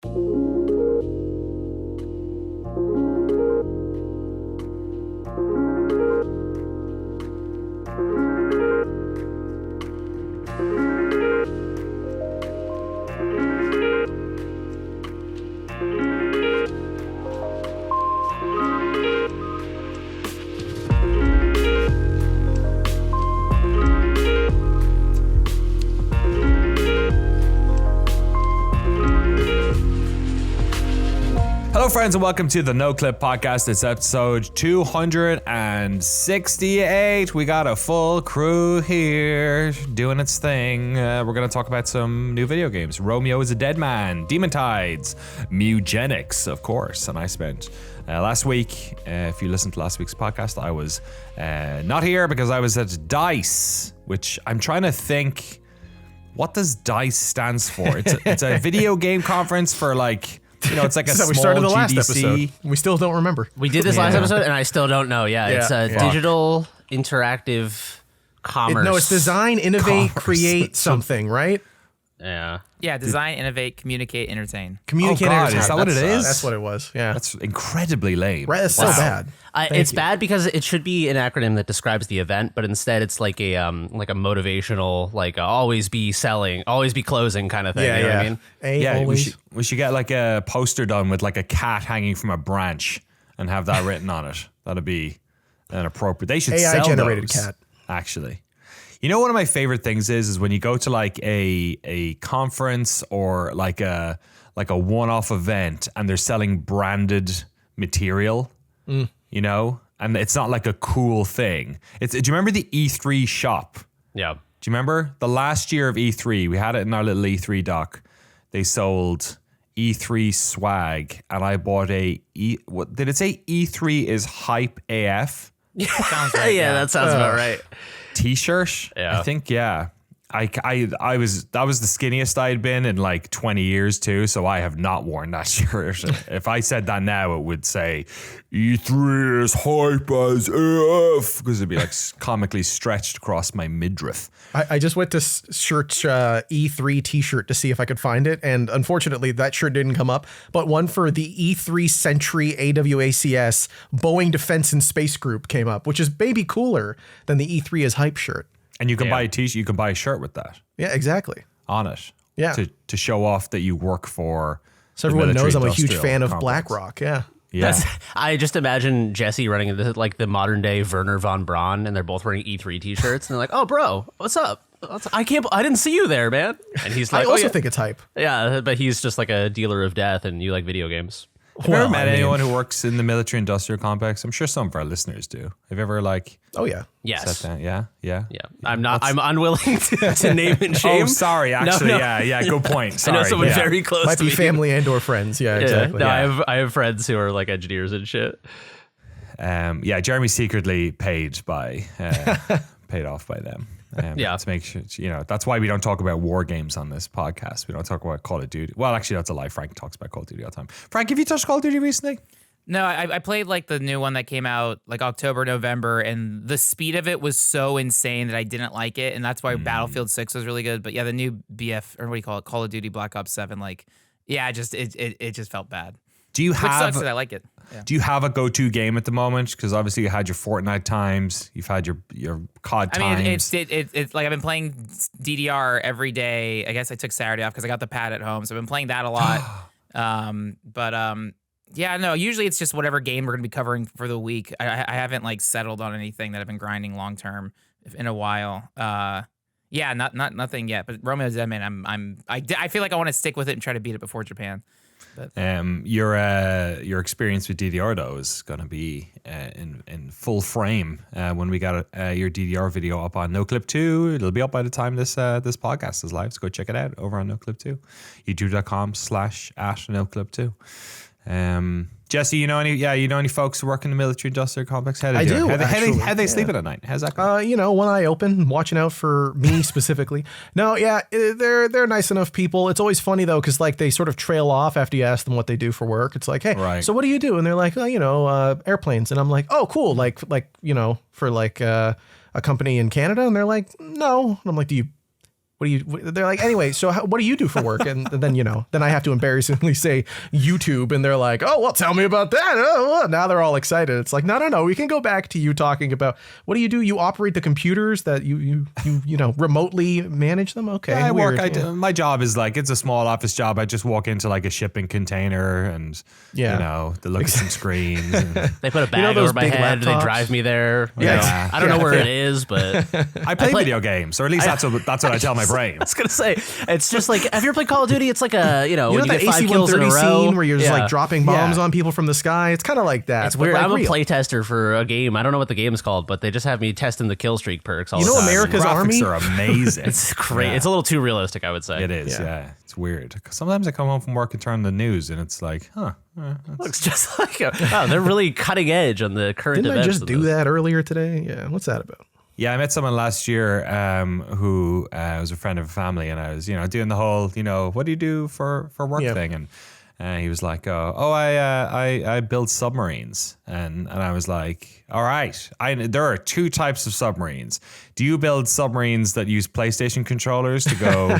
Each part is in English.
Hello, friends, and welcome to the Noclip Podcast. It's episode 268. We got a full crew here doing its thing. We're going to talk about some new video games. Romeo is a Dead Man, Demon Tides, Mewgenics, of course. And I spent last week, if you listened to last week's podcast, I was not here because I was at DICE, which I'm trying to think, what does DICE stands for? It's a video game conference for like... You know, it's like a small we started the GDC. last episode. We still don't remember. We did this last episode, and I still don't know. It's a digital interactive commerce. No, it's design, innovate, create something, right? Yeah, design, innovate, communicate, entertain. Communicate, entertain. Is that what it is? That's what it was. Yeah, That's incredibly lame. right. That's so bad. It's bad because it should be an acronym that describes the event, but instead it's like a motivational, always be selling, always be closing kind of thing. You know what I mean? We should get like a poster done with like a cat hanging from a branch and have that written on it. That'd be an appropriate. They should AI sell generated those, cat. actually. You know, one of my favorite things is when you go to like a conference or like a one-off event and they're selling branded material, you know, and it's not like a cool thing. Do you remember the E3 shop? Yeah. Do you remember the last year of E3? We had it in our little E3 doc. They sold E3 swag, and I bought what did it say? E3 is hype AF. Sounds right. That sounds about right. T-shirt. Yeah. I think I was that was the skinniest I'd been in like 20 years too, so I have not worn that shirt. If I said that now, it would say E3 is hype as AF because it'd be like comically stretched across my midriff. I just went to search E3 T-shirt to see if I could find it, and unfortunately, that shirt didn't come up. But one for the E3 Century AWACS Boeing Defense and Space Group came up, which is maybe cooler than the E3 is hype shirt. And you can buy a T-shirt. You can buy a shirt with that. Yeah, exactly. On it. Yeah. To show off that you work for. So everyone knows I'm a huge military-industrial fan of complex. BlackRock. Yeah. Yeah. I just imagine Jesse running into like the modern day Werner von Braun, and they're both wearing E3 t-shirts, and they're like, "Oh, bro, what's up? I didn't see you there, man." And he's like, I also think it's hype. Yeah, but he's just like a dealer of death, and you like video games. Have you ever met anyone who works in the military industrial complex? I'm sure some of our listeners do. Have you ever Oh yeah. Yes. sat down? Yeah. I'm unwilling to name and shame. Oh, sorry. Actually, No. yeah. Good point. Sorry. I know someone very close Might to be me. family and or friends. Yeah, exactly. No, I have friends who are like engineers and shit. Jeremy's secretly paid off by them. To make sure, that's why we don't talk about war games on this podcast. We don't talk about Call of Duty. Well, actually, that's a lie. Frank talks about Call of Duty all the time. Frank, have you touched Call of Duty recently? No, I played like the new one that came out like October, November, and the speed of it was so insane that I didn't like it, and that's why Battlefield 6 was really good. But yeah, the new BF, or what do you call it, Call of Duty Black Ops 7, like, yeah, it just felt bad. Do you Which sucks because I like it. Yeah. Do you have a go-to game at the moment? Because obviously you had your Fortnite times, you've had your COD times. I mean, it's like I've been playing DDR every day. I guess I took Saturday off because I got the pad at home, so I've been playing that a lot. Yeah, no, usually it's just whatever game we're gonna be covering for the week. I haven't like settled on anything that I've been grinding long term in a while. Yeah, not nothing yet. But Romeo's Dead Man, I feel like I want to stick with it and try to beat it before Japan. But. Your experience with DDR though is gonna be in full frame when we got your DDR video up on Noclip 2. It'll be up by the time this podcast is live. So go check it out over on Noclip 2, youtube.com/@Noclip 2. Jesse, you know any folks who work in the military industrial complex? How do how they sleeping at night? How's that going? One eye open, watching out for me specifically. No, yeah, they're nice enough people. It's always funny though, because like they sort of trail off after you ask them what they do for work. It's like, hey, so what do you do? And they're like, airplanes. And I'm like, oh, cool. Like for like a company in Canada. And they're like, no. And I'm like, do They're like, anyway, so what do you do for work? And then, then I have to embarrassingly say YouTube, and they're like, oh, well, tell me about that. Oh, well. Now they're all excited. It's like, no. We can go back to you talking about what do? You operate the computers that you remotely manage them? Okay. Yeah, I weird. work. My job is like, it's a small office job. I just walk into like a shipping container and, they look at some screens. And, They put a bag those over my big head. laptops? They drive me there. Yeah. I don't know where it is, but I play video games, or at least that's what I tell my brain. I was gonna say, it's just like, have you ever played Call of Duty? It's like when you that get 5 kills in a AC-130 row. scene where you're just like dropping bombs Yeah. on people from the sky? It's kind of like that. It's but weird. like I'm a real. playtester for a game. I don't know what the game is called, but they just have me testing the kill streak perks all the time. America's Graphics Army? are amazing. It's great. Yeah. It's a little too realistic, I would say. It is, Yeah. yeah. It's weird. Sometimes I come home from work and turn on the news, and it's like, Looks just like wow, they're really cutting edge on the current Didn't I events. just of do this. that earlier today? Yeah. What's that about? Yeah, I met someone last year who was a friend of a family, and I was, doing the whole, what do you do for work Yeah. thing, and he was like, I build submarines, and I was like, all right, there are 2 types of submarines. Do you build submarines that use PlayStation controllers to go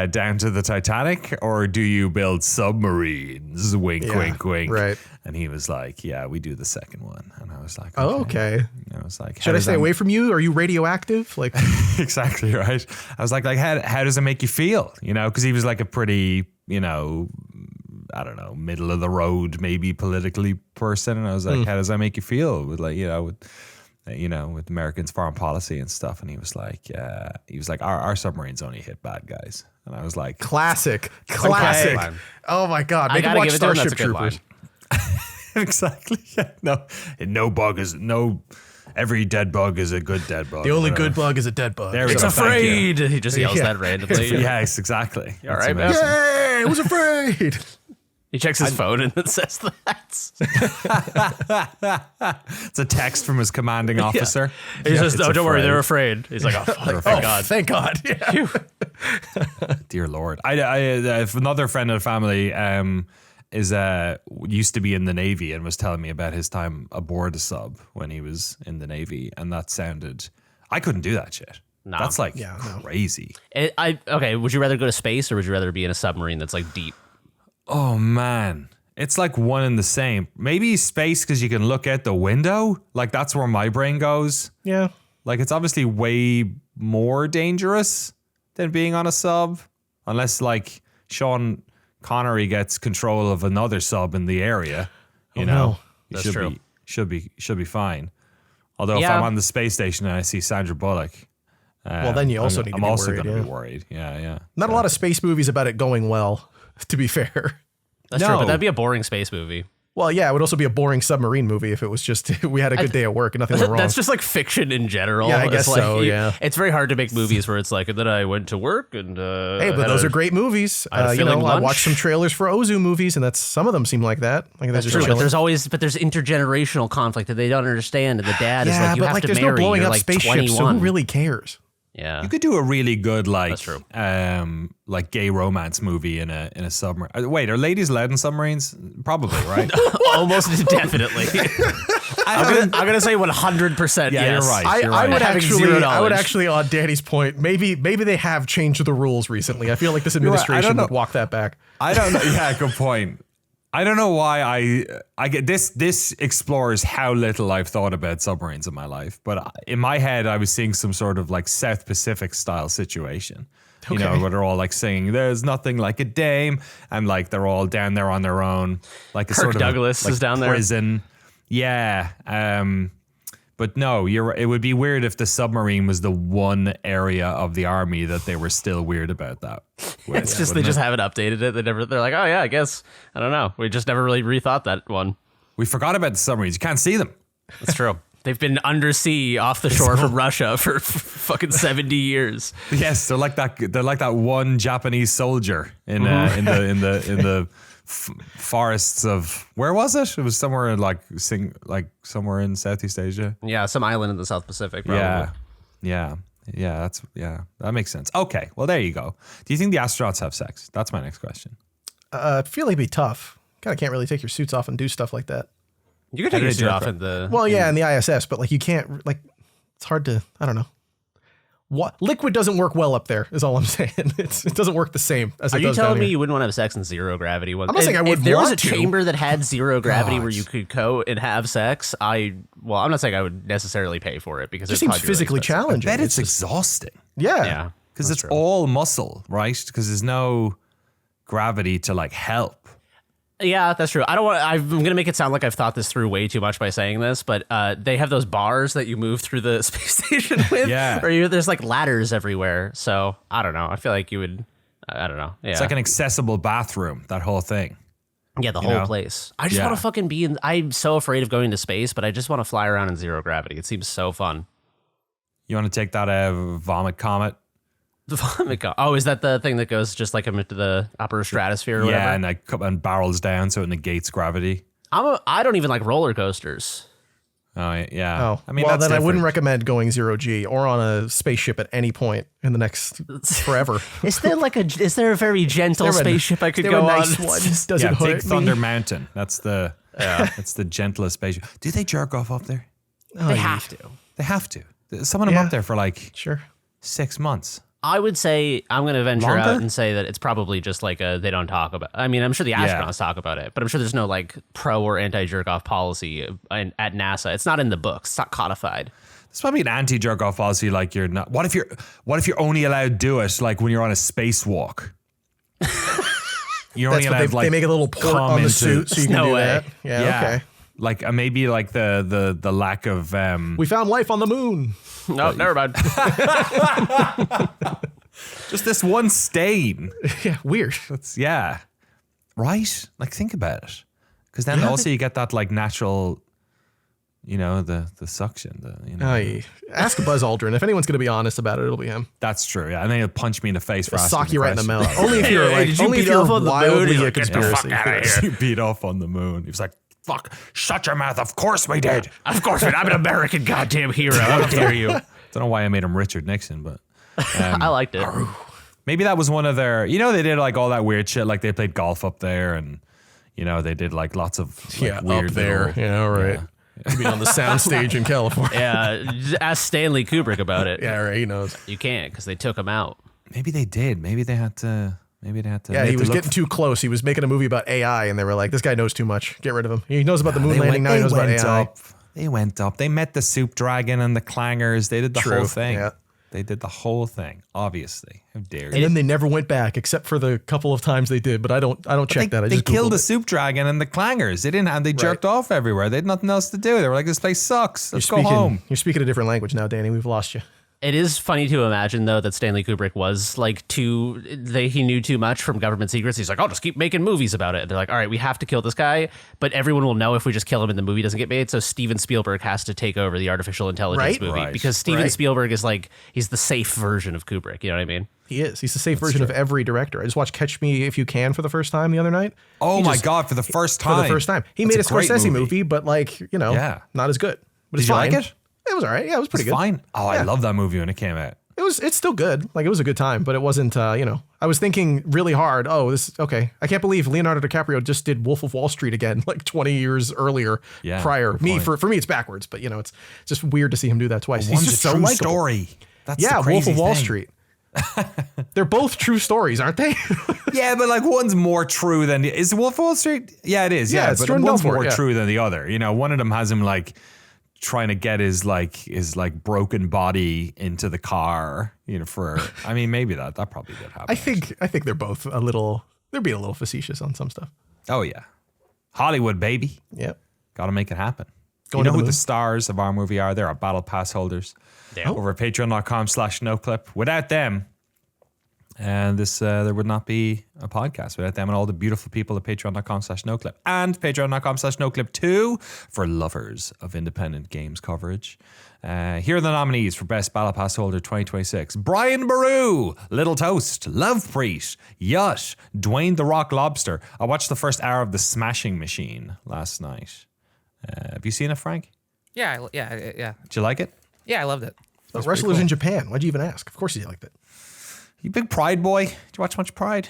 down to the Titanic, or do you build submarines? Wink, Yeah, wink, wink. right. And he was like, yeah, we do the second one, and I was like, Oh, okay. And I was like, Should I stay away from you? Are you radioactive? Like, exactly right. I was like how does it make you feel? Because he was like a pretty, I don't know, middle of the road, maybe politically person. And I was like, how does that make you feel with like, with Americans' foreign policy and stuff? And he was like, our submarines only hit bad guys. And I was like, classic. Okay. Oh my God. I Make him gotta watch give it to him. That's Starship a good line. Troopers. exactly. Yeah, every dead bug is a good dead bug. The only Whatever. good bug is a dead bug. There we It's go. Thank you. afraid. He just yells Yeah. that randomly. Yes, exactly. All That's right, man. amazing. Yay! I was afraid. He checks his phone and it says that. It's a text from his commanding officer. He says, It's "Oh, don't worry, afraid. they're afraid." He's like, "Oh, fuck, Oh, thank God." Thank God. Yeah. Dear Lord. I another friend of the family used to be in the Navy and was telling me about his time aboard a sub when he was in the Navy, and that sounded, I couldn't do that shit. No. That's like Yeah, no. crazy. Okay. Would you rather go to space or would you rather be in a submarine that's like deep? Oh man. It's like one and the same. Maybe space because you can look out the window. Like that's where my brain goes. Yeah. Like it's obviously way more dangerous than being on a sub, unless like Sean Connery gets control of another sub in the area. You know, no. You That's true. Should be fine. Although if Yeah. I'm on the space station and I see Sandra Bullock, Well, then you also I'm need to be also worried. gonna Yeah. be worried. Yeah. Not a lot of space movies about it going well, to be fair. That's No. true, but that'd be a boring space movie. Well, yeah, it would also be a boring submarine movie if it was just we had a good day at work and nothing went wrong. That's just like fiction in general. Yeah, I It's guess like so, yeah. It's very hard to make movies where it's like, and then I went to work and Hey, but those are great movies. I had a I filling lunch. watched some trailers for Ozu movies, and some of them seem like that. Like that's just True, but chilling. there's intergenerational conflict that they don't understand, and the dad is Yeah, like, you but have like to there's marry. no blowing You're up like spaceships, 21. so who really cares? Yeah. You could do a really good That's true. like gay romance movie in a submarine. Wait, are ladies allowed in submarines? Probably, right? Almost definitely. I'm gonna say 100%. Yeah, yes. you're right. I would Having actually, zero I would knowledge. actually, on Danny's point, maybe they have changed the rules recently. I feel like this right. I don't administration know. would walk that back. I don't know. Yeah, good point. I don't know why I get this. This explores how little I've thought about submarines in my life. But in my head, I was seeing some sort of like South Pacific style situation. You know, Okay. where they're all like singing, "There's nothing like a dame," and like they're all down there on their own, like a Kirk sort of Douglas like is down there. prison. Yeah. But no, it would be weird if the submarine was the one area of the army that they were still weird about that. It's just they just haven't updated it. They're like, oh yeah, I guess I don't know. We just never really rethought that one. We forgot about the submarines. You can't see them. That's true. They've been undersea off the shore from Russia for fucking 70 years. Yes, they're like that. They're like that one Japanese soldier in the forests of, where was it? It was somewhere in somewhere in Southeast Asia. Yeah, some island in the South Pacific. Probably. Yeah. That makes sense. Okay, well there you go. Do you think the astronauts have sex? That's my next question. I feel like it'd be tough. Kind of can't really take your suits off and do stuff like that. You could take your did suit you off have in the. Well, yeah, in the ISS, but like you can't, like, it's hard to, I don't know. What liquid doesn't work well up there is all I'm saying. It doesn't work the same as Are it you does down telling me here. you wouldn't want to have sex in zero gravity? I'm not saying I If wouldn't there was a want to. chamber that had zero gravity where God. you could go and have sex, I'm not saying I would necessarily pay for it because It just it'd seems probably be really physically expensive. challenging. Bet it's just- exhausting yeah. because it's all muscle, right? Because there's no gravity to like help. Yeah, that's true. I'm going to make it sound like I've thought this through way too much by saying this, but they have those bars that you move through the space station with. Yeah. Or there's like ladders everywhere. So I don't know. I feel like you would, I don't know. Yeah. It's like an accessible bathroom, that whole thing. Yeah, the You whole know? place. I just Yeah. want to fucking be in. I'm so afraid of going to space, but I just want to fly around in zero gravity. It seems so fun. You want to take that vomit comet? The vomit oh, is that the thing that goes just like into the upper stratosphere or whatever? Yeah, and like and barrels down so it negates gravity. I don't even like roller coasters. Oh yeah. Oh, I mean, well, that's then I wouldn't different. recommend going 0G or on a spaceship at any point in the next forever. Is there a very gentle Is there a- spaceship I could is there go a on? nice one? Does Yeah, it hurt take Thunder me? Mountain. That's the that's the gentlest spaceship. Do they jerk off up there? Oh, They yeah. have to. They have to. Someone them Yeah. up there for like Sure. 6 months. I would say I'm going to venture Longer? out and say that it's probably just like they don't talk about. I mean, I'm sure the astronauts talk about it, but I'm sure there's no like pro or anti jerk off policy at NASA. It's not in the books. It's not codified. It's probably an anti-jerk off policy. Like you're not. What if you're only allowed to do it like when you're on a spacewalk? You're only That's what allowed they make a little port come on the into- suit so you can No do way. that. Yeah, okay. Like maybe like the lack of We found life on the moon. No, never mind. just this one stain. Yeah, weird. It's right. Like think about it, because then also you get that like natural, the suction. Ask Buzz Aldrin. If anyone's going to be honest about it, it'll be him. That's true. Yeah, and then he'll punch me in the face for asking Sock the you right in the question. mouth. Only if you're like, did you only if beat you're off on the moon? wildly He's a like, "Get the fuck conspiracy. outta theorist. You beat off on the moon. He was like, "Fuck, shut your mouth." Of course we did. Of course, man. I'm an American goddamn hero. How dare you? Don't know why I made him Richard Nixon, but I liked it. maybe that was one of their. They did like all that weird shit. Like they played golf up there, and they did like lots of like, weird up there. little- Yeah, all right. You mean on the soundstage in California? Yeah, just ask Stanley Kubrick about it. Yeah, right. He knows. You can't because they took him out. Maybe they did. Maybe they had to. Maybe they had to. Yeah, they he had to was look getting too close. He was making a movie about AI, and they were like, "This guy knows too much. Get rid of him. He knows about the moon landing. Now he knows about AI." Up. They went up. They met the soup dragon and the clangers. They did the True, whole thing. yeah. They did the whole thing. Obviously, how dare And you? then they never went back, except for the couple of times they did. But I don't check that. I They just killed Googled the it. soup dragon and the clangers. They didn't, and they jerked off everywhere. They had nothing else to do. They were like, "This place sucks. Let's go home." You're speaking a different language now, Danny. We've lost you. It is funny to imagine though that Stanley Kubrick was like he knew too much from government secrets. He's like, I'll just keep making movies about it. They're like, all right, we have to kill this guy, but everyone will know if we just kill him and the movie doesn't get made. So Steven Spielberg has to take over the artificial intelligence Right. movie Right. because Steven Right. Spielberg is like he's the safe version of Kubrick. You know what I mean? He is. He's the safe version of every director. I just watched Catch Me If You Can for the first time the other night. Oh He my just- god! For the first time. For the first time. He That's made a great Scorsese movie, but like, Yeah. not as good. But Did it's you fine. like it? It was all right. Yeah, it was pretty It's good. fine. Oh, I Yeah. love that movie when it came out. It's still good. Like, it was a good time, but it wasn't, I was thinking really hard. Oh, okay. I can't believe Leonardo DiCaprio just did Wolf of Wall Street again, like 20 years earlier Yeah, prior. good Me, point. for me, it's backwards, but it's just weird to see him do that twice. He's One's just a so true likable. story. That's Yeah, the Wolf crazy of Wall thing. Street. They're both true stories, aren't they? Yeah, but like one's more true than is Wolf of Wall Street. Yeah, it is. Yeah, Yeah, it's but Jordan one's Belfort, more yeah. true than the other. One of them has him like trying to get his broken body into the car. Maybe that probably did happen. I think they're both they're being a little facetious on some stuff. Oh yeah, Hollywood baby, Yep. got to make it happen. Going You know to the who the moon. stars of our movie are? They're our battle pass holders over at patreon.com/noclip. Without them, and there would not be a podcast without them and all the beautiful people at patreon.com/noclip and patreon.com/noclip2 for lovers of independent games coverage. Here are the nominees for Best Battle Pass Holder 2026. Brian Baru, Little Toast, Love Preet, Yush, Dwayne The Rock Lobster. I watched the first hour of The Smashing Machine last night. Have you seen it, Frank? Yeah. Did you like it? Yeah, I loved it. But wrestlers in Japan. Why'd you even ask? Of course you liked it. You big Pride boy? Did you watch much Pride?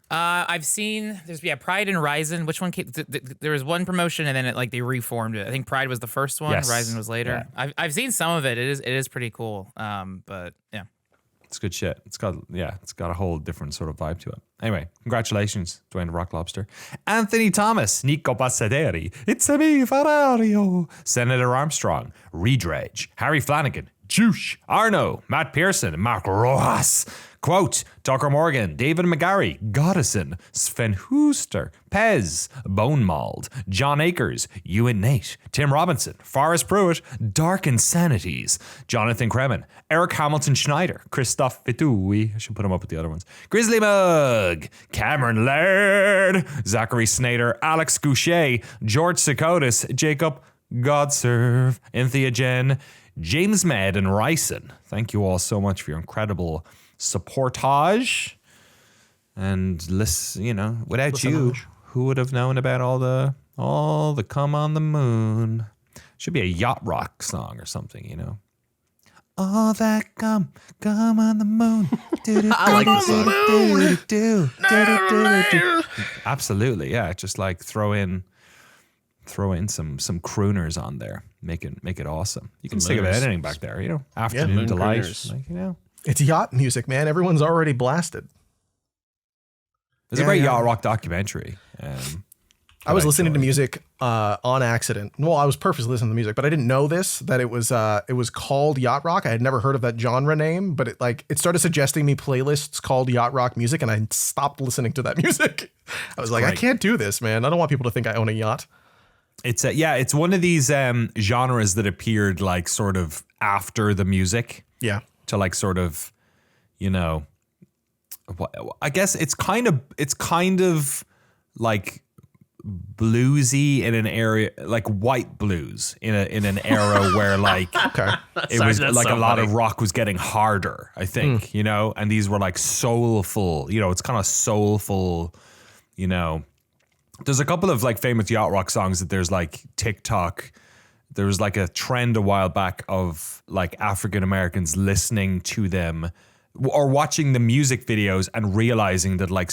I've seen Pride and Ryzen. Which one came? There was one promotion and then they reformed it. I think Pride was the first one. Yes. Ryzen was later. Yeah. I've seen some of it. It is pretty cool. But yeah. It's good shit. It's got a whole different sort of vibe to it. Anyway, congratulations, Dwayne the Rock Lobster. Anthony Thomas, Nico Passaderi, It's a me, Ferrario, Senator Armstrong, Redredge, Harry Flanagan, Juice, Arno, Matt Pearson, Mark Rojas, Quote, Tucker Morgan, David McGarry, Goddison, Sven Hooster, Pez, Bone Mauled, John Akers, Ewan Nate, Tim Robinson, Forrest Pruitt, Dark Insanities, Jonathan Kremen, Eric Hamilton Schneider, Christoph Vitui, I should put him up with the other ones, Grizzly Mug, Cameron Laird, Zachary Snader, Alex Goucher, George Sekotis, Jacob Godserve, Anthea Jen, James Med, and Ryson. Thank you all so much for your incredible supportage. And without you, who would have known about all the come on the moon? Should be a yacht rock song or something, All that come on the moon. I like this song. Absolutely, yeah. Just like throw in some crooners on there. Make it awesome. You can think of anything back there, Afternoon Delight. Crooners. It's yacht music, man. Everyone's already blasted. There's a great yacht rock documentary. I was listening to music on accident. Well, I was purposely listening to music, but I didn't know that it was called yacht rock. I had never heard of that genre name, but it started suggesting me playlists called yacht rock music, and I stopped listening to that music. I was like, I can't do this, man. I don't want people to think I own a yacht. It's it's one of these genres that appeared like sort of after the music. Yeah. To like sort of, I guess it's kind of like bluesy in an area, like white blues in an era where like it was like a lot of rock was getting harder, I think, and these were like soulful, it's kind of soulful, There's a couple of like famous yacht rock songs that there's like TikTok. There was like a trend a while back of like African Americans listening to them or watching the music videos and realizing that like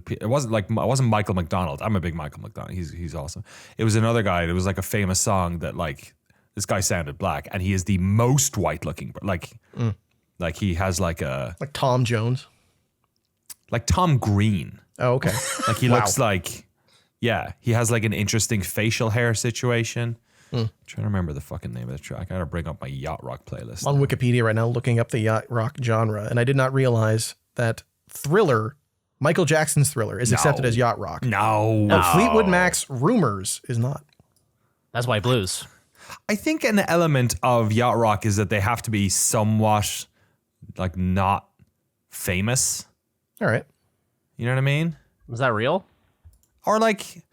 it wasn't Michael McDonald. I'm a big Michael McDonald. He's awesome. It was another guy. It was like a famous song that like this guy sounded black and he is the most white looking, like he has like Tom Jones, like Tom Green. Oh, okay. Like he looks like, he has like an interesting facial hair situation. I'm trying to remember the fucking name of the track. I gotta bring up my yacht rock playlist. On Wikipedia right now, looking up the yacht rock genre, and I did not realize that Thriller, Michael Jackson's Thriller, is accepted as yacht rock. No. Fleetwood Mac's Rumors is not. That's White Blues. I think an element of yacht rock is that they have to be somewhat like not famous. All right. You know what I mean? Was that real? Or like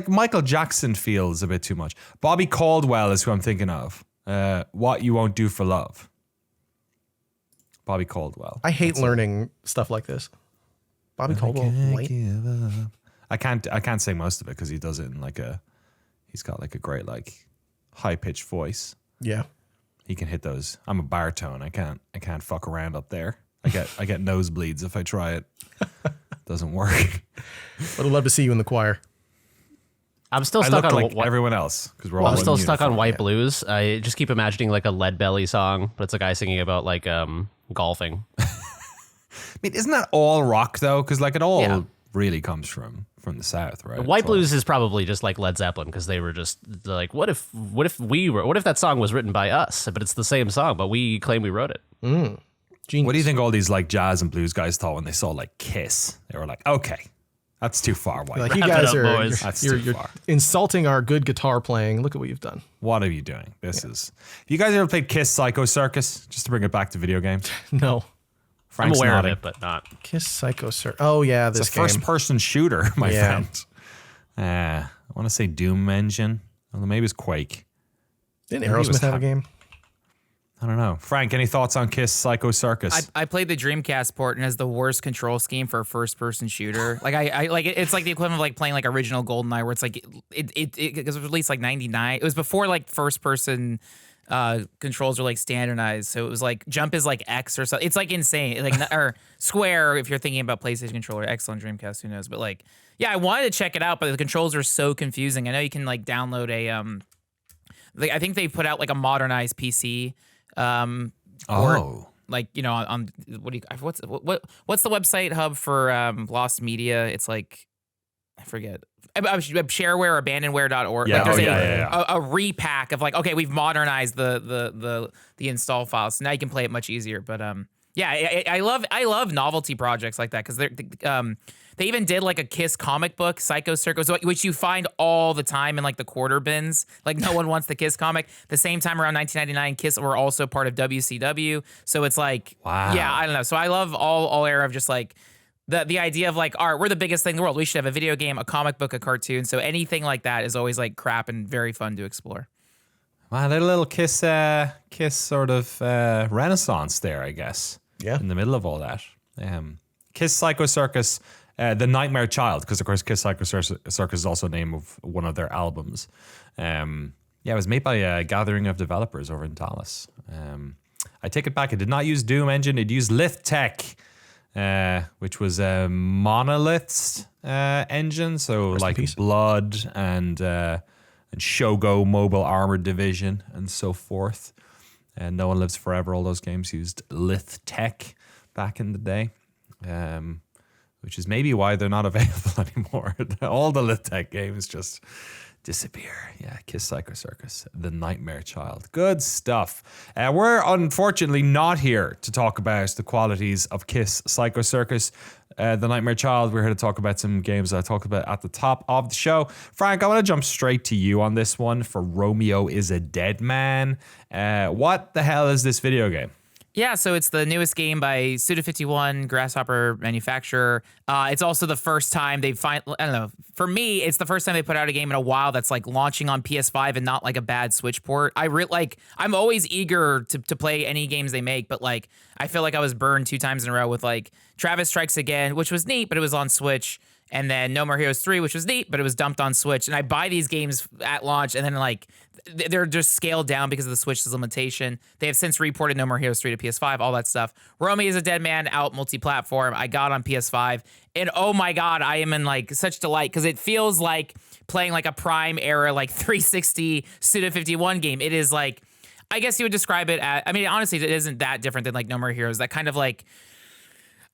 Michael Jackson feels a bit too much. Bobby Caldwell is who I'm thinking of. What You Won't Do for Love. Bobby Caldwell. I hate learning stuff like this. Bobby Caldwell. I can't sing most of it because he does it in he's got like a great like high pitched voice. Yeah. He can hit those. I'm a baritone. I can't fuck around up there. I get nosebleeds if I try it. Doesn't work. But I'd love to see you in the choir. I'm still stuck on like everyone else because we're all. I'm still stuck on White Blues. I just keep imagining like a Lead Belly song, but it's a guy singing about like golfing. I mean, isn't that all rock though? Because like it all really comes from the South, right? White Blues is probably just like Led Zeppelin because they were just like, what if that song was written by us, but it's the same song, but we claim we wrote it. Genius. What do you think all these like jazz and blues guys thought when they saw like Kiss? They were like, okay. That's too far, White. Like, you guys boys. That's too far. Insulting our good guitar playing. Look at what you've done. What are you doing? This is. You guys ever played Kiss Psycho Circus? Just to bring it back to video games. No. Frank's I'm aware nodding. of it, but not. Kiss Psycho Circus. Oh yeah, this It's a first-person shooter, my friend. I want to say Doom Engine. Well, maybe it's Quake. Didn't Aerosmith have a game? I don't know. Frank, any thoughts on Kiss Psycho Circus? I played the Dreamcast port and it has the worst control scheme for a first-person shooter. Like I like it's like the equivalent of like playing like original GoldenEye, where it's like it was released like '99. It was before like first-person controls were like standardized, so it was like jump is like X or something. It's like insane, like or square if you're thinking about PlayStation controller. Excellent Dreamcast, who knows? But like, I wanted to check it out, but the controls are so confusing. I know you can like download a I think they put out like a modernized PC. like, you know, on what do you what's the website hub for Lost Media? It's like, I forget. Shareware or abandonware.org. Yeah, Like there's yeah. a repack of like, okay, we've modernized the install files, so now you can play it much easier. But yeah, I love novelty projects like that because they even did like a Kiss comic book, Psycho Circus, which you find all the time in like the quarter bins. Like no one wants the Kiss comic. The same time around 1999, Kiss were also part of WCW, so it's like, Wow. Yeah, I don't know. So I love all era of just like. The idea of like, all right, we're the biggest thing in the world. We should have a video game, a comic book, a cartoon. So anything like that is always like crap and very fun to explore. Wow, they're a little Kiss sort of renaissance there, I guess. Yeah. In the middle of all that. Kiss Psycho Circus, The Nightmare Child, because of course Kiss Psycho Circus is also the name of one of their albums. Yeah, it was made by a gathering of developers over in Dallas. I take it back. It did not use Doom Engine. It used Lith Tech. Which was a Monolith's engine, so Rest in like peace. Blood and Shogo Mobile Armored Division and so forth. And No One Lives Forever, all those games used Lith Tech back in the day, which is maybe why they're not available anymore. All the Lith Tech games just disappear. Yeah, Kiss Psycho Circus, The Nightmare Child. Good stuff. We're unfortunately not here to talk about the qualities of Kiss Psycho Circus, The Nightmare Child. We're here to talk about some games that I talked about at the top of the show. Frank, I want to jump straight to you on this one for Romeo is a Dead Man. What the hell is this video game? Yeah, so it's the newest game by Suda51, Grasshopper manufacturer. It's also the first time they've I don't know. For me, it's the first time they put out a game in a while that's like launching on PS5 and not like a bad Switch port. I'm always eager to play any games they make, but like I feel like I was burned 2 times in a row with like Travis Strikes Again, which was neat, but it was on Switch. And then No More Heroes 3, which was neat, but it was dumped on Switch. And I buy these games at launch, and then like they're just scaled down because of the Switch's limitation. They have since reported No More Heroes 3 to PS5, all that stuff. Romeo is a Dead Man out multi-platform. I got on PS5, and oh my god, I am in like such delight because it feels like playing like a Prime era like 360 Suda51 game. It is like, I guess you would describe it as, I mean, honestly, it isn't that different than like No More Heroes. That kind of like,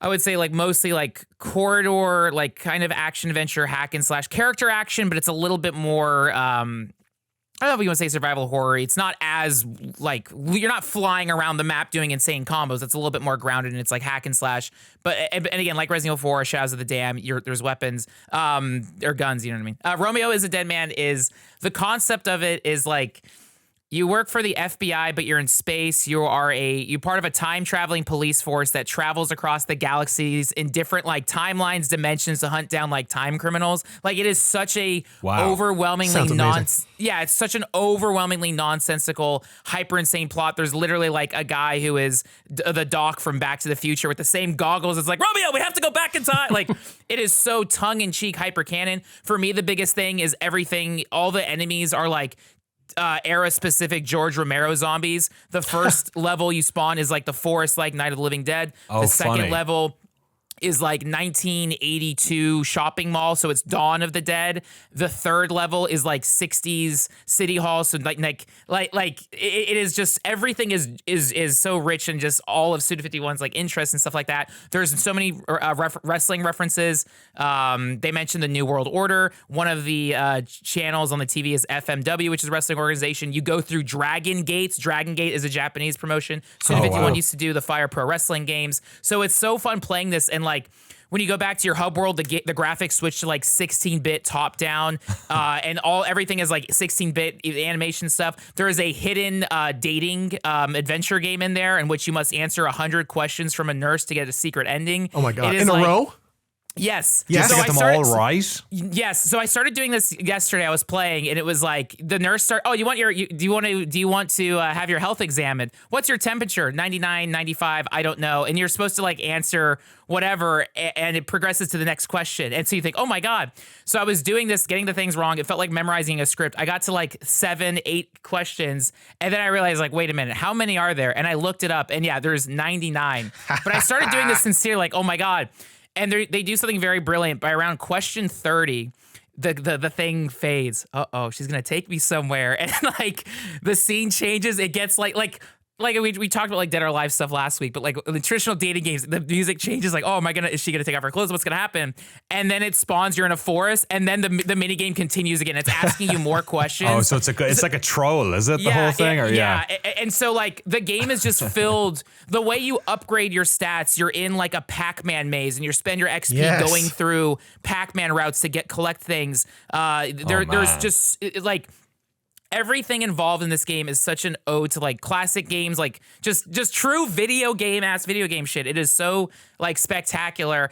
I would say like mostly like corridor, like kind of action adventure, hack and slash character action, but it's a little bit more, I don't know if you want to say survival horror. It's not as like, you're not flying around the map doing insane combos. It's a little bit more grounded and it's like hack and slash. But, and again, like Resident Evil 4, Shadows of the Dam, there's weapons, or guns, you know what I mean? Romeo is a Dead Man is, the concept of it is like, you work for the FBI, but you're in space. You're part of a time-traveling police force that travels across the galaxies in different like timelines, dimensions to hunt down like time criminals. Like it is such a overwhelmingly it's such an overwhelmingly nonsensical, hyper insane plot. There's literally like a guy who is the Doc from Back to the Future with the same goggles. It's like, Romeo, we have to go back in time. Like it is so tongue-in-cheek hyper canon. For me, the biggest thing is everything. All the enemies are like era-specific George Romero zombies. The first level you spawn is like the forest, like Night of the Living Dead. The second level is like 1982 shopping mall, so it's Dawn of the Dead. The third level is like 60s City Hall, so it is just everything is so rich and just all of Suda51's like interests and stuff like that. There's so many wrestling references. They mentioned the New World Order. One of the channels on the TV is FMW, which is a wrestling organization. You go through Dragon Gates. Dragon Gate is a Japanese promotion. Suda51 used to do the Fire Pro Wrestling games, so it's so fun playing this. And like when you go back to your hub world, the graphics switch to like 16-bit top down, and everything is like 16-bit animation stuff. There is a hidden dating adventure game in there in which you must answer 100 questions from a nurse to get a secret ending. Oh my god! In a row? Yes. Yes. So Get them all right. Yes. So I started doing this yesterday. I was playing, and it was like the nurse do you want to have your health examined? What's your temperature? 99, 95. I don't know. And you're supposed to like answer whatever, and it progresses to the next question. And so you think, oh my god. So I was doing this, getting the things wrong. It felt like memorizing a script. I got to like 7, 8 questions, and then I realized like, wait a minute, how many are there? And I looked it up, and yeah, there's 99. But I started doing this sincerely, like, oh my god. And they do something very brilliant. By around question 30, the thing fades. Uh-oh, she's going to take me somewhere. And like the scene changes. It gets like like we talked about like Dead or Alive stuff last week, but like the traditional dating games, the music changes. Like, oh, is she gonna take off her clothes? What's gonna happen? And then it spawns. You're in a forest, and then the mini game continues again. It's asking you more questions. Oh, so it's like a troll, is it? The whole thing, And so like the game is just filled. The way you upgrade your stats, you're in like a Pac-Man maze, and you spend your XP going through Pac-Man routes to collect things. There's just like. Everything involved in this game is such an ode to like classic games, like just true video game shit. It is so like spectacular.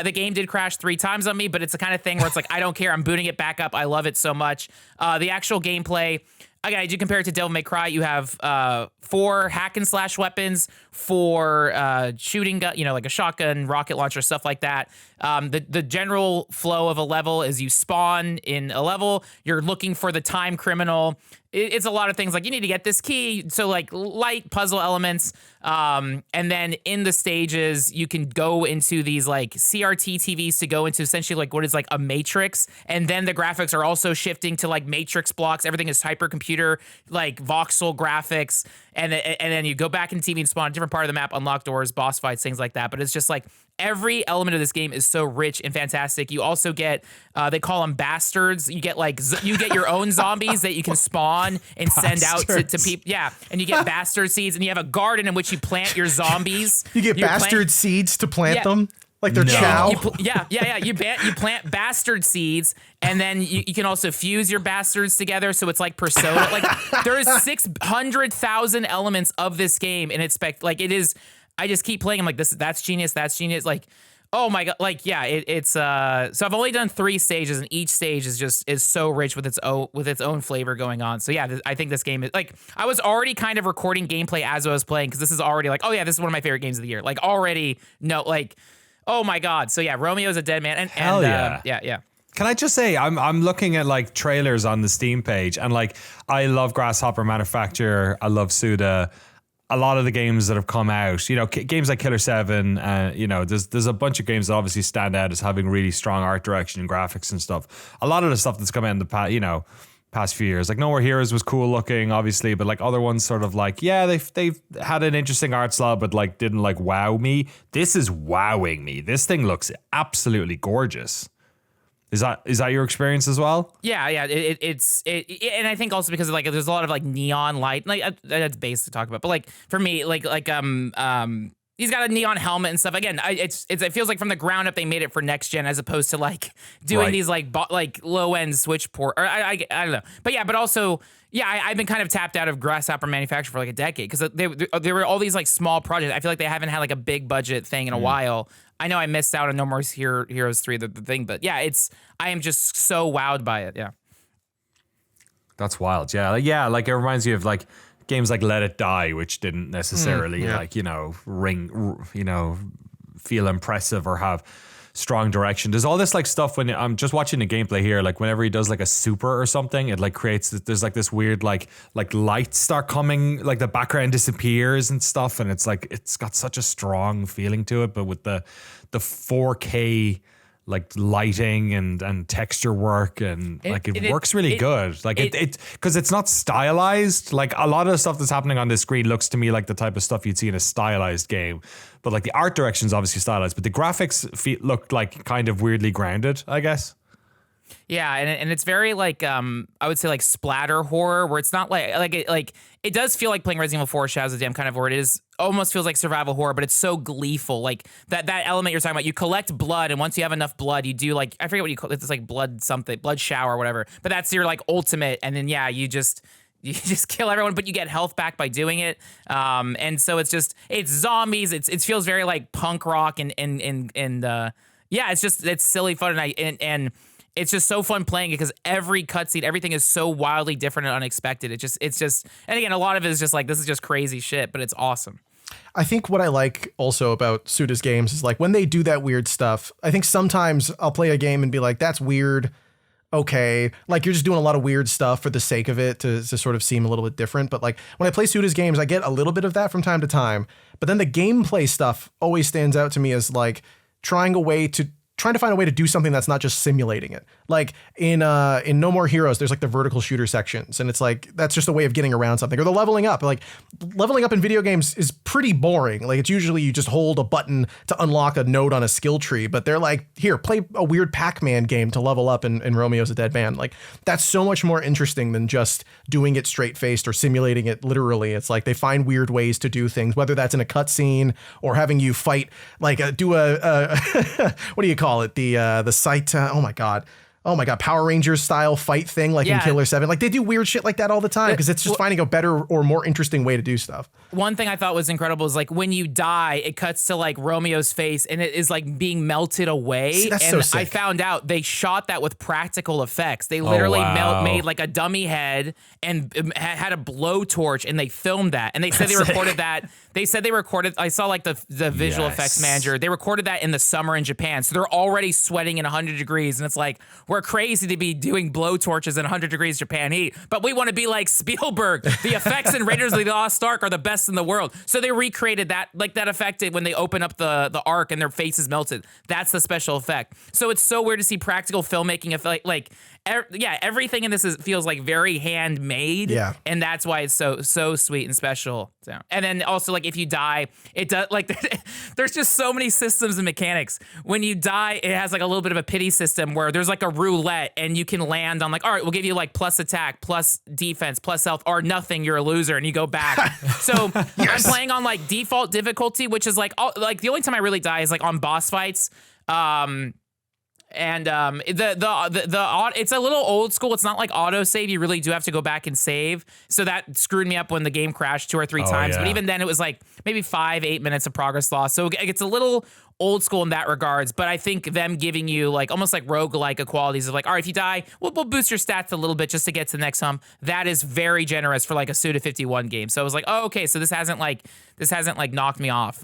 The game did crash 3 times on me, but it's the kind of thing where it's like, I don't care. I'm booting it back up. I love it so much. The actual gameplay, again, I do compare it to Devil May Cry. You have 4 hack and slash weapons, 4 shooting gun, like a shotgun, rocket launcher, stuff like that. The general flow of a level is you spawn in a level, you're looking for the time criminal. It's a lot of things like you need to get this key. So like light puzzle elements. And then in the stages, you can go into these like CRT TVs to go into essentially like what is like a matrix. And then the graphics are also shifting to like matrix blocks. Everything is hypercomputer, like voxel graphics. And then you go back in TV and spawn a different part of the map, unlock doors, boss fights, things like that. But it's just like every element of this game is so rich and fantastic. You also get, they call them bastards. You get like, you get your own zombies that you can spawn and send out to people. Yeah. And you get bastard seeds, and you have a garden in which you plant your zombies. You get bastard seeds to plant them? Like their chow? You plant bastard seeds, and then you can also fuse your bastards together, so it's like Persona. Like there's 600,000 elements of this game, and it is. I just keep playing. I'm like, that's genius. Like, oh my god. Like, yeah, it's so I've only done 3 stages, and each stage is so rich with its own flavor going on. So yeah, I think this game is like, I was already kind of recording gameplay as I was playing, because this is already like, oh yeah, this is one of my favorite games of the year. Like already, no, like. Oh my god. So yeah, Romeo is a dead man. Hell yeah. Yeah. Can I just say, I'm looking at like trailers on the Steam page, and like I love Grasshopper Manufacturer, I love Suda. A lot of the games that have come out, games like Killer 7, there's a bunch of games that obviously stand out as having really strong art direction and graphics and stuff. A lot of the stuff that's come out in the past few years, like No More Heroes was cool looking, obviously, but like other ones sort of like, yeah, they've had an interesting art style, but like didn't like wow me. This is wowing me. This thing looks absolutely gorgeous. Is that your experience as well? Yeah. It's and I think also because like there's a lot of like neon light, like that's base to talk about, but like for me, he's got a neon helmet and stuff. Again, it feels like from the ground up they made it for next gen, as opposed to like doing these like low end switch port. Or I don't know, but yeah, but also I've been kind of tapped out of Grasshopper Manufacturer for like a decade, because there were all these like small projects. I feel like they haven't had like a big budget thing in a while. I know I missed out on No More Heroes 3, the thing, but yeah, I am just so wowed by it. Yeah, that's wild. Yeah, like it reminds you of like games like Let It Die, which didn't necessarily feel impressive or have strong direction. There's all this like stuff when I'm just watching the gameplay here, like whenever he does like a super or something, it like creates, there's like this weird like lights start coming, like the background disappears and stuff, and it's like it's got such a strong feeling to it, but with the 4K like lighting and texture work, and it works really good. Like it because it's not stylized. Like a lot of the stuff that's happening on this screen looks to me like the type of stuff you'd see in a stylized game. But like the art direction is obviously stylized, but the graphics look like kind of weirdly grounded, I guess. Yeah, and it's very like I would say like splatter horror, where it's not like it does feel like playing Resident Evil 4 Shadows of the Dam, kind of where it is almost feels like survival horror, but it's so gleeful. Like that element you're talking about, you collect blood, and once you have enough blood, you do like, I forget what you call it, it's like blood shower or whatever. But that's your like ultimate, and then you just kill everyone, but you get health back by doing it. And so it's zombies. It feels very like punk rock and it's silly fun, and it's just so fun playing it, because every cutscene, everything is so wildly different and unexpected. It's just, and again, a lot of it is just like, this is just crazy shit, but it's awesome. I think what I like also about Suda's games is like when they do that weird stuff, I think sometimes I'll play a game and be like, that's weird. Okay. Like you're just doing a lot of weird stuff for the sake of it to sort of seem a little bit different. But like when I play Suda's games, I get a little bit of that from time to time, but then the gameplay stuff always stands out to me as like trying a way to trying to find a way to do something that's not just simulating it. Like in No More Heroes, there's like the vertical shooter sections, and it's like that's just a way of getting around something. Or the leveling up. Like leveling up in video games is pretty boring. Like it's usually you just hold a button to unlock a node on a skill tree, but they're like, here, play a weird Pac-Man game to level up in Romeo's a Dead Man. Like that's so much more interesting than just doing it straight-faced or simulating it literally. It's like they find weird ways to do things, whether that's in a cutscene or having you fight, like do a what do you call it? The site. Oh my God, Power Rangers style fight thing, like in Killer 7. Like they do weird shit like that all the time because it's just finding a better or more interesting way to do stuff. One thing I thought was incredible is like when you die, it cuts to like Romeo's face and it is like being melted away. See, that's and so sick. I found out they shot that with practical effects. They literally made like a dummy head and had a blowtorch and they filmed that. And they said they recorded that. They said they recorded. I saw like the visual effects manager. They recorded that in the summer in Japan. So they're already sweating in 100 degrees. And it's like, we're crazy to be doing blowtorches in 100 degrees Japan heat, but we want to be like Spielberg. The effects in Raiders of the Lost Ark are the best in the world. So they recreated that, like that effect when they open up the Ark and their faces melted. That's the special effect. So it's so weird to see practical filmmaking like everything in this feels like very handmade. Yeah. And that's why it's so sweet and special. So, and then also like if you die, it does like there's just so many systems and mechanics. When you die, it has like a little bit of a pity system where there's like a roulette and you can land on like, all right, we'll give you like plus attack, plus defense, plus health, or nothing. You're a loser and you go back. So I'm playing on like default difficulty, which is like the only time I really die is like on boss fights. And it's a little old school. It's not like auto save. You really do have to go back and save. So that screwed me up when the game crashed 2 or 3 times. Yeah. But even then, it was like maybe 5-8 minutes of progress lost. So it's a little old school in that regards. But I think them giving you like almost like roguelike qualities of like, all right, if you die, we'll boost your stats a little bit just to get to the next hump. That is very generous for like a Suda 51 game. So I was like, oh, okay, so this hasn't knocked me off.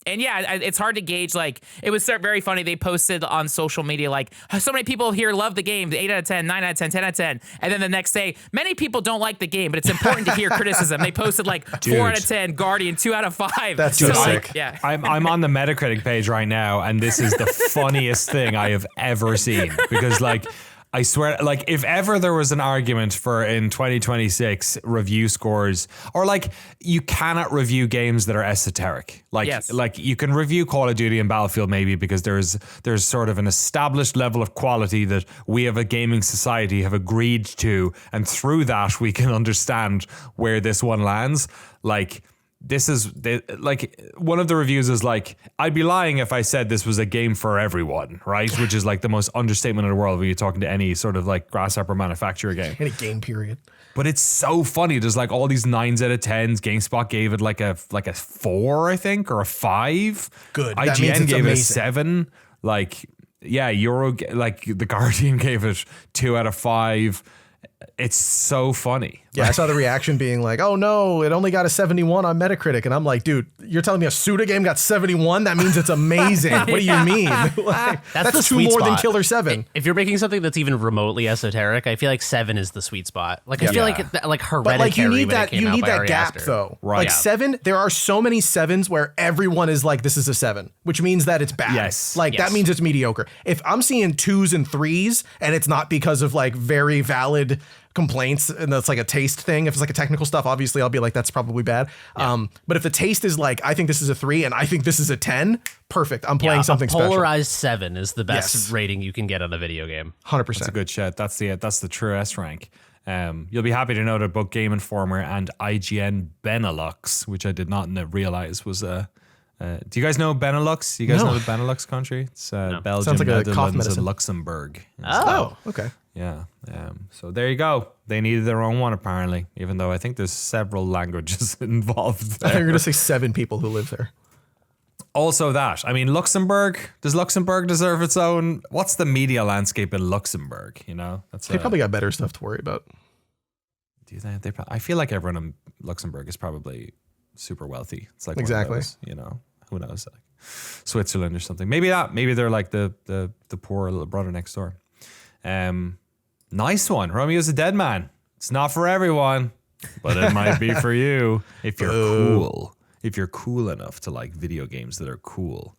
And yeah, it's hard to gauge. Like, it was very funny. They posted on social media, like, so many people here love the game, 8 out of 10, 9 out of 10, 10 out of 10. And then the next day, many people don't like the game, but it's important to hear criticism. They posted like 4 out of 10, Guardian, 2 out of 5. That's so sick. Like, yeah. I'm on the Metacritic page right now, and this is the funniest thing I have ever seen. Because, like, I swear, like, if ever there was an argument for in 2026 review scores, or like, you cannot review games that are esoteric. Like, Yes. like you can review Call of Duty and Battlefield maybe because there's sort of an established level of quality that we of a gaming society have agreed to, and through that we can understand where this one lands. Like, this is like one of the reviews is like, I'd be lying if I said this was a game for everyone, right? Which is like the most understatement in the world when you're talking to any sort of like grasshopper manufacturer game. Any game period. But it's so funny. There's like all these 9s out of 10s. GameSpot gave it like a 4, I think, or a 5. Good. That means IGN it's gave it a amazing. 7. Like, yeah, like The Guardian gave it 2 out of 5. It's so funny. Yeah, I saw the reaction being like, oh no, it only got a 71 on Metacritic. And I'm like, dude, you're telling me a Suda game got 71? That means it's amazing. What do you mean? Like, that's the 2 sweet more than spot. Killer 7. If you're making something that's even remotely esoteric, I feel like 7 is the sweet spot. Like, I feel like Hereditary But like you need when it that came you out need by that Ari gap Aster. though. Right. Like Yeah. 7, there are so many 7s where everyone is like, this is a 7, which means that it's bad. Yes. Like Yes. that means it's mediocre. If I'm seeing 2s and 3s and it's not because of like very valid complaints and that's like a taste thing, if it's like a technical stuff, obviously I'll be like, that's probably bad. But if the taste is like, I think this is a 3 and I think this is a 10, perfect. I'm playing something a special. polarized 7 is the best Yes. rating you can get on a video game. 100%. That's a good shit. That's the true S rank. You'll be happy to know that both Game Informer and IGN Benelux, which I did not realize was do you guys know Benelux? You guys know the Benelux country? It's Belgium, Sounds like a cough Netherlands, medicine. and Luxembourg. Oh, okay. Yeah. So there you go. They needed their own one apparently, even though I think there's several languages involved I think there. you're going to say 7 people who live there. Also that, I mean, Luxembourg, does Luxembourg deserve its own? What's the media landscape in Luxembourg? You know, They probably got better stuff to worry about. do they? I feel like everyone in Luxembourg is probably super wealthy. It's like one of Exactly. those, you know, who knows, like Switzerland or something. Maybe that. Maybe they're like the poor little brother next door. Nice one. Romeo's a Dead Man. It's not for everyone, but it might be for you if you're cool. If you're cool enough to like video games that are cool.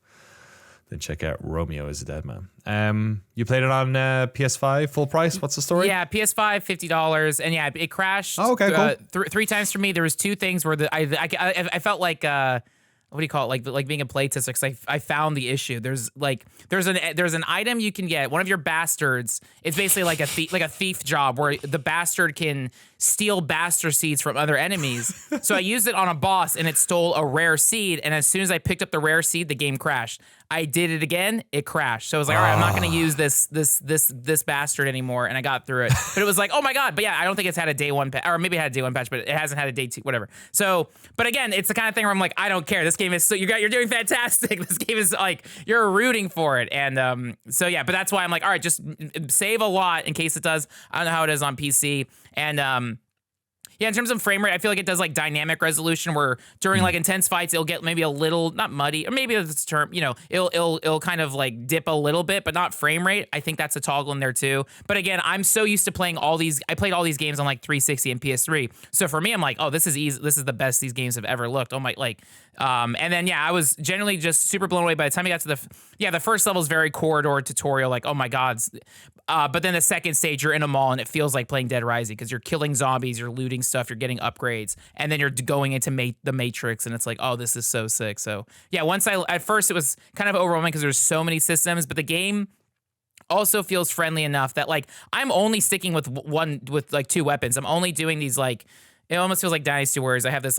then check out Romeo is a Dead Man. You played it on PS5 full price. What's the story? Yeah, PS5 $50, and yeah, it crashed. Oh, okay, cool. Three times for me. There was two things where I felt like what do you call it? Like being a playtester, because I found the issue. There's an item you can get. One of your bastards. It's basically like a thief job where the bastard can steal bastard seeds from other enemies. So I used it on a boss and it stole a rare seed. And as soon as I picked up the rare seed, the game crashed. I did it again, it crashed. So I was like, all right, I'm not going to use this bastard anymore. And I got through it. But it was like, oh my God. But yeah, I don't think it's had a day one patch, or maybe it had a day one patch, but it hasn't had a day two, whatever. So, but again, it's the kind of thing where I'm like, I don't care. This game is you're doing fantastic. This game is like, you're rooting for it. And so yeah, but that's why I'm like, all right, just save a lot in case it does. I don't know how it is on PC. And yeah, in terms of frame rate, I feel like it does like dynamic resolution where during like intense fights, it'll get maybe a little, not muddy, or maybe that's the term, it'll kind of like dip a little bit, but not frame rate. I think that's a toggle in there too. But again, I'm so used to playing I played all these games on like 360 and PS3. So for me, I'm like, oh, this is easy. This is the best these games have ever looked. Oh my, and then yeah, I was generally just super blown away by the time I got to the first level is very corridor tutorial, like, oh my God. But then the second stage, you're in a mall and it feels like playing Dead Rising because you're killing zombies, you're looting stuff, you're getting upgrades, and then you're going into the Matrix, and it's like, oh, this is so sick. So yeah, at first it was kind of overwhelming because there's so many systems, but the game also feels friendly enough that like I'm only sticking with like two weapons. I'm only doing these like. It almost feels like Dynasty Warriors. I have this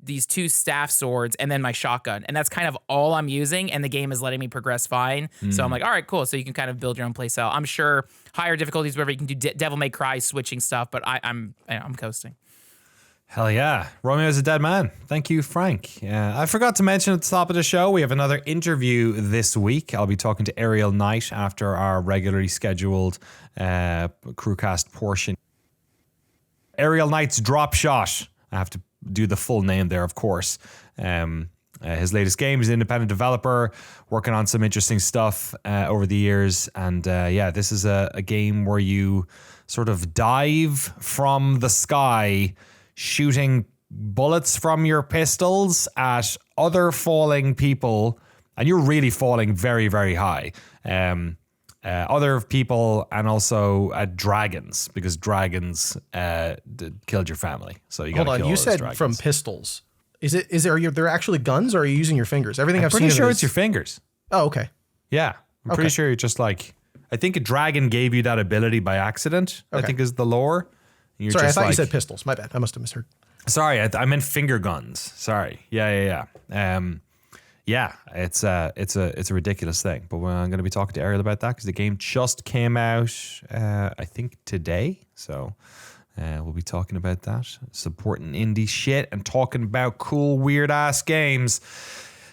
these two staff swords and then my shotgun. And that's kind of all I'm using. And the game is letting me progress fine. So I'm like, all right, cool. So you can kind of build your own play style. I'm sure higher difficulties, whatever, you can do Devil May Cry switching stuff, but I'm coasting. Hell yeah. Romeo is a Dead Man. Thank you, Frank. I forgot to mention at the top of the show, we have another interview this week. I'll be talking to Ariel Knight after our regularly scheduled Crewcast portion. Ariel Knight's DropShot. I have to do the full name there, of course. His latest game is an independent developer working on some interesting stuff over the years. And yeah, this is a game where you sort of dive from the sky, shooting bullets from your pistols at other falling people. And you're really falling very, very high. Other people and also dragons, because dragons killed your family. So you got to kill all those said dragons. From pistols. They're actually guns, or are you using your fingers? Everything I've seen. I'm pretty sure it's your fingers. Oh, okay. Yeah, I'm pretty sure you're just like. I think a dragon gave you that ability by accident. Okay. I think is the lore. Sorry, I thought you said pistols. My bad. I must have misheard. Sorry, I meant finger guns. Sorry. Yeah. Yeah, it's a ridiculous thing, but I'm going to be talking to Ariel about that because the game just came out, I think today. So we'll be talking about that, supporting indie shit and talking about cool weird ass games.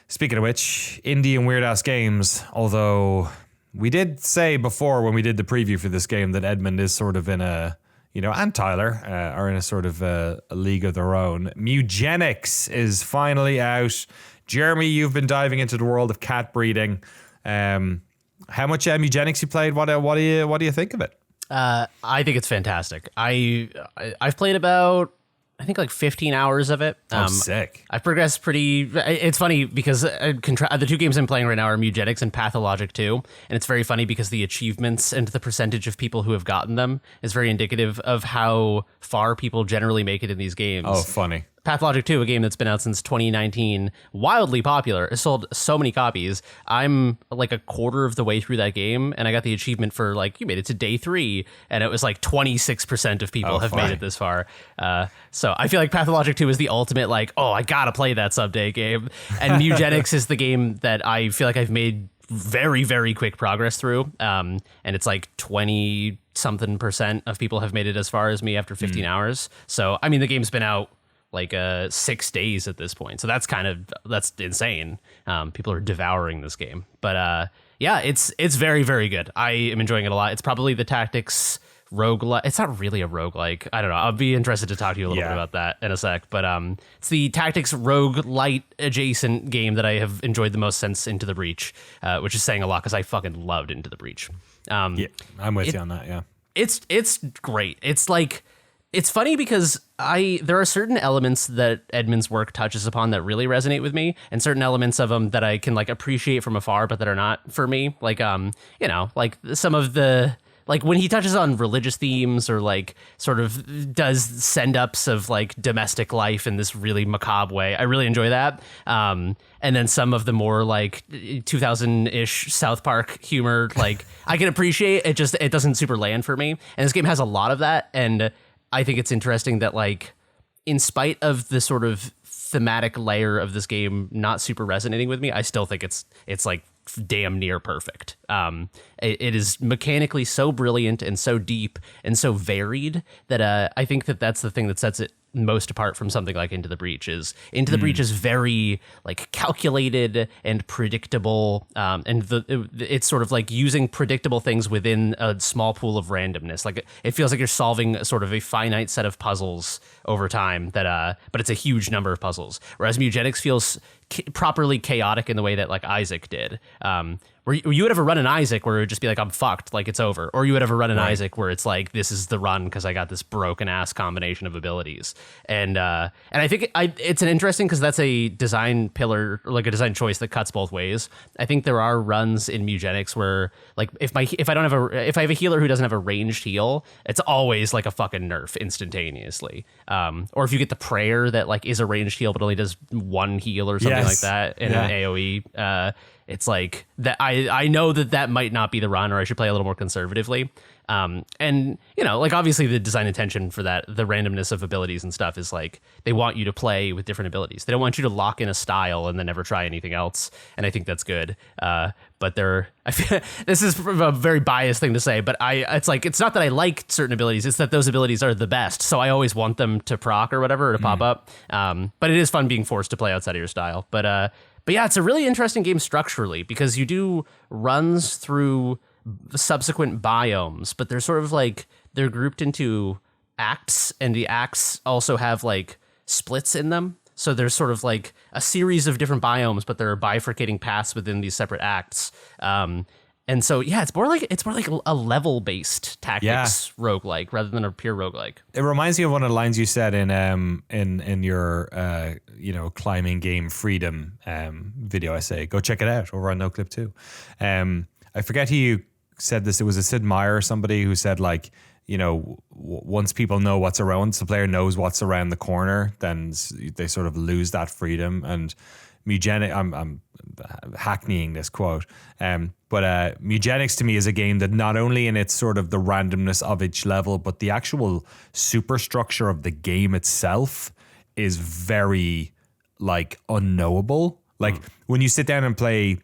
Speaking of which, indie and weird ass games. Although we did say before when we did the preview for this game that Edmund is sort of in a. And Tyler are in a sort of a league of their own. Mewgenics is finally out. Jeremy, you've been diving into the world of cat breeding. How much Mewgenics you played? What do you think of it? I think it's fantastic. I've played about, I think, like 15 hours of it. Sick. I've progressed pretty. It's funny because the two games I'm playing right now are Mewgenics and Pathologic 2. And it's very funny because the achievements and the percentage of people who have gotten them is very indicative of how far people generally make it in these games. Oh, funny. Pathologic 2, a game that's been out since 2019, wildly popular. It sold so many copies. I'm like a quarter of the way through that game, and I got the achievement for like, you made it to day 3, and it was like 26% of people have made it this far. So I feel like Pathologic 2 is the ultimate like, oh, I gotta play that someday game. And Mewgenics is the game that I feel like I've made very, very quick progress through. And it's like 20-something% of people have made it as far as me after 15 hours. So, I mean, the game's been out like 6 days at this point. So that's insane. People are devouring this game. But yeah, it's very, very good. I am enjoying it a lot. It's probably the tactics roguelike. It's not really a roguelike. I don't know. I'll be interested to talk to you a little bit about that in a sec. But it's the tactics roguelite adjacent game that I have enjoyed the most since Into the Breach, which is saying a lot because I fucking loved Into the Breach. Yeah, I'm with you on that, yeah. It's great. It's like It's funny because there are certain elements that Edmund's work touches upon that really resonate with me, and certain elements of them that I can like appreciate from afar, but that are not for me. Like like some of the like when he touches on religious themes or like sort of does send ups of like domestic life in this really macabre way. I really enjoy that. And then some of the more like 2000-ish South Park humor, like I can appreciate it. It doesn't super land for me. And this game has a lot of that. And I think it's interesting that like, in spite of the sort of thematic layer of this game not super resonating with me, I still think it's like damn near perfect. It is mechanically so brilliant and so deep and so varied that I think that's the thing that sets it most apart from something like Into the Breach. Breach is very like calculated and predictable, and it's sort of like using predictable things within a small pool of randomness. Like it feels like you're solving sort of a finite set of puzzles over time but it's a huge number of puzzles, whereas Mewgenics feels properly chaotic in the way that like Isaac did. Where you would ever run an Isaac where it would just be like, I'm fucked, like it's over. Or you would ever run an Isaac where it's like, this is the run because I got this broken ass combination of abilities. And I think it's an interesting, because that's a design pillar, like a design choice that cuts both ways. I think there are runs in Mewgenics where like if I have a healer who doesn't have a ranged heal, it's always like a fucking nerf instantaneously. Or if you get the prayer that like is a ranged heal but only does one heal or something like that in an AoE, it's like that. I know that might not be the run, or I should play a little more conservatively. And like obviously the design intention for that, the randomness of abilities and stuff is like they want you to play with different abilities. They don't want you to lock in a style and then never try anything else. And I think that's good. But I feel this is a very biased thing to say, but it's not that I like certain abilities. It's that those abilities are the best. So I always want them to proc or whatever, or to pop up. But it is fun being forced to play outside of your style. But yeah, it's a really interesting game structurally, because you do runs through subsequent biomes, but they're sort of like they're grouped into acts, and the acts also have like splits in them. So there's sort of like a series of different biomes, but there are bifurcating paths within these separate acts. And so, yeah, it's more like a level-based tactics roguelike rather than a pure roguelike. It reminds me of one of the lines you said in your climbing game freedom video essay. Go check it out over on Noclip too. I forget who said this. It was a Sid Meier or somebody who said like, once people know what's around, once the player knows what's around the corner, then they sort of lose that freedom. And I'm hackneying this quote, but Mewgenics to me is a game that not only in its sort of the randomness of each level, but the actual superstructure of the game itself is very like unknowable. Like when you sit down and play,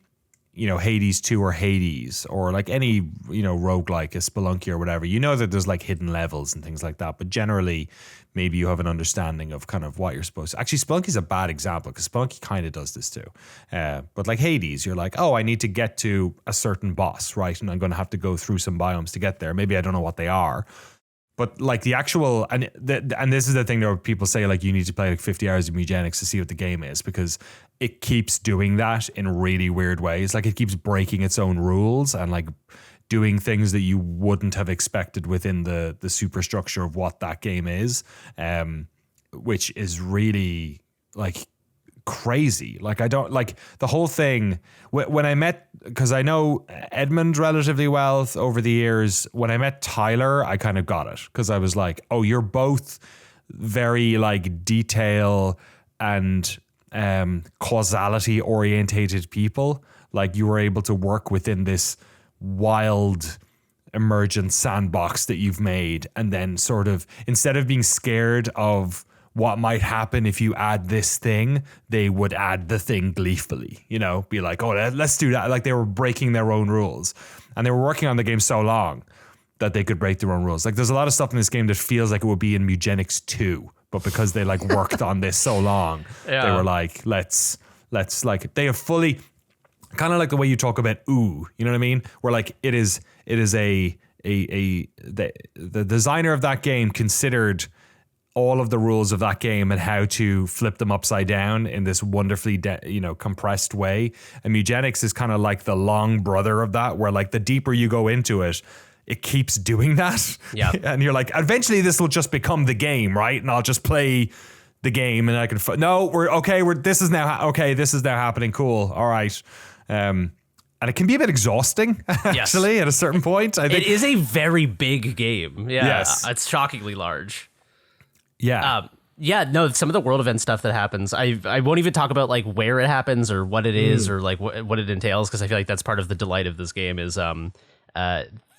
Hades 2 or Hades or like any, roguelike, a Spelunky or whatever, that there's like hidden levels and things like that. But generally, maybe you have an understanding of kind of what you're supposed to. Actually, Spelunky's a bad example because Spelunky kind of does this too. But like Hades, you're like, oh, I need to get to a certain boss, right? And I'm going to have to go through some biomes to get there. Maybe I don't know what they are. But like the actual, and this is the thing that people say, like you need to play like 50 hours of Mewgenics to see what the game is, because it keeps doing that in really weird ways. Like it keeps breaking its own rules and like doing things that you wouldn't have expected within the superstructure of what that game is, which is really like crazy. Like I don't like the whole thing. When I met, because I know Edmund relatively well over the years, when I met Tyler, I kind of got it, because I was like, oh, you're both very like detail and causality orientated people. Like you were able to work within this wild emergent sandbox that you've made, and then sort of instead of being scared of what might happen if you add this thing, they would add the thing gleefully, be like, oh, let's do that. Like they were breaking their own rules, and they were working on the game so long that they could break their own rules. Like there's a lot of stuff in this game that feels like it would be in Mewgenics 2, but because they like worked on this so long, they were like, let's like, they have fully, kind of like the way you talk about you know what I mean? Where like it is the designer of that game considered all of the rules of that game and how to flip them upside down in this wonderfully compressed way. And Mewgenics is kind of like the long brother of that, where like the deeper you go into it, it keeps doing that. Yeah. And you're like, eventually this will just become the game, right? And I'll just play the game and I can, this is now happening. Cool. All right. And it can be a bit exhausting, actually, at a certain point. I think it is a very big game. Yeah. Yes. It's shockingly large. Yeah. No, some of the world event stuff that happens, I won't even talk about like where it happens or what it is or like what it entails, because I feel like that's part of the delight of this game is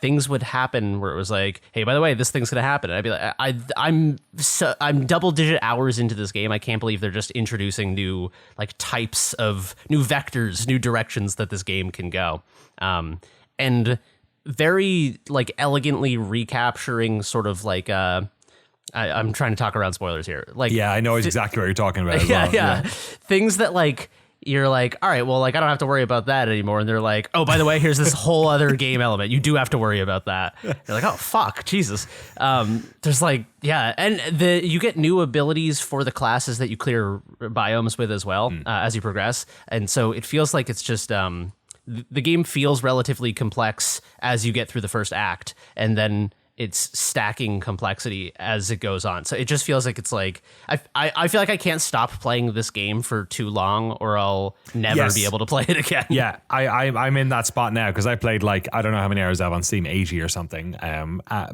things would happen where it was like, hey, by the way, this thing's gonna happen. And I'd be like, I'm double-digit hours into this game. I can't believe they're just introducing new like types of new vectors, new directions that this game can go, and very like elegantly recapturing sort of like I'm trying to talk around spoilers here. Like, yeah, I know exactly what you're talking about. As well. Yeah. Things that like you're like, all right, well, like I don't have to worry about that anymore. And they're like, oh, by the way, here's this whole other game element. You do have to worry about that. You're like, oh fuck, Jesus. There's like, yeah, and you get new abilities for the classes that you clear biomes with as well as you progress, and so it feels like it's just the game feels relatively complex as you get through the first act, and then it's stacking complexity as it goes on. So it just feels like it's like I feel like I can't stop playing this game for too long or I'll never be able to play it again. Yeah, I'm in that spot now because I played like, I don't know how many hours I have on Steam, 80 or something.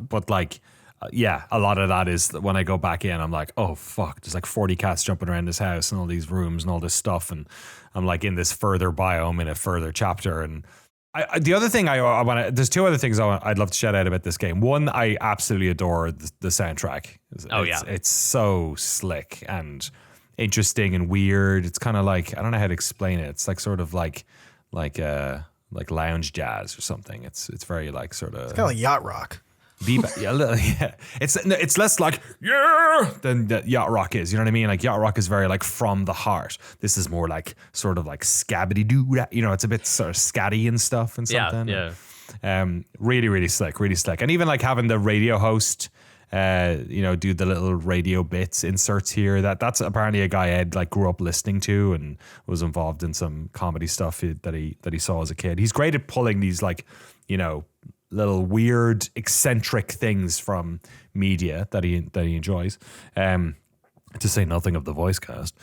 But like, yeah, a lot of that is when I go back in, I'm like, oh fuck, there's like 40 cats jumping around this house and all these rooms and all this stuff, and I'm like in this further biome in a further chapter. And the other thing I want to, there's two other things I'd love to shout out about this game. One, I absolutely adore the soundtrack. It's so slick and interesting and weird. It's kind of like, I don't know how to explain it. It's like sort of like lounge jazz or something. It's very like sort of, It's kind of like yacht rock. Yeah. It's less like than that yacht rock is. You know what I mean? Like yacht rock is very like from the heart. This is more like sort of like scabbity doo. You know, it's a bit sort of scatty and stuff and something. Yeah. Really, really slick, really slick. And even like having the radio host, do the little radio bits inserts here. That's apparently a guy Ed like grew up listening to and was involved in some comedy stuff that he saw as a kid. He's great at pulling these like, little weird eccentric things from media that he enjoys, to say nothing of the voice cast.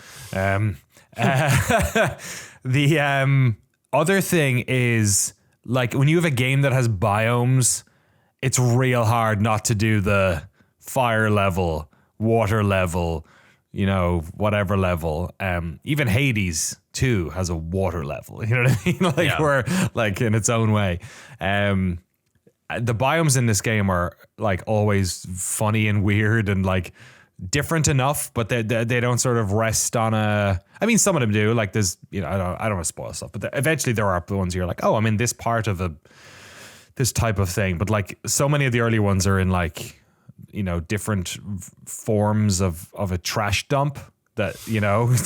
The other thing is like when you have a game that has biomes, it's real hard not to do the fire level, water level, whatever level. Even Hades 2 has a water level, you know what I mean? Like we're like in its own way. The biomes in this game are like always funny and weird and like different enough, but they don't sort of rest on a. I mean, some of them do. Like there's, I don't want to spoil stuff, but eventually there are the ones you're like, oh, I'm in this part of this type of thing. But like so many of the early ones are in like, different forms of a trash dump that, so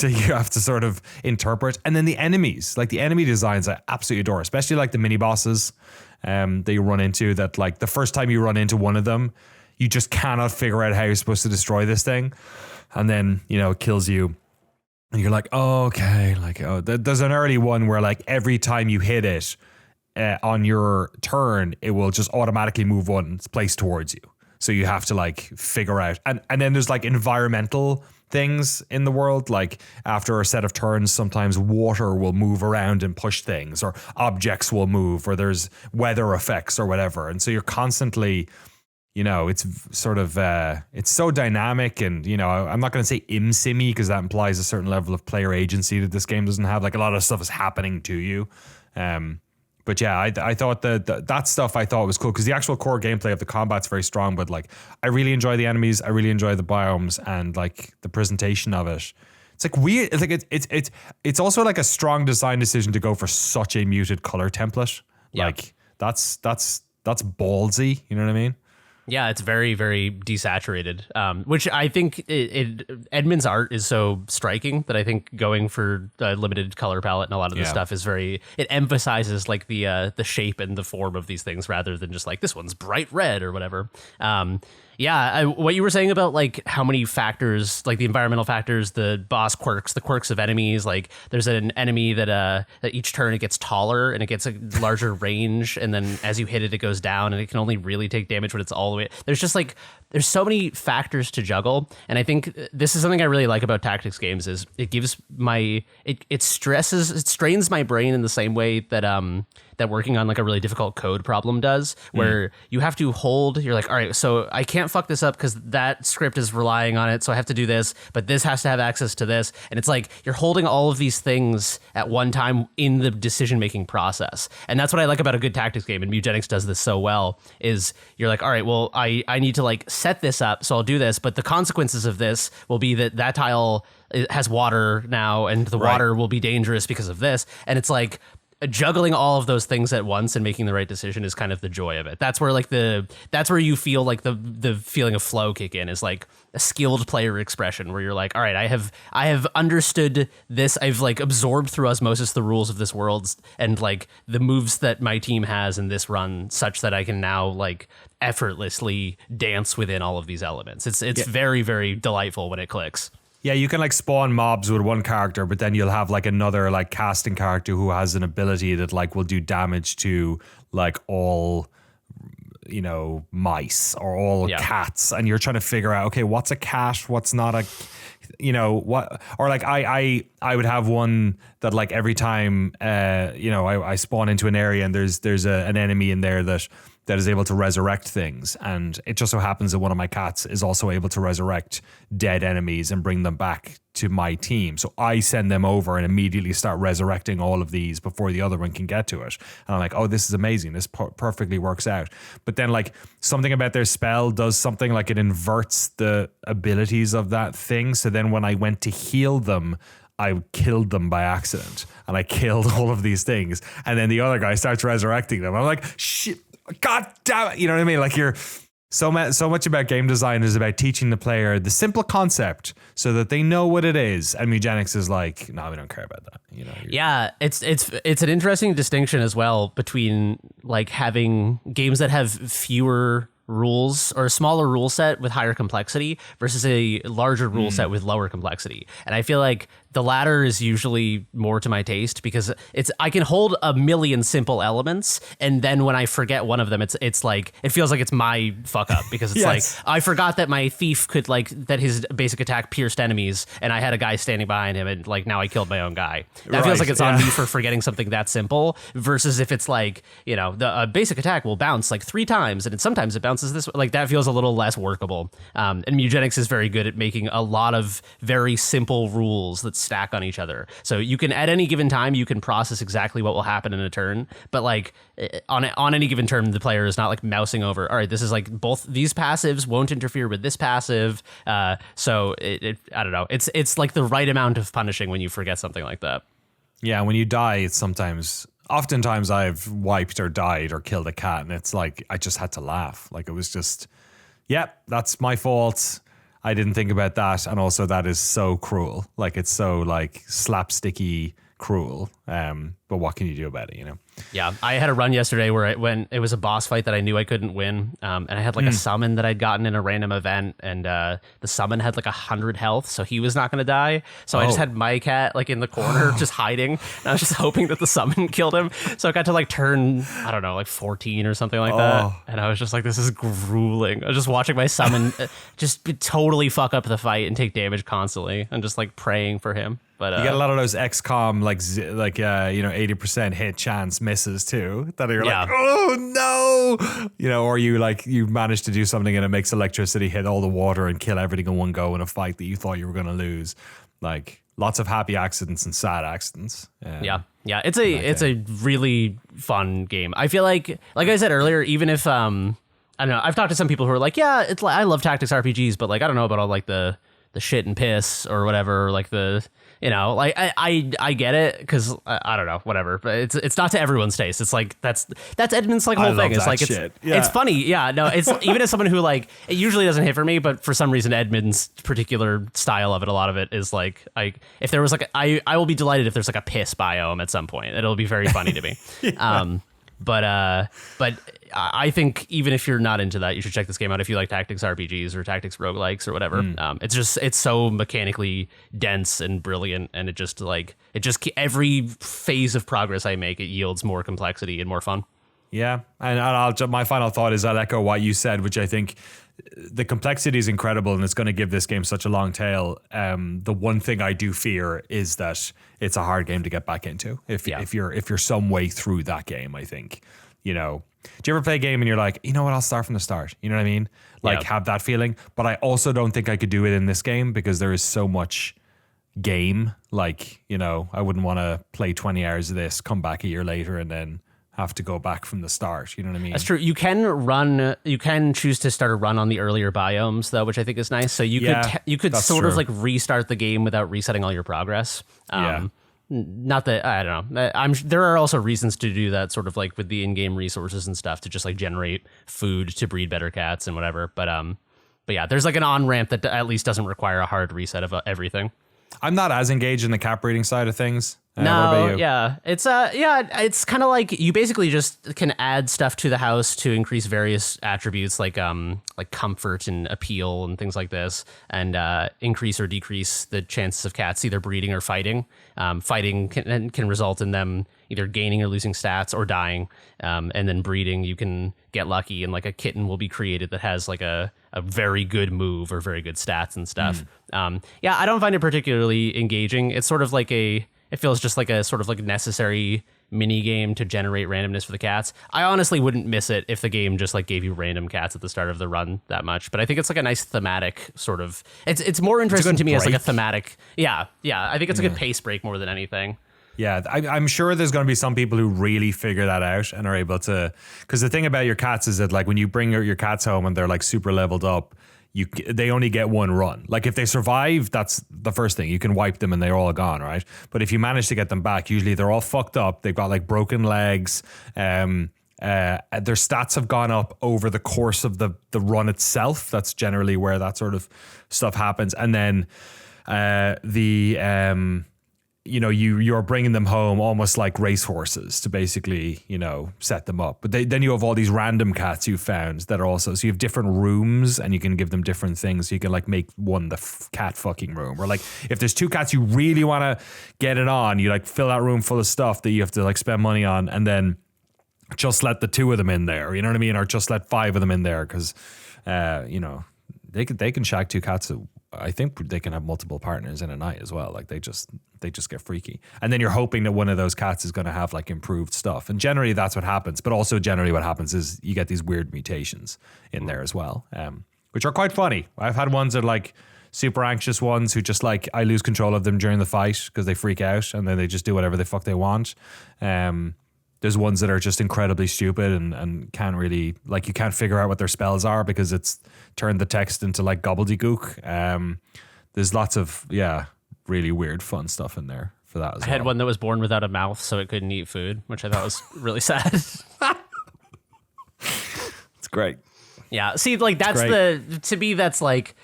you have to sort of interpret. And then the enemies, like the enemy designs, I absolutely adore, especially like the mini bosses that you run into, that like the first time you run into one of them, you just cannot figure out how you're supposed to destroy this thing. And then, it kills you. And you're like, oh, okay. Like, there's an early one where like every time you hit it on your turn, it will just automatically move one place towards you. So you have to like figure out. And then there's like environmental things in the world, like after a set of turns, sometimes water will move around and push things, or objects will move, or there's weather effects or whatever. And so you're constantly, it's sort of, it's so dynamic. And, I'm not going to say simmy because that implies a certain level of player agency that this game doesn't have. Like a lot of stuff is happening to you. But yeah, I thought that stuff I thought was cool because the actual core gameplay of the combat's very strong. But like, I really enjoy the enemies. I really enjoy the biomes and like the presentation of it. It's like weird. It's like it's also like a strong design decision to go for such a muted color template. Yeah. Like that's ballsy. You know what I mean? Yeah, it's very, very desaturated, which I think Edmund's art is so striking that I think going for a limited color palette and a lot of this stuff is it emphasizes like the shape and the form of these things rather than just like this one's bright red or whatever. What you were saying about like how many factors, like the environmental factors, the boss quirks, the quirks of enemies, like there's an enemy that each turn it gets taller and it gets a larger range, and then as you hit it, it goes down, and it can only really take damage when it's all the way. There's just like there's so many factors to juggle, and I think this is something I really like about tactics games is it gives it strains my brain in the same way that working on like a really difficult code problem does, where you have to hold, you're like, all right, so I can't fuck this up because that script is relying on it, so I have to do this, but this has to have access to this. And it's like you're holding all of these things at one time in the decision-making process. And that's what I like about a good tactics game, and Mewgenics does this so well, is you're like, all right, well, I need to like set this up, so I'll do this, but the consequences of this will be that tile has water now, and the water will be dangerous because of this. And it's like, juggling all of those things at once and making the right decision is kind of the joy of it. That's where like that's where you feel like the feeling of flow kick in, is like a skilled player expression where you're like, all right, I have understood this. I've like absorbed through osmosis the rules of this world and like the moves that my team has in this run, such that I can now like effortlessly dance within all of these elements. It's very, very delightful when it clicks. Yeah, you can like spawn mobs with one character, but then you'll have like another like casting character who has an ability that like will do damage to like all, you know, mice or all cats, and you're trying to figure out, okay, what's a cat, what's not a, you know, what, or like I would have one that like every time you know, I spawn into an area and there's an enemy in there that is able to resurrect things, and it just so happens that one of my cats is also able to resurrect dead enemies and bring them back to my team. So I send them over and immediately start resurrecting all of these before the other one can get to it. And I'm like, oh, this is amazing. This perfectly works out. But then like something about their spell does something like it inverts the abilities of that thing. So then when I went to heal them, I killed them by accident, and I killed all of these things. And then the other guy starts resurrecting them. I'm like, shit. God damn it. You know what I mean? Like you're so much about game design is about teaching the player the simple concept so that they know what it is. And Mewgenics is like, no, we don't care about that. You know? Yeah, it's an interesting distinction as well between like having games that have fewer rules or a smaller rule set with higher complexity versus a larger rule set with lower complexity. And I feel like the latter is usually more to my taste because I can hold a million simple elements, and then when I forget one of them, it's like it feels like it's my fuck up because it's like I forgot that my thief could like that his basic attack pierced enemies, and I had a guy standing behind him, and like now I killed my own guy. That feels like it's on me for forgetting something that simple. Versus if it's like, you know, the basic attack will bounce like 3 times, and sometimes it bounces this way. Like that feels a little less workable. And Mewgenics is very good at making a lot of very simple rules that stack on each other. So you can, at any given time, you can process exactly what will happen in a turn, but like on any given turn, the player is not like mousing over, all right, this is like both these passives won't interfere with this passive. So I don't know. It's like the right amount of punishing when you forget something like that. Yeah, when you die, it's oftentimes I've wiped or died or killed a cat, and it's like I just had to laugh. Like it was just, yep, that's my fault. I didn't think about that, and also that is so cruel. Like it's so like slapsticky cruel. But what can you do about it, you know? Yeah, I had a run yesterday when it was a boss fight that I knew I couldn't win, and I had like a summon that I'd gotten in a random event, and the summon had like 100 health, so he was not going to die. So I just had my cat like in the corner just hiding, and I was just hoping that the summon killed him. So I got to like turn, I don't know, like 14 or something like that, and I was just like, this is grueling. I was just watching my summon just totally fuck up the fight and take damage constantly, and just like praying for him. But you get a lot of those XCOM like 80% hit chance misses too, that you're like, oh no, you know, or you manage to do something and it makes electricity hit all the water and kill everything in one go in a fight that you thought you were going to lose. Like lots of happy accidents and sad accidents. Yeah, it's a really fun game. I feel like I said earlier, even if I don't know, I've talked to some people who are like, yeah, I love tactics RPGs, but like I don't know about all like the the shit and piss or whatever, like the, you know, like I get it because I don't know, whatever, but it's not to everyone's taste. It's like that's Edmund's like whole thing. It's like it's funny, yeah. No, it's even as someone who like it usually doesn't hit for me, but for some reason Edmund's particular style of it, a lot of it is like if there was like I will be delighted if there's like a piss biome at some point. It'll be very funny to me. But I think even if you're not into that, you should check this game out if you like tactics RPGs or tactics roguelikes or whatever. It's so mechanically dense and brilliant, and it just every phase of progress I make, it yields more complexity and more fun. Yeah, and my final thought is I'll echo what you said, which I think the complexity is incredible, and it's going to give this game such a long tail. The one thing I do fear is that it's a hard game to get back into if you're some way through that game. I think, you know, do you ever play a game and you're like, you know what, I'll start from the start? You know what I mean? Like have that feeling. But I also don't think I could do it in this game because there is so much game. Like, you know, I wouldn't want to play 20 hours of this, come back a year later, and then have to go back from the start. You know what I mean? That's true. You can choose to start a run on the earlier biomes though, which I think is nice. So you could sort of like restart the game without resetting all your progress. Not that I don't know. There are also reasons to do that, sort of like with the in-game resources and stuff, to just like generate food to breed better cats and whatever. But yeah, there's like an on-ramp that at least doesn't require a hard reset of everything. I'm not as engaged in the cat breeding side of things. No, yeah, it's kind of like you basically just can add stuff to the house to increase various attributes like comfort and appeal and things like this, and increase or decrease the chances of cats either breeding or fighting. Fighting can result in them either gaining or losing stats or dying, and then breeding, you can get lucky and like a kitten will be created that has like a very good move or very good stats and stuff. Yeah, I don't find it particularly engaging. It's sort of like it feels just like a sort of like necessary mini game to generate randomness for the cats. I honestly wouldn't miss it if the game just like gave you random cats at the start of the run that much. But I think it's like a nice thematic sort of. It's more interesting to me as like a thematic. Yeah. I think it's a good pace break more than anything. Yeah, I'm sure there's going to be some people who really figure that out and are able to. Because the thing about your cats is that like when you bring your cats home and they're like super leveled up, they only get one run. Like if they survive, that's the first thing. You can wipe them and they're all gone, right? But if you manage to get them back, usually they're all fucked up. They've got like broken legs. Their stats have gone up over the course of the run itself. That's generally where that sort of stuff happens. And then you're bringing them home almost like racehorses to basically, you know, set them up. But then you have all these random cats you found that are also, so you have different rooms and you can give them different things. So you can like make one the cat fucking room, or like if there's two cats you really want to get it on, you like fill that room full of stuff that you have to like spend money on, and then just let the two of them in there, you know what I mean? Or just let 5 of them in there because, you know, they can shag 2 cats. I think they can have multiple partners in a night as well. Like they just get freaky. And then you're hoping that one of those cats is going to have like improved stuff. And generally that's what happens. But also generally what happens is you get these weird mutations in there as well, which are quite funny. I've had ones that are like super anxious ones who just like, I lose control of them during the fight because they freak out and then they just do whatever the fuck they want. There's ones that are just incredibly stupid and can't really, like, you can't figure out what their spells are because it's turned the text into like gobbledygook. There's lots of, really weird fun stuff in there for that as well. I had one that was born without a mouth so it couldn't eat food, which I thought was really sad. It's great. Yeah. See, like that's to me, that's like,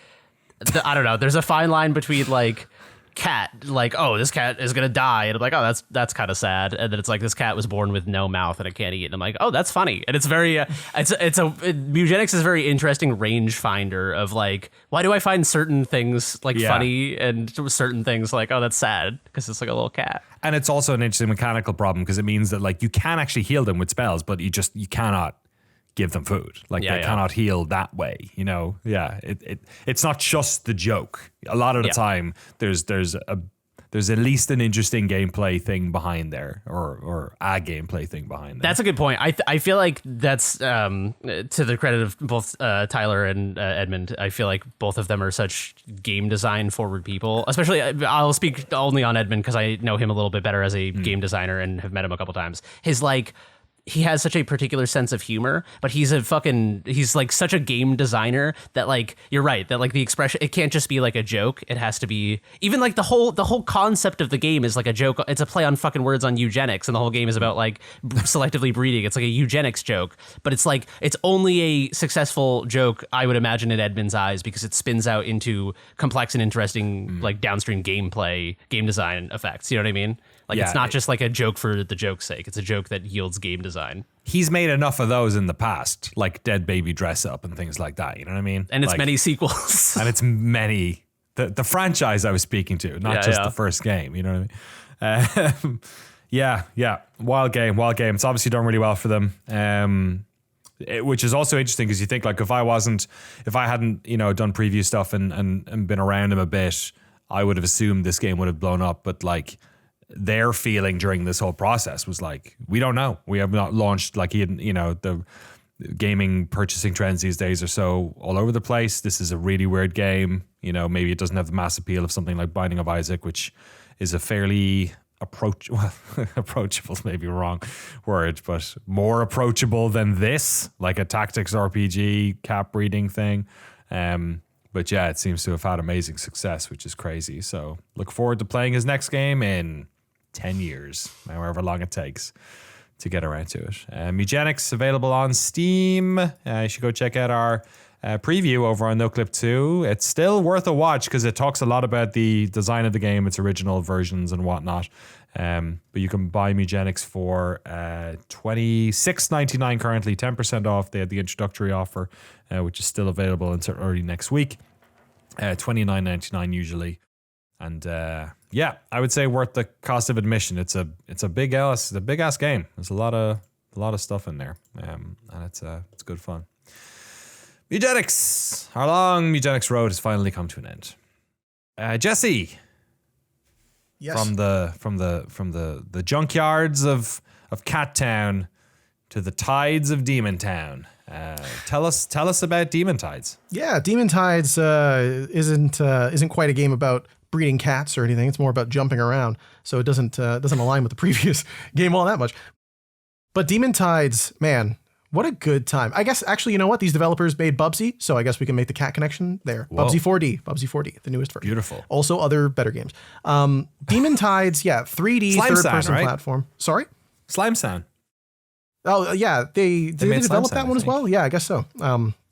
I don't know. There's a fine line between like, cat, like, oh, this cat is gonna die, and I'm like, oh, that's kind of sad. And then it's like, this cat was born with no mouth and it can't eat, and I'm like, oh, that's funny. And it's very Mewgenics is a very interesting range finder of like, why do I find certain things like funny and certain things like, oh, that's sad because it's like a little cat. And it's also an interesting mechanical problem because it means that like you can actually heal them with spells, but you cannot give them food. Like they cannot heal that way, you know? Yeah. It's not just the joke. A lot of the time there's at least an interesting gameplay thing behind there or a gameplay thing behind there. That's a good point. I feel like that's to the credit of both Tyler and Edmund. I feel like both of them are such game design forward people, especially I'll speak only on Edmund because I know him a little bit better as a game designer and have met him a couple times. His like, he has such a particular sense of humor, but he's like such a game designer that like, you're right, that like the expression, it can't just be like a joke. It has to be even like the whole concept of the game is like a joke. It's a play on fucking words on eugenics, and the whole game is about like selectively breeding. It's like a eugenics joke, but it's like, it's only a successful joke, I would imagine, in Edmund's eyes, because it spins out into complex and interesting like downstream gameplay, game design effects. You know what I mean? Like, it's not just like a joke for the joke's sake. It's a joke that yields game design. He's made enough of those in the past, like Dead Baby Dress Up and things like that. You know what I mean? And it's like, many sequels. And it's many. The franchise I was speaking to, not just the first game. You know what I mean? Yeah. Wild game. It's obviously done really well for them. Which is also interesting because you think like if I hadn't done preview stuff and been around him a bit, I would have assumed this game would have blown up. But like, their feeling during this whole process was like, we don't know. We have not launched, like, the gaming purchasing trends these days are so all over the place. This is a really weird game. Maybe it doesn't have the mass appeal of something like Binding of Isaac, which is a fairly approachable is maybe a wrong word, but more approachable than this, like a tactics RPG cap breeding thing. But yeah, it seems to have had amazing success, which is crazy. So look forward to playing his next game in 10 years, however long it takes to get around to it. Mewgenics available on Steam. You should go check out our preview over on Noclip 2. It's still worth a watch because it talks a lot about the design of the game, its original versions and whatnot. But you can buy Mewgenics for $26.99 currently, 10% off. They had the introductory offer, which is still available until early next week. $29.99 usually. And I would say worth the cost of admission. It's a big ass game. There's a lot of stuff in there, and it's good fun. Mewgenics, our long Mewgenics road has finally come to an end. Jesse, yes. from the junkyards of Cat Town to the tides of Demon Town. Tell us about Demon Tides. Yeah, Demon Tides isn't quite a game about breeding cats or anything. It's more about jumping around, so it doesn't align with the previous game all that much. But Demon Tides, man, what a good time. I guess actually, you know what? These developers made Bubsy, so I guess we can make the cat connection there. Whoa. Bubsy 4D, the newest version. Beautiful. Also other better games. Demon Tides, 3D Slime third-person Sound, right? platform. Sorry? Slime Sound. Oh, yeah. Did they made develop Slime that one as well? Yeah, I guess so.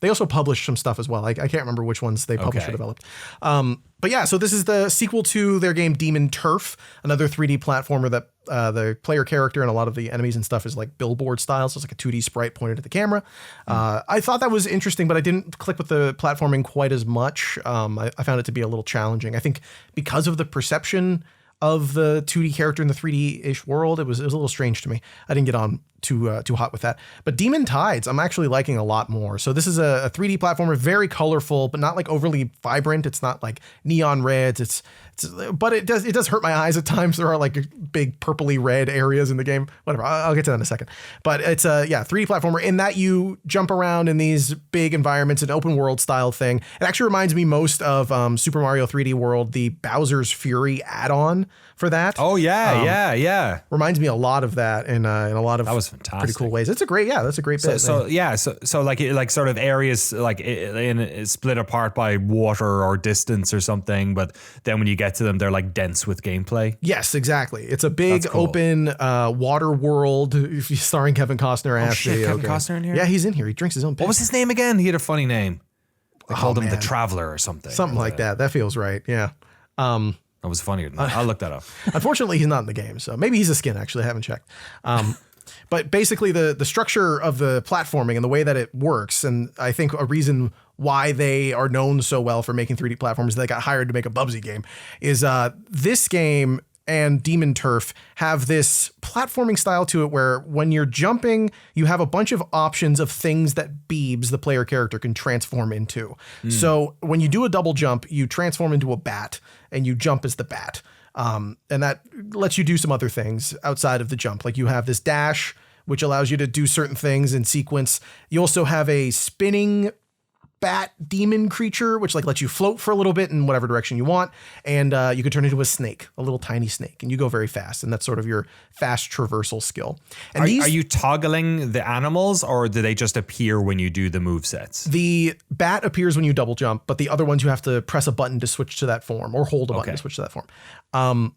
They also published some stuff as well. I can't remember which ones they published or developed. But yeah, so this is the sequel to their game Demon Turf, another 3D platformer that the player character and a lot of the enemies and stuff is like billboard style. So it's like a 2D sprite pointed at the camera. I thought that was interesting, but I didn't click with the platforming quite as much. I found it to be a little challenging. I think because of the perception of the 2D character in the 3D-ish world, it was a little strange to me. I didn't get on too hot with that. But Demon Tides, I'm actually liking a lot more. So this is a 3D platformer, very colorful, but not like overly vibrant. It's not like neon reds. But it does hurt my eyes at times. There are like big purpley red areas in the game. Whatever, I'll get to that in a second. But it's a 3D platformer in that you jump around in these big environments, an open world style thing. It actually reminds me most of Super Mario 3D World, the Bowser's Fury add-on for that. Oh yeah. Reminds me a lot of that in a lot of That was fantastic. pretty cool ways. That's a great bit. So like sort of areas like split apart by water or distance or something, but then when you get to them, they're like dense with gameplay. Yes, exactly. It's a big Cool. open water world starring Kevin Costner. Kevin Costner in here? Yeah, he's in here. He drinks his own piss. What was his name again? He had a funny name. They called him the man. Traveler or something. Something like that. That feels right. Yeah. That was funnier than that. I'll look that up. Unfortunately, he's not in the game, so maybe he's a skin. Actually, I haven't checked. But basically, the structure of the platforming and the way that it works, and I think a reason why they are known so well for making 3D platforms, they got hired to make a Bubsy game, is this game and Demon Turf have this platforming style to it where when you're jumping, you have a bunch of options of things that Beebs, the player character, can transform into. So when you do a double jump, you transform into a bat and you jump as the bat. And that lets you do some other things outside of the jump. Like you have this dash, which allows you to do certain things in sequence. You also have a spinning bat demon creature, which like lets you float for a little bit in whatever direction you want. And you can turn into a snake, a little tiny snake, and you go very fast. And that's sort of your fast traversal skill. And are you toggling the animals, or do they just appear when you do the move sets? The bat appears when you double jump, but the other ones you have to press a button to switch to that form or hold a button to switch to that form.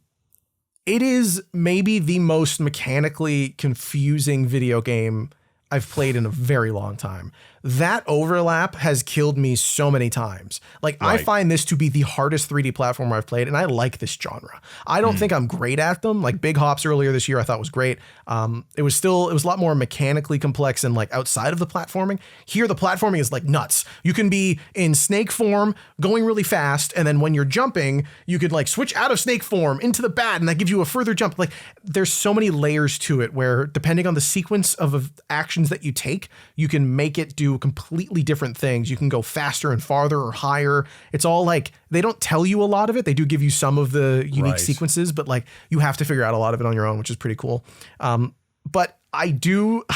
It is maybe the most mechanically confusing video game I've played in a very long time. That overlap has killed me so many times. Like, I find this to be the hardest 3D platformer I've played, and I like this genre. I don't think I'm great at them. Like Big Hops earlier this year, I thought was great. It was a lot more mechanically complex and like outside of the platforming. Here, the platforming is like nuts. You can be in snake form, going really fast, and then when you're jumping, you could like switch out of snake form into the bat, and that gives you a further jump. Like, there's so many layers to it where depending on the sequence of actions that you take, you can make it do completely different things. You can go faster and farther or higher. It's all like, they don't tell you a lot of it. They do give you some of the unique sequences, but like you have to figure out a lot of it on your own, which is pretty cool. But I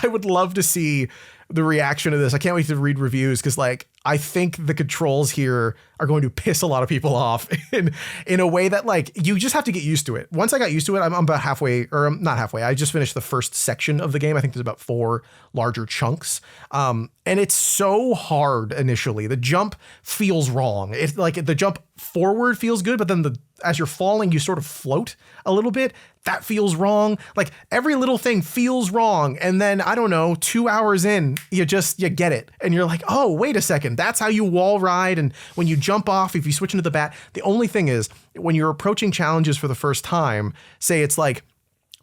would love to see the reaction to this. I can't wait to read reviews because like I think the controls here are going to piss a lot of people off in a way that like you just have to get used to it. Once I got used to it, I'm about halfway, or I'm not halfway. I just finished the first section of the game. I think there's about 4 larger chunks. And it's so hard initially. The jump feels wrong. It's like the jump forward feels good, but then as you're falling, you sort of float a little bit. That feels wrong. Like every little thing feels wrong. And then I don't know, 2 hours in, you get it. And you're like, oh, wait a second. That's how you wall ride. And when you jump off, if you switch into the bat, the only thing is when you're approaching challenges for the first time, say it's like,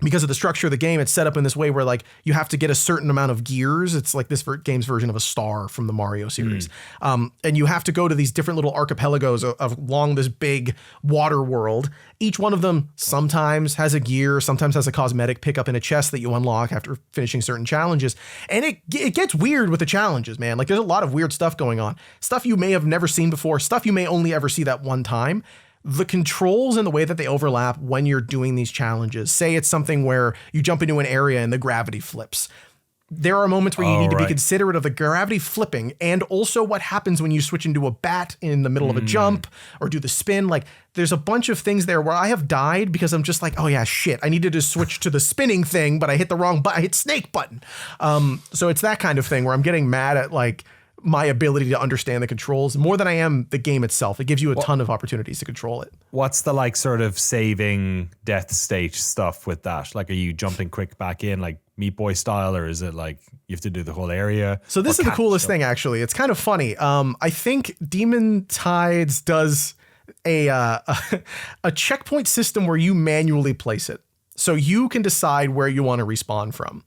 because of the structure of the game, it's set up in this way where like you have to get a certain amount of gears. It's like this game's version of a star from the Mario series. And you have to go to these different little archipelagos along this big water world. Each one of them sometimes has a gear, sometimes has a cosmetic pickup in a chest that you unlock after finishing certain challenges. And it gets weird with the challenges, man. Like there's a lot of weird stuff going on. Stuff you may have never seen before, stuff you may only ever see that one time. The controls and the way that they overlap when you're doing these challenges, say it's something where you jump into an area and the gravity flips. There are moments where you need to be considerate of the gravity flipping and also what happens when you switch into a bat in the middle of a jump or do the spin. Like there's a bunch of things there where I have died because I'm just like, oh yeah, shit. I needed to switch to the spinning thing, but I hit the wrong button. I hit snake button. So it's that kind of thing where I'm getting mad at like my ability to understand the controls more than I am the game itself. It gives you a ton of opportunities to control it. What's the like sort of saving death stage stuff with that? Like, are you jumping quick back in like Meat Boy style, or is it like you have to do the whole area? So this is the coolest thing, actually. It's kind of funny. I think Demon Tides does a checkpoint system where you manually place it. So you can decide where you want to respawn from.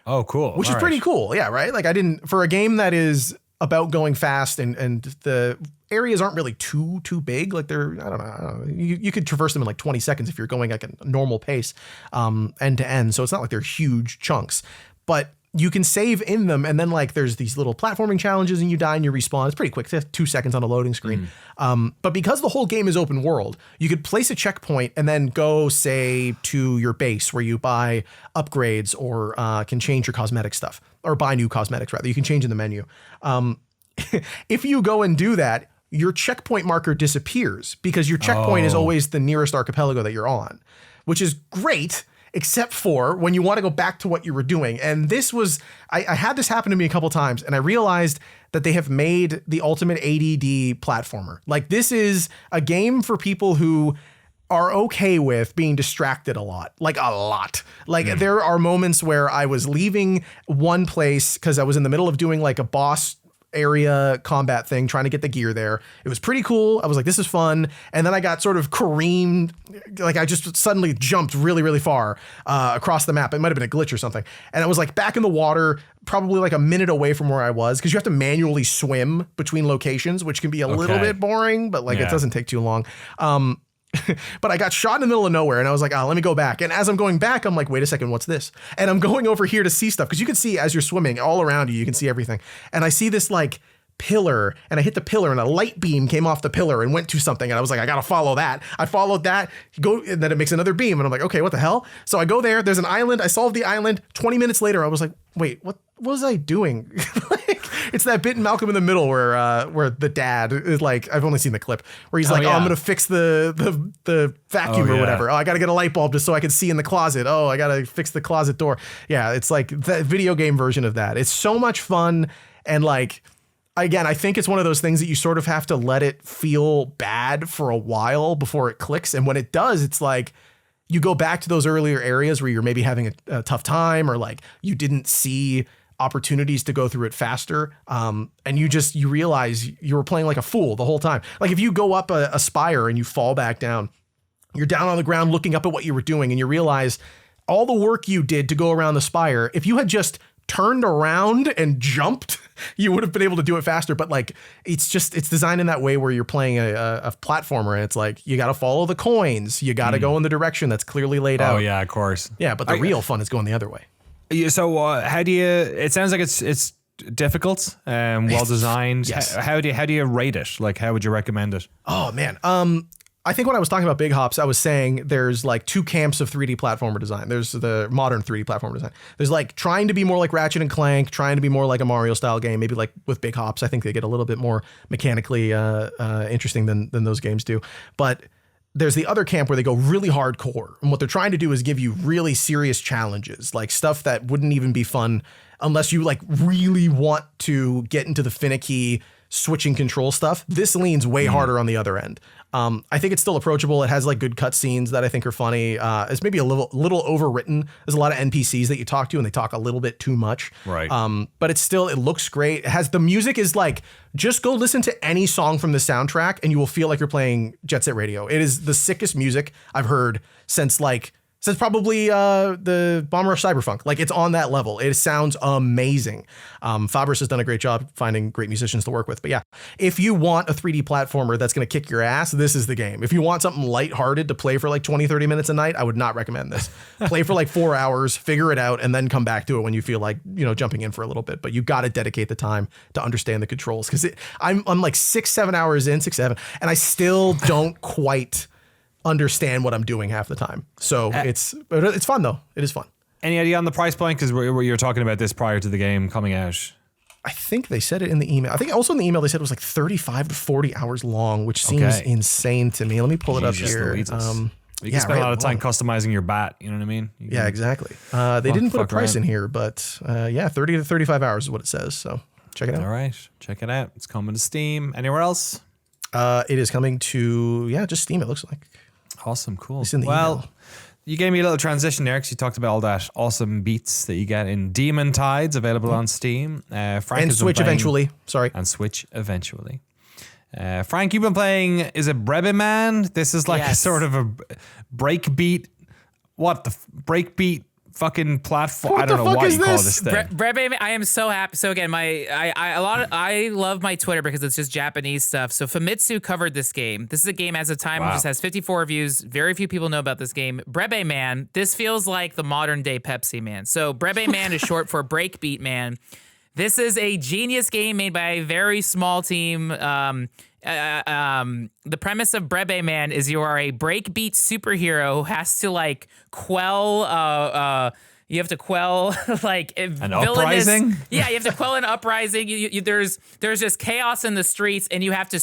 Oh, cool. Which is pretty cool. Yeah, right? Like for a game that is about going fast and the areas aren't really too big. Like I don't know. You could traverse them in like 20 seconds if you're going like a normal pace, end to end. So it's not like they're huge chunks, but you can save in them. And then like there's these little platforming challenges and you die and you respawn. It's pretty quick, 2 seconds on a loading screen. But because the whole game is open world, you could place a checkpoint and then go say to your base where you buy upgrades or can change your cosmetic stuff, or buy new cosmetics rather. You can change in the menu. If you go and do that, your checkpoint marker disappears because your checkpoint is always the nearest archipelago that you're on, which is great. Except for when you want to go back to what you were doing. And this was, I had this happen to me a couple times and I realized that they have made the ultimate ADD platformer. Like this is a game for people who are okay with being distracted a lot. Like there are moments where I was leaving one place because I was in the middle of doing like a boss area combat thing, trying to get the gear there. It was pretty cool. I was like, this is fun. And then I got sort of careened. Like I just suddenly jumped really, really far across the map. It might've been a glitch or something. And I was like back in the water, probably like a minute away from where I was, because you have to manually swim between locations, which can be a little bit boring, but like it doesn't take too long. But I got shot in the middle of nowhere and I was like, let me go back. And as I'm going back, I'm like, wait a second, what's this? And I'm going over here to see stuff because you can see as you're swimming all around you, you can see everything. And I see this like pillar and I hit the pillar and a light beam came off the pillar and went to something. And I was like, I got to follow that. I followed that, and then it makes another beam. And I'm like, okay, what the hell? So I go there, there's an island. I solved the island. 20 minutes later, I was like, wait, what was I doing? It's that bit in Malcolm in the Middle where the dad is like, I've only seen the clip where he's like, yeah. oh, I'm gonna fix the vacuum or whatever. Oh, I gotta get a light bulb just so I can see in the closet. Oh, I gotta fix the closet door. Yeah, it's like the video game version of that. It's so much fun, and like, again, I think it's one of those things that you sort of have to let it feel bad for a while before it clicks. And when it does, it's like you go back to those earlier areas where you're maybe having a tough time, or like you didn't see opportunities to go through it faster. And you realize you were playing like a fool the whole time. Like if you go up a spire and you fall back down, you're down on the ground looking up at what you were doing, and you realize all the work you did to go around the spire, if you had just turned around and jumped, you would have been able to do it faster. But like, it's designed in that way where you're playing a platformer, and it's like, you got to follow the coins. You got to go in the direction that's clearly laid out. Oh yeah, of course. Yeah. But the real fun is going the other way. So how do you, it sounds like it's difficult, well designed. Yes. How do you rate it? Like, how would you recommend it? Oh man. I think when I was talking about big hops, I was saying there's like two camps of 3D platformer design. There's the modern 3D platformer design. There's like trying to be more like Ratchet and Clank, trying to be more like a Mario style game, maybe like with big hops. I think they get a little bit more mechanically interesting than those games do. But there's the other camp where they go really hardcore. And what they're trying to do is give you really serious challenges, like stuff that wouldn't even be fun unless you like really want to get into the finicky switching control stuff. This leans way harder on the other end. I think it's still approachable. It has like good cutscenes that I think are funny. It's maybe a little overwritten. There's a lot of NPCs that you talk to, and they talk a little bit too much. Right. But it looks great. It has, the music is like, just go listen to any song from the soundtrack and you will feel like you're playing Jet Set Radio. It is the sickest music I've heard since probably the Bomber Rush Cyberpunk. Like, it's on that level. It sounds amazing. Fabris has done a great job finding great musicians to work with. But yeah, if you want a 3D platformer that's going to kick your ass, this is the game. If you want something lighthearted to play for like 20, 30 minutes a night, I would not recommend this. Play for like 4 hours, figure it out, and then come back to it when you feel like, jumping in for a little bit. But you got to dedicate the time to understand the controls, because I'm like 6-7 hours in, 6-7, and I still don't quite understand what I'm doing half the time. So it's fun though. It is fun. Any idea on the price point? Because we were talking about this prior to the game coming out. I think they said it in the email. I think also in the email they said it was like 35 to 40 hours long, which seems insane to me. Let me pull it up here. You can spend a lot of time customizing your bat. You know what I mean? Yeah, exactly. They didn't put a price in here, but 30 to 35 hours is what it says. So check it out. All right, check it out. It's coming to Steam. Anywhere else? It is coming to just Steam. It looks like. Awesome, cool. It's in the email. You gave me a little transition there because you talked about all that awesome beats that you get in Demon Tides, available on Steam. Frank and Switch eventually. Sorry. And Switch eventually. Frank, you've been playing, is it BrebeMan? This is like a sort of a breakbeat. What the breakbeat fucking platform? I don't know what you call this thing. BrebeMan, I am so happy. So again, I love my Twitter because it's just Japanese stuff. So Famitsu covered this game. This is a game as of time. It just has 54 reviews. Very few people know about this game. BrebeMan, this feels like the modern day Pepsi Man. So BrebeMan is short for Breakbeat Man. This is a genius game made by a very small team. The premise of BrebeMan is you are a breakbeat superhero who has to like quell you have to quell like an uprising. Yeah, you have to quell an uprising. There's just chaos in the streets, and you have to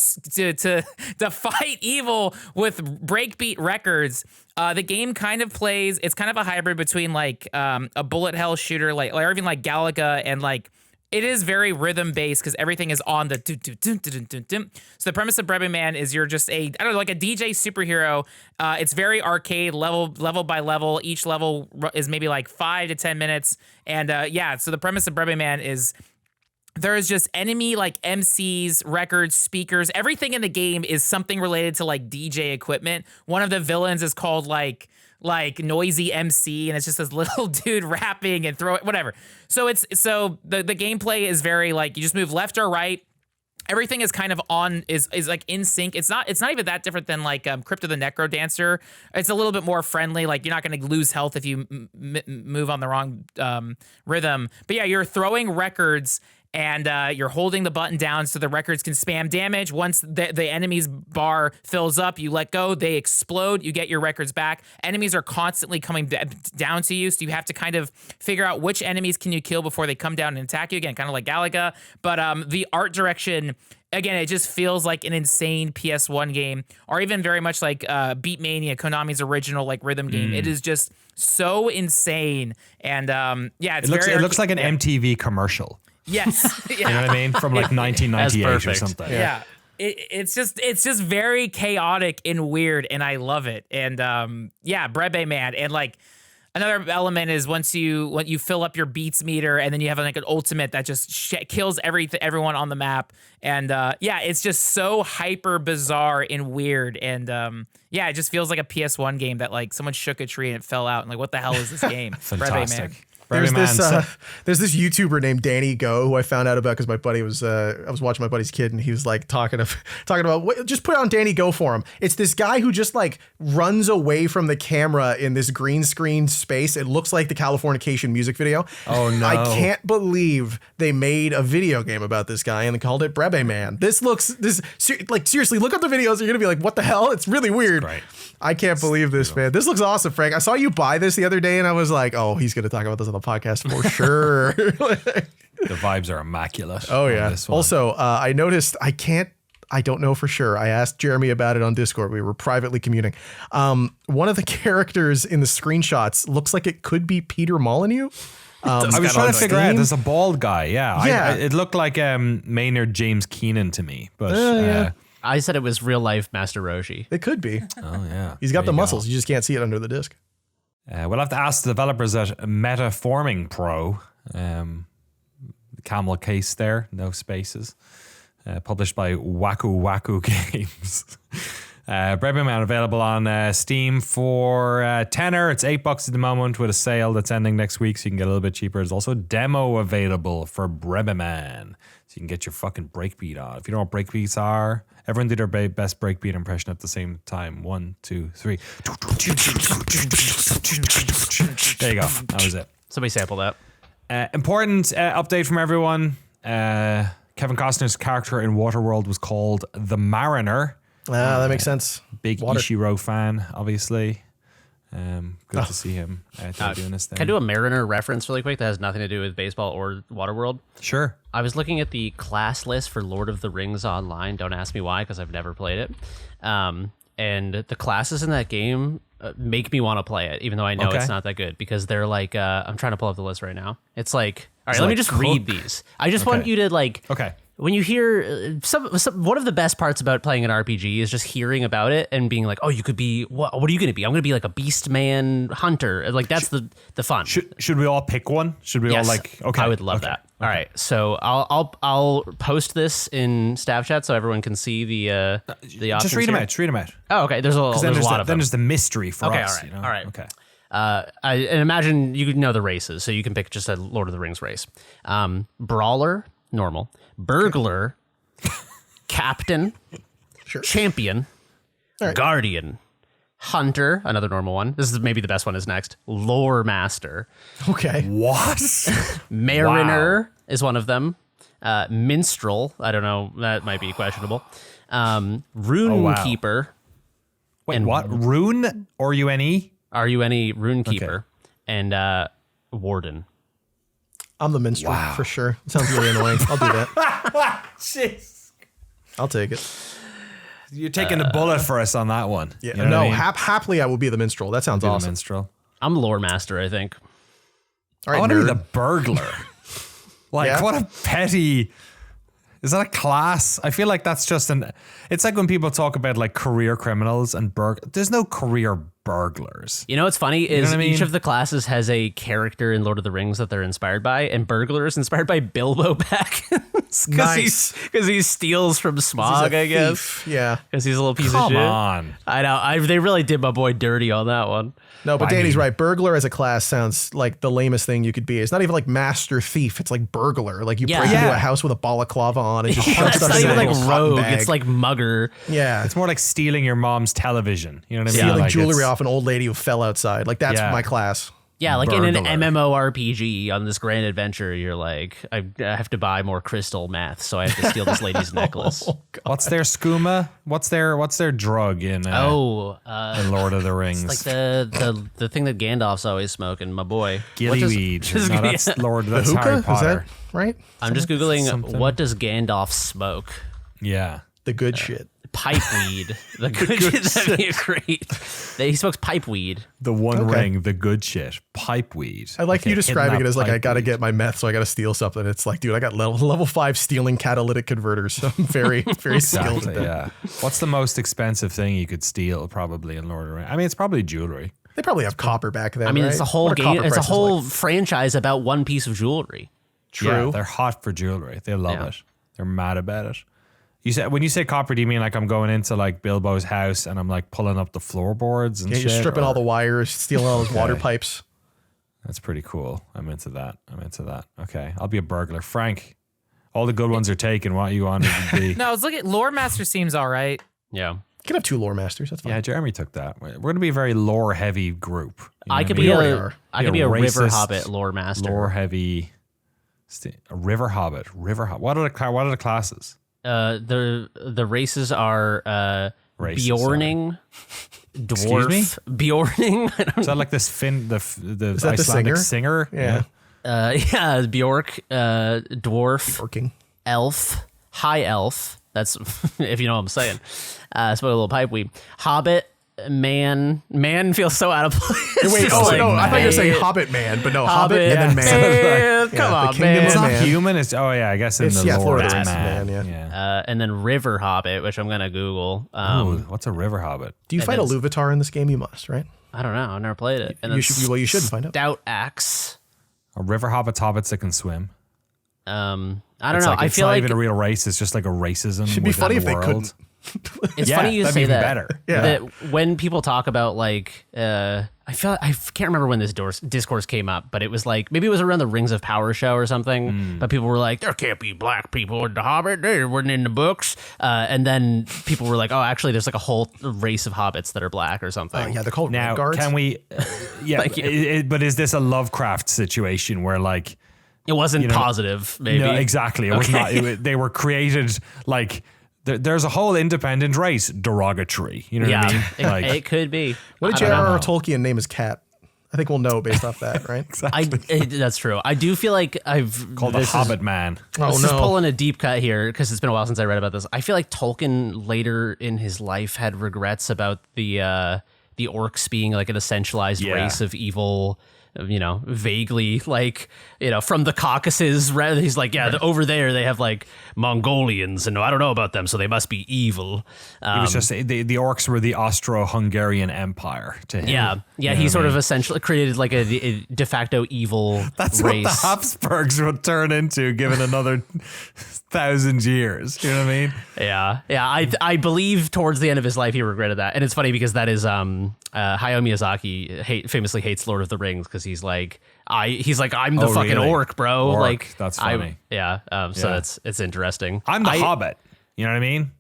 fight evil with breakbeat records. The game kind of plays. It's kind of a hybrid between like a bullet hell shooter, or even like Galaga, and like. It is very rhythm based because everything is on the dun, dun, dun, dun, dun, dun. So the premise of BrebeMan is you're just like a DJ superhero. It's very arcade, level by level. Each level is maybe like 5 to 10 minutes. And so the premise of BrebeMan is there is just enemy like MCs, records, speakers. Everything in the game is something related to like DJ equipment. One of the villains is called like noisy MC, and it's just this little dude rapping and whatever. So the gameplay is very like you just move left or right. Everything is kind of is like in sync. It's not even that different than like Crypt of the Necro Dancer. It's a little bit more friendly. Like you're not going to lose health if you move on the wrong rhythm. But yeah, you're throwing records, and you're holding the button down so the records can spam damage. Once the enemy's bar fills up, you let go, they explode, you get your records back. Enemies are constantly coming down to you, so you have to kind of figure out which enemies can you kill before they come down and attack you again, kind of like Galaga. But the art direction, again, it just feels like an insane PS1 game, or even very much like Beatmania, Konami's original like rhythm game. It is just so insane, and it looks like an MTV commercial. Yes, You know what I mean? From like 1998 or something. Yeah. It's just very chaotic and weird, and I love it. And BrebeMan, and like another element is when you fill up your beats meter, and then you have like an ultimate that just kills everyone on the map. And it's just so hyper bizarre and weird. And it just feels like a PS1 game that like someone shook a tree and it fell out. And like, what the hell is this game? Fantastic. BrebeMan. There's this YouTuber named Danny Go who I found out about because my buddy was I was watching my buddy's kid, and he was like talking about just put on Danny Go for him. It's this guy who just like runs away from the camera in this green screen space. It looks like the Californication music video. Oh no! I can't believe they made a video game about this guy and they called it BrebeMan. Seriously, look up the videos. You're gonna be like, what the hell? It's really weird. Right. I can't believe this, man. This looks awesome, Frank. I saw you buy this the other day, and I was like, oh, he's gonna talk about this on the podcast for sure. The vibes are immaculate. Oh yeah. Also, I noticed I don't know for sure. I asked Jeremy about it on Discord. We were privately communing. One of the characters in the screenshots looks like it could be Peter Molyneux. I was trying to figure out. There's a bald guy. Yeah. It looked like Maynard James Keenan to me, but yeah. I said it was real life Master Roshi. It could be. Oh yeah. He's got the muscles. You just can't see it under the disc. We'll have to ask the developers at Metaforming Pro. The camel case there, no spaces. Published by Waku Waku Games. BrebeMan available on Steam for tenner. It's $8 at the moment with a sale that's ending next week, so you can get a little bit cheaper. There's also a demo available for BrebeMan, so you can get your fucking breakbeat on. If you know what breakbeats are, everyone did their best breakbeat impression at the same time. 1, 2, 3. There you go. That was it. Somebody sample that. Important update from everyone. Kevin Costner's character in Waterworld was called the Mariner. That makes sense. Big Water. Ishiro fan, obviously. Good to see him doing this thing. Can I do a Mariner reference really quick that has nothing to do with baseball or Waterworld? Sure. I was looking at the class list for Lord of the Rings Online. Don't ask me why, because I've never played it. And the classes in that game make me want to play it, even though I know it's not that good, because they're like, I'm trying to pull up the list right now. It's like, all right, let me just read these. I just want you to like, when you hear one of the best parts about playing an RPG is just hearing about it and being like, oh, you could be, what are you going to be? I'm going to be like a beast man hunter. Like that's the fun. Should we all pick one? Should we all like, okay. I would love that. All right. So I'll post this in staff chat so everyone can see the options. Just read them out. Oh, okay. There's a lot of them. Then there's the mystery for us. All right. Okay. And imagine you know the races, so you can pick just a Lord of the Rings race. Brawler, normal. Burglar, Captain, Champion, Guardian, Hunter, another normal one. This is maybe the best one is next. Lore Master. Okay. What? Mariner is one of them. Minstrel. I don't know. That might be questionable. Rune Keeper. Wait, and what? Rune? R-U-N-E? R-U-N-E, Rune Keeper. And Warden. I'm the minstrel for sure. It sounds really annoying. I'll do that. Jeez. I'll take it. You're taking the bullet for us on that one. Yeah. You know No, what I mean? happily I will be the minstrel. That sounds awesome. The minstrel. I'm Lore Master, I think. All right, I want to be nerd. the burglar. What a petty. Is that a class? I feel like that's just it's like when people talk about like career criminals and there's no career burglars. You know what's funny is what I mean? Each of the classes has a character in Lord of the Rings that they're inspired by, and Burglar is inspired by Bilbo Baggins. Nice. Because he steals from Smaug, I guess. Thief. Yeah. Because he's a little piece of Come shit. on. I know. They really did my boy dirty on that one. No, but I Danny's mean- right. Burglar as a class sounds like the lamest thing you could be. It's not even like master thief. It's like burglar. Like you break into a house with a balaclava on and just shove It's stuff not in even a like little cotton rogue. bag. It's like mugger. yeah. It's more like stealing your mom's television. You know what I mean? Stealing Like jewelry it's- off an old lady who fell outside. Like that's my class. Yeah, like in an Burglar. MMORPG on this grand adventure, you're like, I have to buy more crystal meth, so I have to steal this lady's necklace. What's their skooma? What's their drug in in Lord of the Rings? It's like the thing that Gandalf's always smoking, my boy. Gillyweed. No, that's that's Hookah? Harry Is Potter. that right? I'm just Googling, something. what does Gandalf smoke? Yeah. The good shit. Pipe weed. The good shit. That'd be great. He smokes pipe weed. The One Ring, the good shit, pipe weed. I like you describing it as like, I got to pipe get my meth, so I got to steal something. It's like, dude, I got level 5 stealing catalytic converters. So I'm very, very skilled at Exactly, that. yeah. What's the most expensive thing you could steal probably in Lord of the Rings? I mean, it's probably jewelry. They probably have copper back then. I mean, right? it's a whole What are game. copper It's a prices whole like? franchise about one piece of jewelry. True. Yeah, they're hot for jewelry. They love Yeah. it. They're mad about it. When you say copper, do you mean like I'm going into like Bilbo's house and I'm like pulling up the floorboards and Yeah, shit? you're stripping or- all the wires, stealing all those water pipes. That's pretty cool. I'm into that. Okay, I'll be a burglar. Frank, all the good ones are taken. What you wanted to be? No, I was looking. Lore Master seems all right. Yeah. You can have 2 lore masters. That's fine. Yeah, Jeremy took that. We're going to be a very lore heavy group. You know I what could mean? be already a are. I could be a river racist, hobbit lore master. lore heavy. A river hobbit. What are the classes? The races are Races, Bjorning, Excuse me? dwarf, Bjorning. I don't Is that like this the that the Icelandic singer? singer? Yeah. yeah, Bjork, dwarf, Working. elf, high elf. That's if you know what I'm saying. Smoke a little pipe weed. Hobbit, man feels so out of place. Wait, It's oh, like, no, I thought you were saying man, Hobbit man, but no, Hobbit, Hobbit and then man. man. Yeah, Come the on, kingdom man. It's of not man. human. It's I guess in It's- the yeah, lore Florida it's is man. man, And then river hobbit, which I'm gonna Google. Ooh, what's a river hobbit? Do you fight a Luvatar in this game? You must, right? I don't know. I've never played it. And You then should. Well, you should find out. stout axe. A river hobbit's hobbits that can swim. I don't It's know. like, I it's feel not like even a real race. It's just like a racism. Should be within funny the if they world. couldn't. it's Yeah, funny you that'd say be even that. better. Yeah. That when people talk about like, I can't remember when this discourse came up, but it was like maybe it was around the Rings of Power show or something. But people were like, there can't be black people in the Hobbit. They weren't in the books. And then people were like, oh, actually, there's like a whole race of hobbits that are black or something. Yeah, they're called Now, red guards. can we? Yeah, Thank you. but is this a Lovecraft situation where like? It wasn't know, positive, maybe. No, exactly. It was not. They were created like there's a whole independent race derogatory. You know what I mean? Yeah, Like, it could be. What did I don't know. J.R.R. Tolkien name his cat? I think we'll know based off that, right? That's true. I do feel like I've called the this is- Hobbit Man. Oh This is no. pulling a deep cut here because it's been a while since I read about this. I feel like Tolkien later in his life had regrets about the orcs being like an essentialized Yeah. race of evil, vaguely like, from the Caucasus. Rather, he's like, over there they have like Mongolians, and I don't know about them, so they must be evil. He was just the orcs were the Austro-Hungarian Empire to him. Yeah. You know He what sort I of mean? essentially created like a de facto evil That's race. what the Habsburgs would turn into given another 1,000 years. You know what I mean? Yeah. I believe towards the end of his life he regretted that, and it's funny because that is Hayao Miyazaki famously hates Lord of the Rings because he's like I'm the Oh, fucking really? orc, bro. Orc, Like that's funny. So Yeah. it's interesting. I'm the Hobbit. You know what I mean?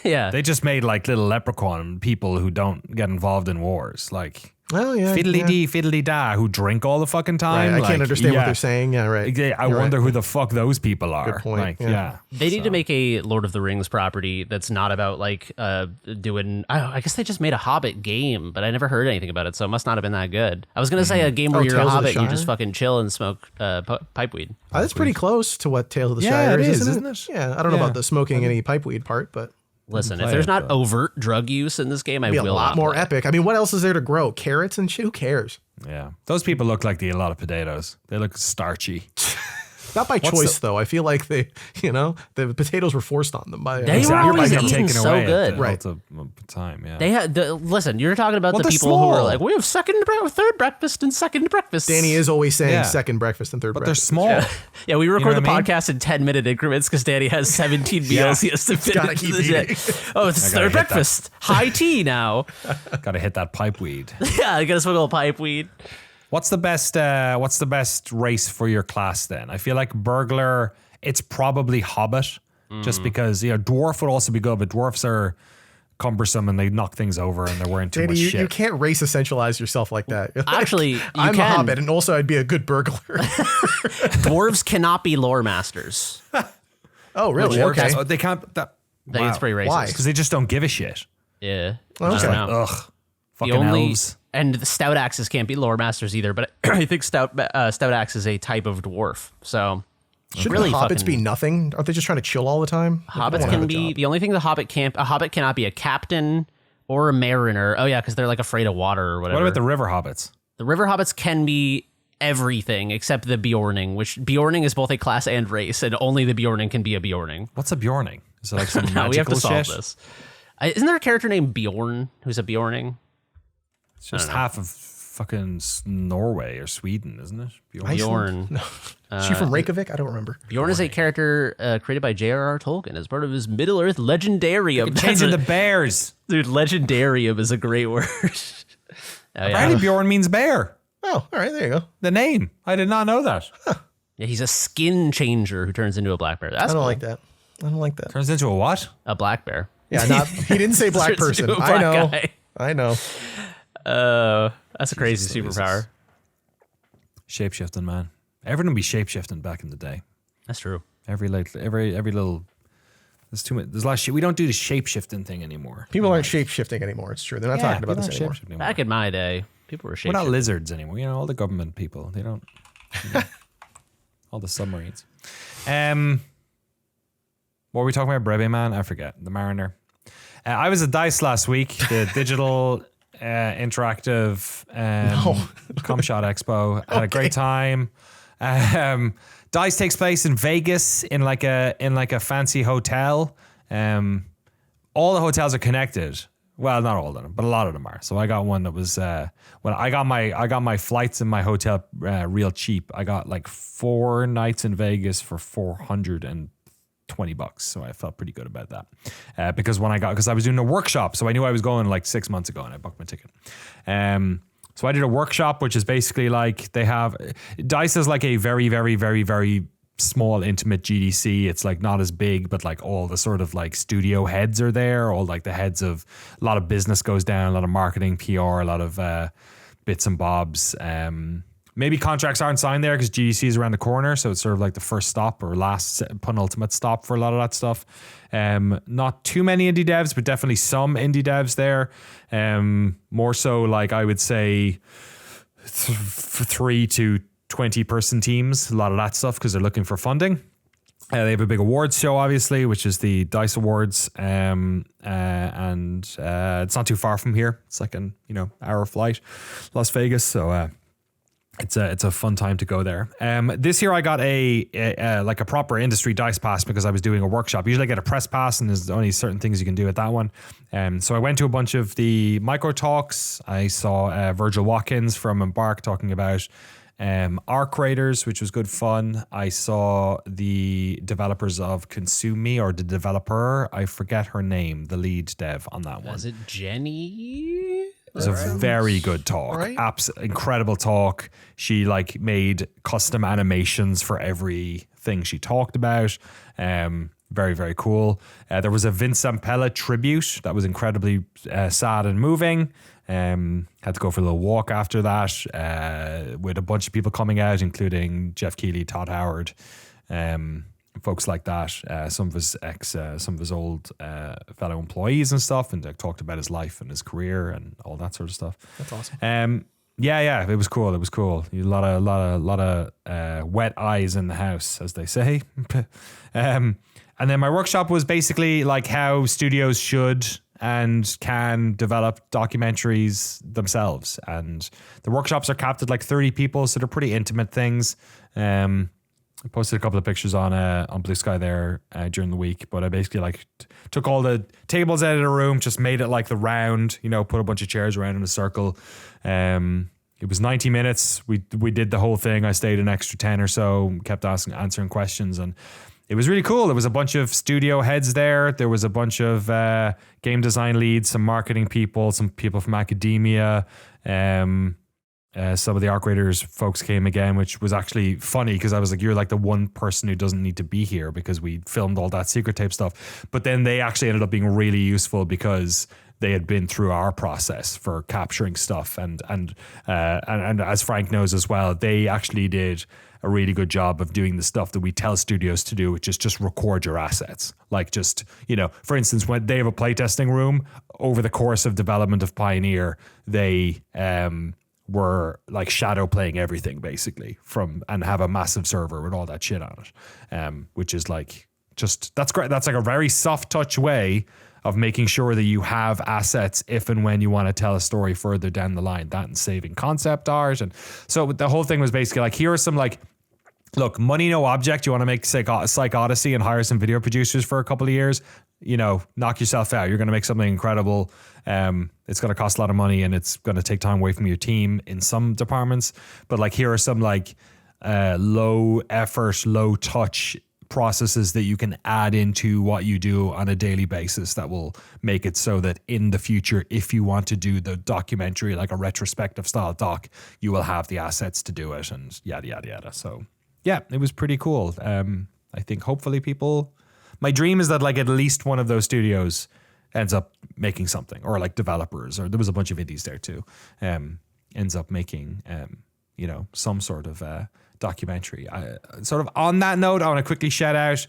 Yeah. They just made like little leprechaun people who don't get involved in wars. Like Well, yeah. fiddly yeah. dee, fiddly da, who drink all the fucking time. Right, I Like, can't understand what yeah. they're saying. Yeah, right. I You're wonder right. who the fuck those people are. Good point, Like, yeah. yeah. They need to make a Lord of the Rings property that's not about like doing. I guess they just made a Hobbit game, but I never heard anything about it, so it must not have been that good. I was gonna say a game where Oh, you're a Tales of the Hobbit and you Shire? just fucking chill and smoke pipeweed. That's pretty close to what Tales of the Yeah, Shire it is, is, isn't isn't it? Yeah, I don't know Yeah. about the smoking any pipeweed part, but Listen, if play there's it, not but- overt drug use in this game, I it'd be a will lot not more play it. epic. I mean, what else is there to grow? Carrots and shit? Who cares? Yeah. Those people look like they eat a lot of potatoes. They look starchy. Not by What's choice, though. I feel like the potatoes were forced on them by They were Exactly. always Taken eating so away good. at the Right. ultimate time. Yeah. They had listen. You're talking about Well, the they're people who are small. like, we have third breakfast and second breakfast. Danny is always saying Yeah. second breakfast and third but they're breakfast. small. Yeah, we record know the what I mean? podcast in 10-minute increments because Danny has 17 meals Yeah. he has to fit gotta into keep the day. eating. Oh, it's gotta third hit that. breakfast. High tea now. Got to hit that pipe weed. Yeah, I gotta smoke a little pipe weed. What's the best race for your class then? I feel like burglar, it's probably hobbit, just because dwarf would also be good, but dwarfs are cumbersome and they knock things over and they're wearing too Danny, much you shit. can't race essentialize yourself like that. You're like, Actually, you I'm can. a hobbit, and also I'd be a good burglar. Dwarves cannot be lore masters. Oh, really? Dwarves, Okay. oh, they can't. I think it's pretty racist. Why? Because they just don't give a shit. Yeah. Okay. I don't know. Ugh. Fucking The only elves. and the stout axes can't be lore masters either. But I think stout axe is a type of dwarf. So Shouldn't really hobbits fucking- be nothing? Aren't they just trying to chill all the time? Like, I hobbits don't wanna have can a be job. the only thing a hobbit cannot be a captain or a mariner. Oh yeah, because they're like afraid of water or whatever. What about the river hobbits? The river hobbits can be everything except the Bjorning, which Bjorning is both a class and race, and only the Bjorning can be a Bjorning. What's a Bjorning? Is it like some No, we have magical to solve shit? this. Isn't there a character named Bjorn who's a Bjorning? It's just half of fucking Norway or Sweden, isn't it? Bjorn. Bjorn. Is she from Reykjavik? I don't remember. Bjorn is a character created by J.R.R. Tolkien as part of his Middle Earth Legendarium. Changing the bears. Dude, Legendarium is a great word. Apparently Bjorn means bear. Oh, all right. There you go. The name. I did not know that. Yeah, he's a skin changer who turns into a black bear. That's I don't cool. like that. I don't like that. Turns into a what? A black bear. Yeah, he didn't say black Turns into person. a I black know. guy. I know. That's a crazy superpower. Shapeshifting, man. Everyone be shapeshifting back in the day. That's true. Every little. There's too much. There's a lot of shit. We don't do the shapeshifting thing anymore. People aren't shape shifting anymore. It's true. They're not talking about people this aren't anymore. shapeshifting Back in my day, people were We're shaping. not lizards anymore. You know, all the government people. They don't. All the submarines. What were we talking about? BrebeMan? I forget. The Mariner. I was at DICE last week, the digital interactive Comshot Expo. Had a great time. DICE takes place in Vegas in like a fancy hotel. All the hotels are connected. Well, not all of them, but a lot of them are. So I got one that was I got my flights and my hotel real cheap. I got like 4 nights in Vegas for $420. So I felt pretty good about that. Because I was doing a workshop, so I knew I was going like 6 months ago and I booked my ticket. So I did a workshop, which is basically like DICE is like a very, very, very, very small, intimate GDC. It's like not as big, but like all the sort of like studio heads are there. All like the heads of a lot of business goes down, a lot of marketing, PR, a lot of bits and bobs. Maybe contracts aren't signed there because GDC is around the corner. So it's sort of like the first stop or last penultimate stop for a lot of that stuff. Not too many indie devs, but definitely some indie devs there. More so like I would say 3 to 20 person teams, a lot of that stuff because they're looking for funding. They have a big awards show, obviously, which is the DICE Awards, and it's not too far from here. It's like an hour flight, Las Vegas. So it's a fun time to go there. This year I got a proper industry DICE pass because I was doing a workshop. Usually I get a press pass, and there's only certain things you can do at that one. So I went to a bunch of the micro talks. I saw Virgil Watkins from Embark talking about Arc Raiders, which was good fun. I saw the developers of Consume Me, or the developer, I forget her name, the lead dev on that one. Was it Jenny? It was a very good talk. Right. Incredible talk. She like made custom animations for everything she talked about. Very, very cool. There was a Vince Zampella tribute that was incredibly sad and moving. Had to go for a little walk after that with a bunch of people coming out, including Jeff Keighley, Todd Howard, folks like that. Some of his old fellow employees and stuff, and talked about his life and his career and all that sort of stuff. That's awesome. Yeah, it was cool. A lot of wet eyes in the house, as they say. And then my workshop was basically like how studios should and can develop documentaries themselves. And the workshops are capped at like 30 people, so they're pretty intimate things. I posted a couple of pictures on Blue Sky there during the week, but I basically took all the tables out of the room, just made it like the round, put a bunch of chairs around in a circle. It was 90 minutes. We did the whole thing. I stayed an extra 10 or so, kept answering questions, and it was really cool. There was a bunch of studio heads there. There was a bunch of game design leads, some marketing people, some people from academia. some of the Arc Raiders folks came again, which was actually funny because I was like, you're like the one person who doesn't need to be here because we filmed all that secret tape stuff. But then they actually ended up being really useful because they had been through our process for capturing stuff. And as Frank knows as well, they actually did a really good job of doing the stuff that we tell studios to do, which is just record your assets. Like just, for instance, when they have a playtesting room, over the course of development of Pioneer, they were like shadow playing everything basically and have a massive server with all that shit on it, which is like that's great. That's like a very soft touch way of making sure that you have assets if and when you want to tell a story further down the line. That and saving concept art. And so the whole thing was basically like, here are some like, look, money no object. You want to make Psych Odyssey and hire some video producers for a couple of years, knock yourself out. You're going to make something incredible. It's going to cost a lot of money and it's going to take time away from your team in some departments. But like, here are some like low effort, low touch processes that you can add into what you do on a daily basis that will make it so that in the future, if you want to do the documentary, like a retrospective style doc, you will have the assets to do it and yada, yada, yada. So yeah, it was pretty cool. I think hopefully my dream is that like at least one of those studios ends up making something, or like developers, or there was a bunch of indies there too, ends up making, some sort of documentary. Sort of on that note, I want to quickly shout out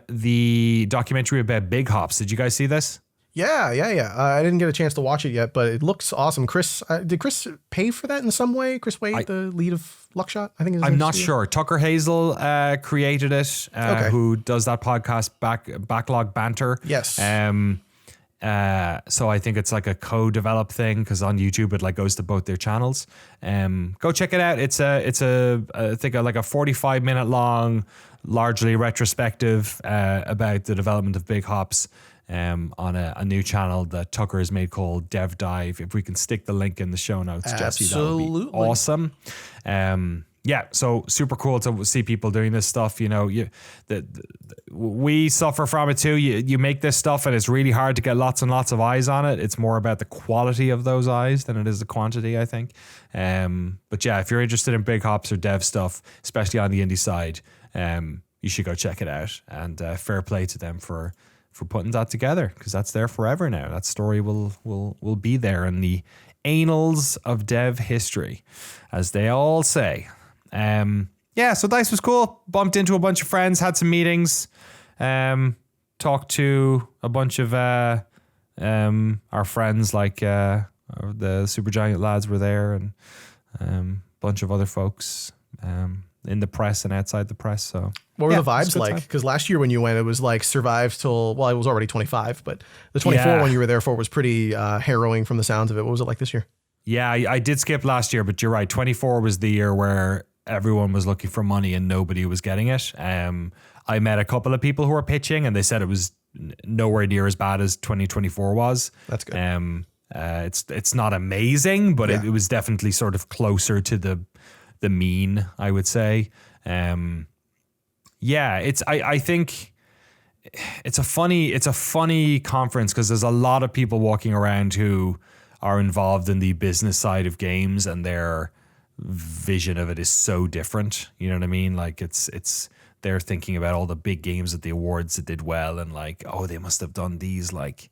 the documentary about Big Hops. Did you guys see this? Yeah. I didn't get a chance to watch it yet, but it looks awesome. Chris, did Chris pay for that in some way? Chris Wade, the lead of Luckshot, I think is his I'm name. not sure. Tucker Hazel created it, who does that podcast Backlog Banter. Yes. So I think it's like a co-develop thing because on YouTube it like goes to both their channels. Go check it out. It's I think like a 45-minute long, largely retrospective about the development of Big Hops. On a new channel that Tucker has made called Dev Dive. If we can stick the link in the show notes, Jesse, that would be awesome. So super cool to see people doing this stuff. We suffer from it too. You make this stuff and it's really hard to get lots and lots of eyes on it. It's more about the quality of those eyes than it is the quantity, I think. But yeah, if you're interested in Big Hops or dev stuff, especially on the indie side, you should go check it out. And fair play to them for putting that together, because that's there forever now. That story will be there in the annals of dev history, as they all say. So DICE was cool. Bumped into a bunch of friends, had some meetings, talked to a bunch of our friends, like the Supergiant lads were there, and a bunch of other folks in the press and outside the press. So what were the vibes like? Because last year when you went, it was like survive till, well, it was already 25, but the 24 one you were there for was pretty harrowing from the sounds of it. What was it like this year? Yeah, I did skip last year, but you're right. 24 was the year where everyone was looking for money and nobody was getting it. I met a couple of people who were pitching and they said it was nowhere near as bad as 2024 was. That's good. It's not amazing, but it was definitely sort of closer to the mean, I would say. I think it's a funny conference because there's a lot of people walking around who are involved in the business side of games and their vision of it is so different. You know what I mean? Like it's they're thinking about all the big games at the awards that did well and like, oh, they must have done these, like,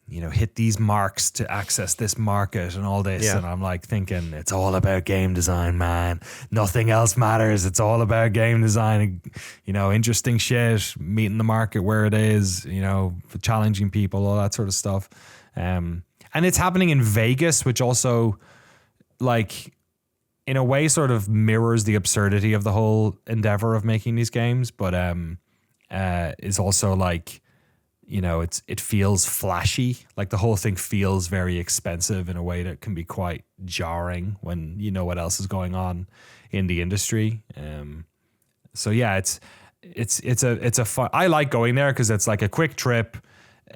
hit these marks to access this market and all this. Yeah. And I'm like thinking, it's all about game design, man. Nothing else matters. It's all about game design, interesting shit, meeting the market where it is, challenging people, all that sort of stuff. And it's happening in Vegas, which also, like, in a way sort of mirrors the absurdity of the whole endeavor of making these games, but is also like, it feels flashy. Like the whole thing feels very expensive in a way that can be quite jarring when you know what else is going on in the industry. So yeah, it's a fun. I like going there because it's like a quick trip.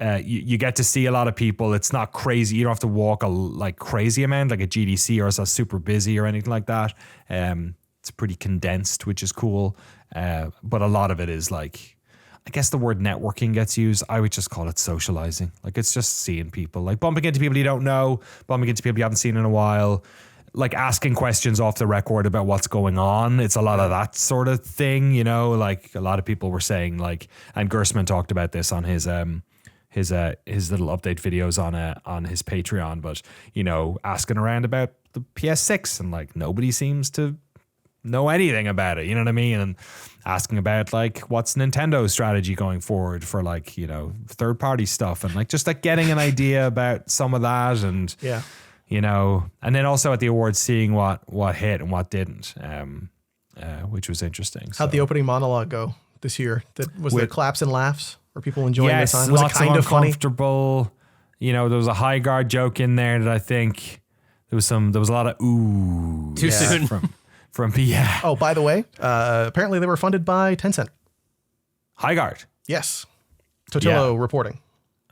You get to see a lot of people. It's not crazy. You don't have to walk a crazy amount like a GDC or it's not super busy or anything like that. It's pretty condensed, which is cool. But a lot of it is like, I guess the word networking gets used. I would just call it socializing. Like it's just seeing people, like bumping into people you don't know, bumping into people you haven't seen in a while. like asking questions off the record about what's going on. It's a lot of that sort of thing, you know, like a lot of people were saying like, and Gersman talked about this on his little update videos on his Patreon, but you know, asking around about the PS6 and like nobody seems to know anything about it, you know what I mean? And asking about like what's Nintendo's strategy going forward for like, you know, third party stuff and like just like getting an idea about some of that and you know, and then also at the awards seeing what hit and what didn't, which was interesting. How'd the opening monologue go this year? Was there claps and laughs? Were people enjoying the time? Was lots it kind of funny? uncomfortable. You know, there was a high guard joke in there that I think there was a lot of ooh Too soon. from yeah. Oh, by the way, apparently they were funded by Tencent. High guard. Yes. Totillo reporting.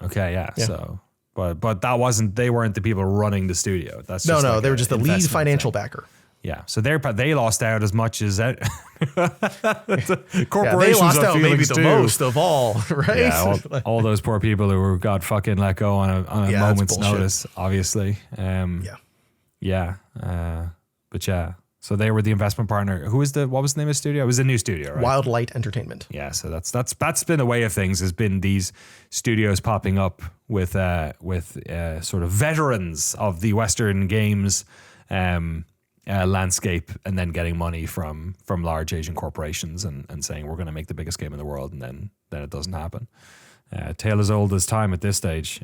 Okay, yeah. So but that wasn't, they weren't the people running the studio. That's just no, like they were just the lead investment financial thing. backer. Yeah, so they lost out as much as that. Corporations they lost have out maybe feelings the too. most of all, right? Yeah, all those poor people who got fucking let go on a moment's bullshit. notice, obviously. But yeah, so they were the investment partner. What was the name of the studio? It was a new studio, right? Wild Light Entertainment. Yeah, so that's been the way of things. Has been these studios popping up with sort of veterans of the Western games landscape, and then getting money from large Asian corporations and saying we're going to make the biggest game in the world, and then it doesn't happen. Tale as old as time at this stage.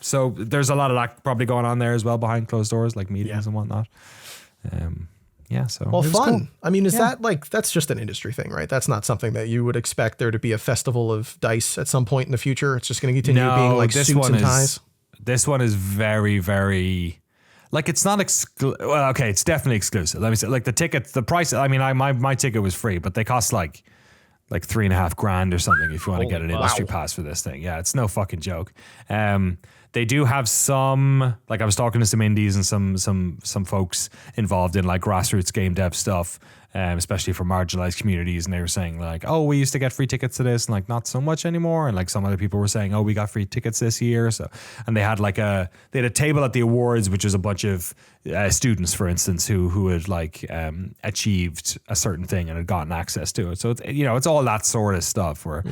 So there's a lot of that probably going on there as well behind closed doors, like meetings and whatnot. So Well, it was fun. cool. I mean, is that like, that's just an industry thing, right? That's not something that you would expect there to be a festival of dice at some point in the future. It's just going to continue being like this suits one and ties. This one is very, very, like, it's not well, okay, it's definitely exclusive. Let me say, like, the tickets, the price. I mean, my ticket was free, but they cost like $3,500 or something if you want to get an industry pass for this thing. Yeah, it's no fucking joke. They do have some, like, I was talking to some indies and some folks involved in like grassroots game dev stuff, especially for marginalized communities, and they were saying like, oh, we used to get free tickets to this, and like not so much anymore. And like some other people were saying, oh, we got free tickets this year. So, and they had a table at the awards, which was a bunch of students, for instance, who had like achieved a certain thing and had gotten access to it. So it's, you know, it's all that sort of stuff where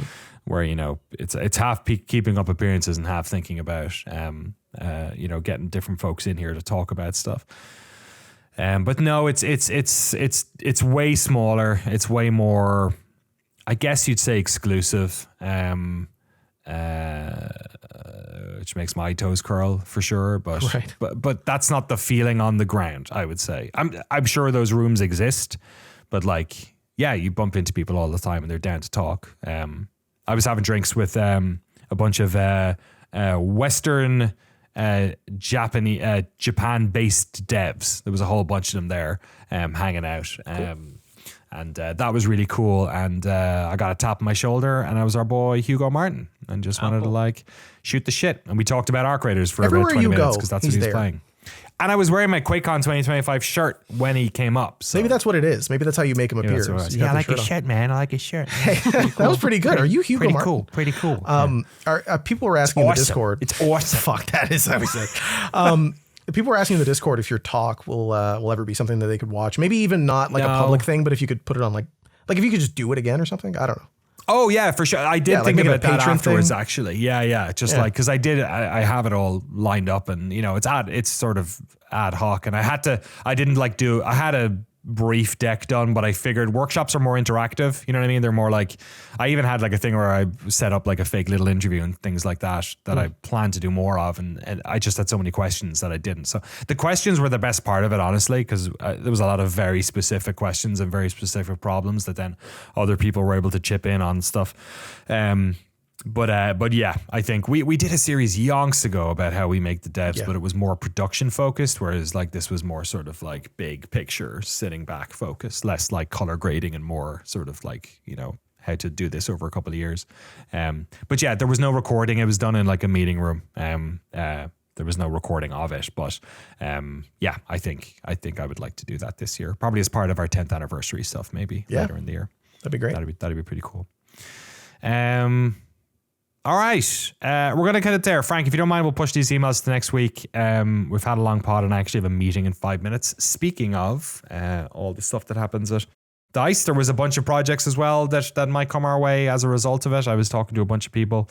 you know, it's half keeping up appearances and half thinking about you know, getting different folks in here to talk about stuff. But no, it's way smaller. It's way more, I guess you'd say, exclusive. Which makes my toes curl for sure. But Right. but that's not the feeling on the ground, I would say. I'm sure those rooms exist, but like, yeah, you bump into people all the time and they're down to talk. I was having drinks with a bunch of Western Japan-based devs. There was a whole bunch of them there hanging out. Cool. And that was really cool. And I got a tap on my shoulder, and I was our boy Hugo Martin, and just wanted to like shoot the shit. And we talked about Arc Raiders for Everywhere about 20 you minutes go, because that's he's what he was there. playing. And I was wearing my QuakeCon 2025 shirt when he came up. So Maybe that's what it is. Maybe that's how you make him appear. that's what it was. You got Yeah, I the like shirt his on. shirt, man. I like his shirt. That was pretty good. Are you Hugo Pretty Martin? cool. Pretty cool. People were asking in the awesome. Discord. It's awesome. Fuck, that is how we said. People were asking in the Discord if your talk will ever be something that they could watch. Maybe even not like a No. public thing, but if you could put it on like if you could just do it again or something. I don't know. Oh yeah, for sure. I did Yeah, like think making a about that Patreon afterwards, thing. actually. Yeah. Just Yeah. like, cause I have it all lined up, and you know, it's sort of ad hoc, and I had a brief deck done, but I figured workshops are more interactive. You know what I mean? They're more like, I even had like a thing where I set up like a fake little interview and things like that I plan to do more of. And I just had so many questions that I didn't. So the questions were the best part of it, honestly, because there was a lot of very specific questions and very specific problems that then other people were able to chip in on stuff. But yeah, I think we did a series yonks ago about how we make the devs, but it was more production focused, whereas like this was more sort of like big picture, sitting back focused, less like color grading and more sort of like, you know, how to do this over a couple of years. But yeah, there was no recording. It was done in like a meeting room. There was no recording of it, but yeah, I think I would like to do that this year, probably as part of our 10th anniversary stuff, maybe later in the year. That'd be great. That'd be pretty cool. All right. We're going to cut it there. Frank, if you don't mind, we'll push these emails to next week. We've had a long pod and I actually have a meeting in 5 minutes. Speaking of all the stuff that happens at DICE, there was a bunch of projects as well that might come our way as a result of it. I was talking to a bunch of people.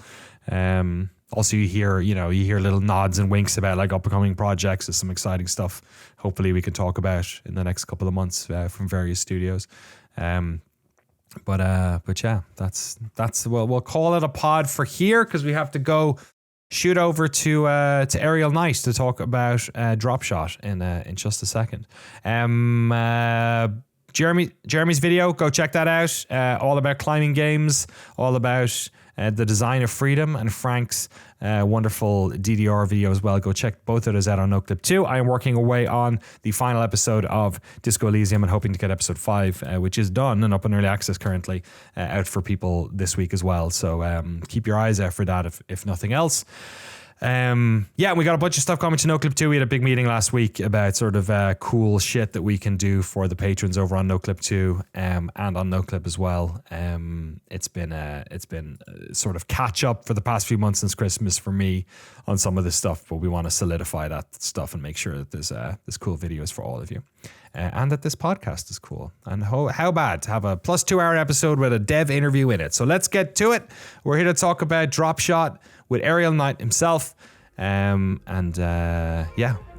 Also, you hear little nods and winks about like upcoming projects. There's some exciting stuff. Hopefully, we can talk about in the next couple of months from various studios. But yeah, that's we'll call it a pod for here because we have to go shoot over to Aerial Knight to talk about DropShot in just a second. Jeremy's video, go check that out. All about climbing games, all about the design of freedom, and Frank's wonderful DDR video as well. Go check both of those out on Noclip 2. I am working away on the final episode of Disco Elysium and hoping to get episode 5, which is done and up in early access currently, out for people this week as well. So keep your eyes out for that if nothing else. Yeah, we got a bunch of stuff coming to Noclip 2. We had a big meeting last week about sort of cool shit that we can do for the patrons over on Noclip 2 and on Noclip as well. It's been sort of catch up for the past few months since Christmas for me on some of this stuff, but we want to solidify that stuff and make sure that there's cool videos for all of you. And that this podcast is cool. And how bad to have a plus 2 hour episode with a dev interview in it. So let's get to it. We're here to talk about DropShot with Aerial Knight himself. Yeah,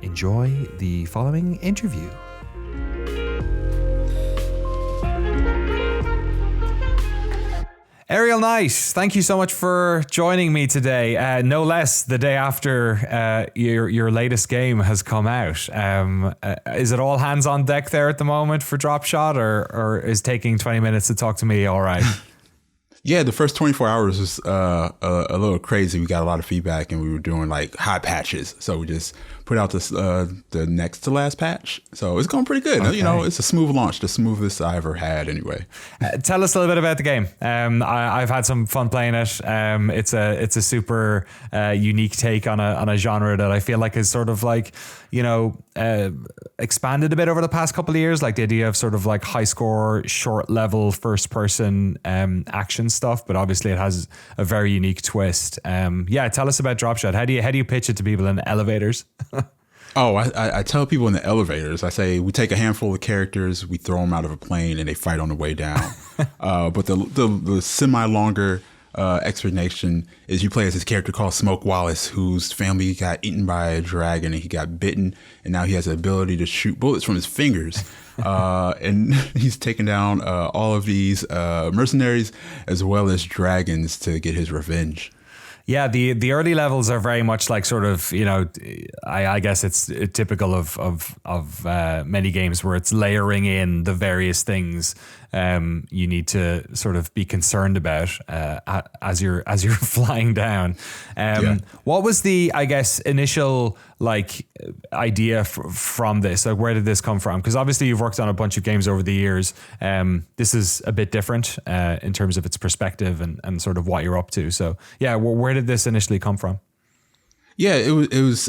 enjoy the following interview. Aerial Knight, thank you so much for joining me today. No less the day after your latest game has come out. Is it all hands on deck there at the moment for DropShot, or is taking 20 minutes to talk to me all right? Yeah, the first 24 hours was a little crazy. We got a lot of feedback and we were doing like hot patches. So we just put out this the next to last patch. So it's going pretty good. Okay. You know, it's a smooth launch, the smoothest I ever had anyway. Tell us a little bit about the game. I've had some fun playing it. It's a super unique take on a genre that I feel like is sort of like, expanded a bit over the past couple of years, like the idea of sort of like high score, short level, first person action stuff, but obviously it has a very unique twist. Yeah, tell us about DropShot. How do you pitch it to people in elevators? Oh, I tell people in the elevators, I say we take a handful of characters, we throw them out of a plane and they fight on the way down. But the semi-longer explanation is you play as this character called Smoke Wallace, whose family got eaten by a dragon and he got bitten, and now he has the ability to shoot bullets from his fingers. And he's taking down all of these mercenaries as well as dragons to get his revenge. Yeah, the early levels are very much like sort of, I guess it's typical of many games where it's layering in the various things you need to sort of be concerned about as you're flying down. What was the, I guess, initial like idea from this? Like, where did this come from? Because obviously you've worked on a bunch of games over the years. This is a bit different in terms of its perspective and sort of what you're up to. So yeah, where did this initially come from? Yeah, it was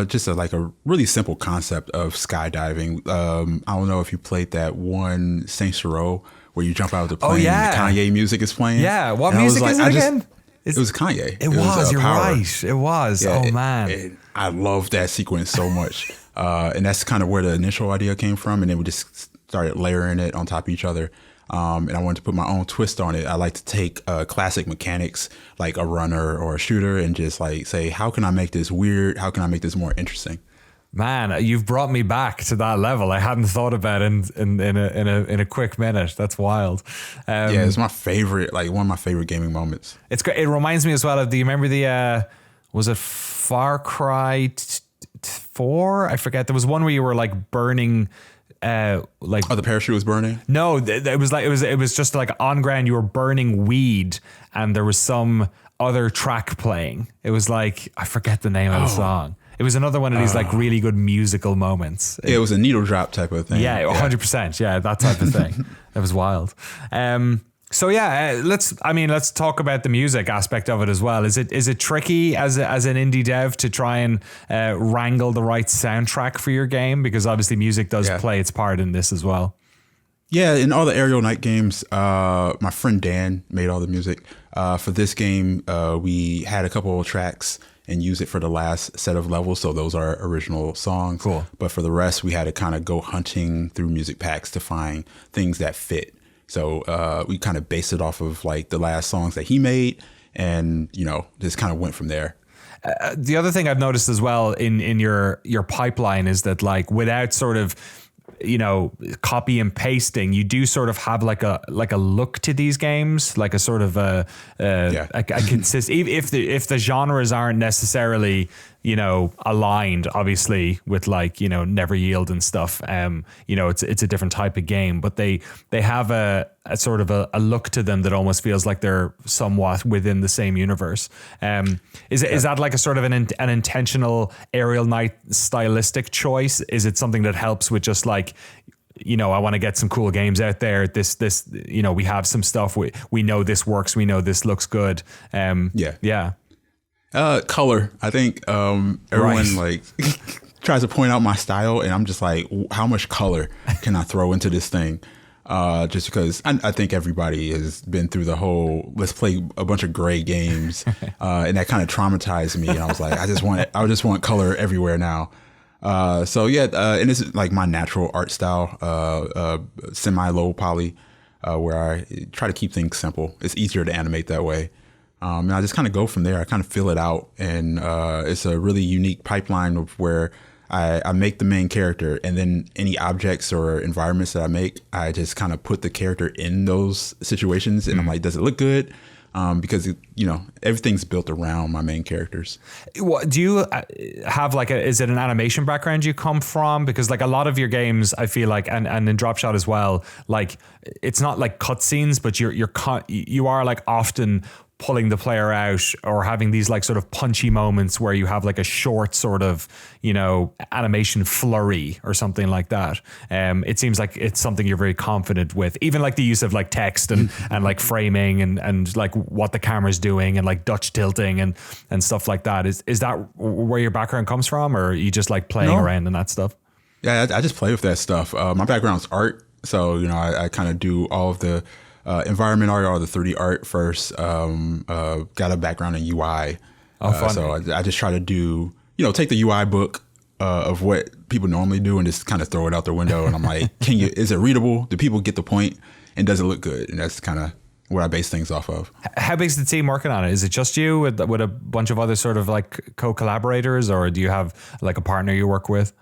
just a really simple concept of skydiving. I don't know if you played that one Saints Row where you jump out of the plane and Kanye music is playing. Yeah, what music is it again? It was Kanye. It was, you're right. It was. Yeah, oh, man. I love that sequence so much. And that's kind of where the initial idea came from. And then we just started layering it on top of each other. And I wanted to put my own twist on it. I like to take classic mechanics like a runner or a shooter and just like say, how can I make this weird? How can I make this more interesting? Man, you've brought me back to that level. I hadn't thought about it in a quick minute. That's wild. Yeah, it's my favorite, like one of my favorite gaming moments. It's great. It reminds me as well of, do you remember the, was it Far Cry 4? I forget. There was one where you were like burning the parachute was burning? No, it was just like on ground you were burning weed and there was some other track playing. It was like, I forget the name of the song. It was another one of these like really good musical moments. Yeah, it was a needle drop type of thing. Yeah, 100%. Yeah, that type of thing. That was wild. So yeah, let's talk about the music aspect of it as well. Is it tricky as an indie dev to try and wrangle the right soundtrack for your game? Because obviously music does play its part in this as well. Yeah, in all the Aerial Night games, my friend Dan made all the music. For this game, we had a couple of tracks and use it for the last set of levels. So those are original songs. Cool. But for the rest, we had to kind of go hunting through music packs to find things that fit. So we kind of based it off of like the last songs that he made and, just kind of went from there. The other thing I've noticed as well in your pipeline is that like without sort of copy and pasting, you do sort of have like a look to these games, like a sort of a consist. If the genres aren't necessarily aligned, obviously with like Never Yield and stuff. It's a different type of game, but they have a sort of a look to them that almost feels like they're somewhat within the same universe. Is that like a sort of an intentional Aerial Night stylistic choice? Is it something that helps with just like, I want to get some cool games out there. This, we have some stuff. We know this works. We know this looks good. Yeah. Color. I think everyone like tries to point out my style, and I'm just like, how much color can I throw into this thing? Just because I think everybody has been through the whole let's play a bunch of gray games, and that kind of traumatized me. And I was like, I just want color everywhere now. And this is like my natural art style, semi-low poly, where I try to keep things simple. It's easier to animate that way. And I just kind of go from there. I kind of fill it out. And it's a really unique pipeline of where I make the main character, and then any objects or environments that I make, I just kind of put the character in those situations. And I'm like, does it look good? Because, everything's built around my main characters. What, do you have is it an animation background you come from? Because like a lot of your games, I feel like, and in DropShot as well, like it's not like cutscenes, but you are like often pulling the player out or having these like sort of punchy moments where you have like a short sort of, animation flurry or something like that. It seems like it's something you're very confident with, even like the use of like text and like framing and like what the camera's doing and like Dutch tilting and stuff like that. Is that where your background comes from, or are you just like playing around in that stuff? Yeah, I just play with that stuff. My background's art. So, I kind of do all of the environment art or the 3D art first. Got a background in UI. So I just try to do, take the UI book of what people normally do and just kind of throw it out the window. And I'm like, is it readable? Do people get the point? And does it look good? And that's kind of where I base things off of. How big's the team working on it? Is it just you with a bunch of other sort of like co-collaborators, or do you have like a partner you work with?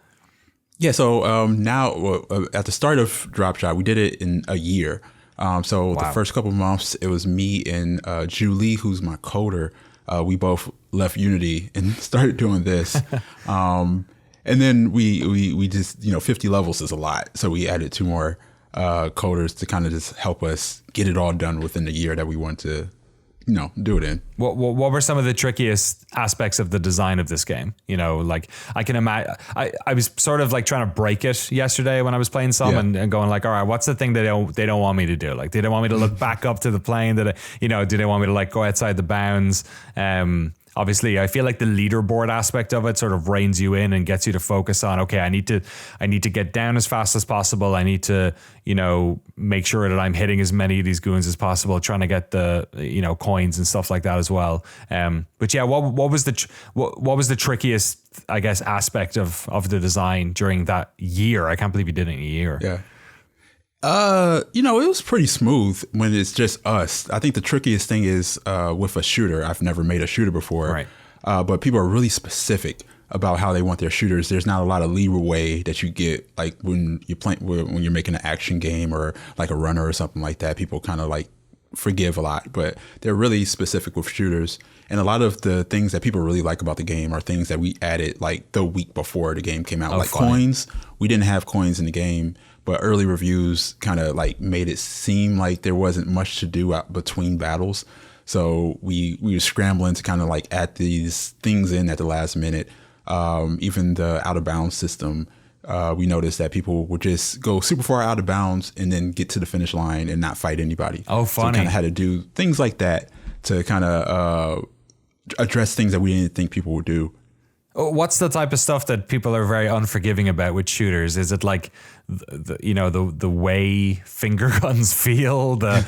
Yeah. So now at the start of DropShot, we did it in a year. The first couple of months, it was me and Julie, who's my coder. We both left Unity and started doing this. And then we just, 50 levels is a lot. So we added 2 more coders to kind of just help us get it all done within the year that we want to, do it in. What were some of the trickiest aspects of the design of this game? Like I can imagine, I was sort of like trying to break it yesterday when I was playing some and going like, all right, what's the thing that they don't want me to do? Like, they don't want me to look back up to the plane do they want me to like go outside the bounds? Obviously, I feel like the leaderboard aspect of it sort of reins you in and gets you to focus on, okay, I need to get down as fast as possible. I need to, make sure that I'm hitting as many of these goons as possible, trying to get the, coins and stuff like that as well. But yeah, what was the trickiest, I guess, aspect of the design during that year? I can't believe you did it in a year. Yeah. It was pretty smooth when it's just us. I think the trickiest thing is with a shooter. I've never made a shooter before, right? But people are really specific about how they want their shooters. There's not a lot of leeway that you get like when you're making an action game or like a runner or something like that. People kind of like forgive a lot, but they're really specific with shooters. And a lot of the things that people really like about the game are things that we added like the week before the game came out, coins. We didn't have coins in the game. But early reviews kind of like made it seem like there wasn't much to do out between battles. So we were scrambling to kind of like add these things in at the last minute. Even the out of bounds system, we noticed that people would just go super far out of bounds and then get to the finish line and not fight anybody. Oh, funny. So we kind of had to do things like that to kind of address things that we didn't think people would do. What's the type of stuff that people are very unforgiving about with shooters? Is it like the way finger guns feel, the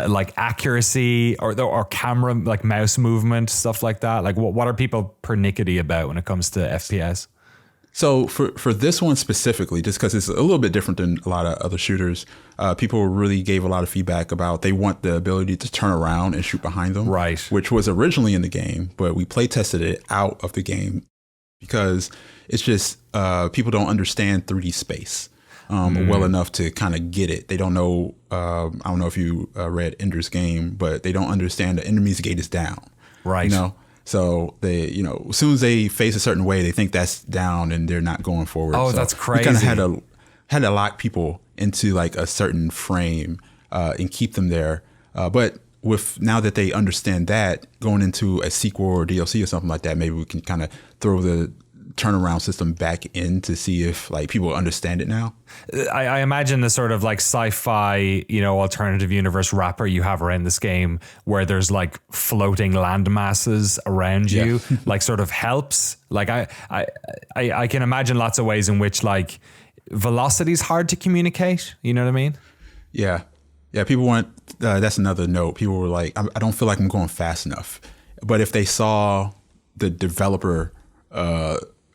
like accuracy or camera, like mouse movement, stuff like that? Like what are people pernickety about when it comes to FPS? So for this one specifically, just because it's a little bit different than a lot of other shooters, people really gave a lot of feedback about they want the ability to turn around and shoot behind them, right? Which was originally in the game, but we play tested it out of the game because it's just people don't understand 3D space well enough to kind of get it. They don't know. I don't know if you read Ender's Game, but they don't understand the enemy's gate is down, right? You know. So they, as soon as they face a certain way, they think that's down and they're not going forward. Oh, so that's crazy. We kind of had to lock people into like a certain frame and keep them there. But with now that they understand that, going into a sequel or DLC or something like that, maybe we can kind of throw the turnaround system back in to see if like people understand it now. I imagine the sort of like sci-fi, alternative universe wrapper you have around this game where there's like floating land masses around you, like sort of helps. Like I can imagine lots of ways in which like velocity is hard to communicate. You know what I mean? Yeah. Yeah. People want, that's another note. People were like, I don't feel like I'm going fast enough. But if they saw the developer,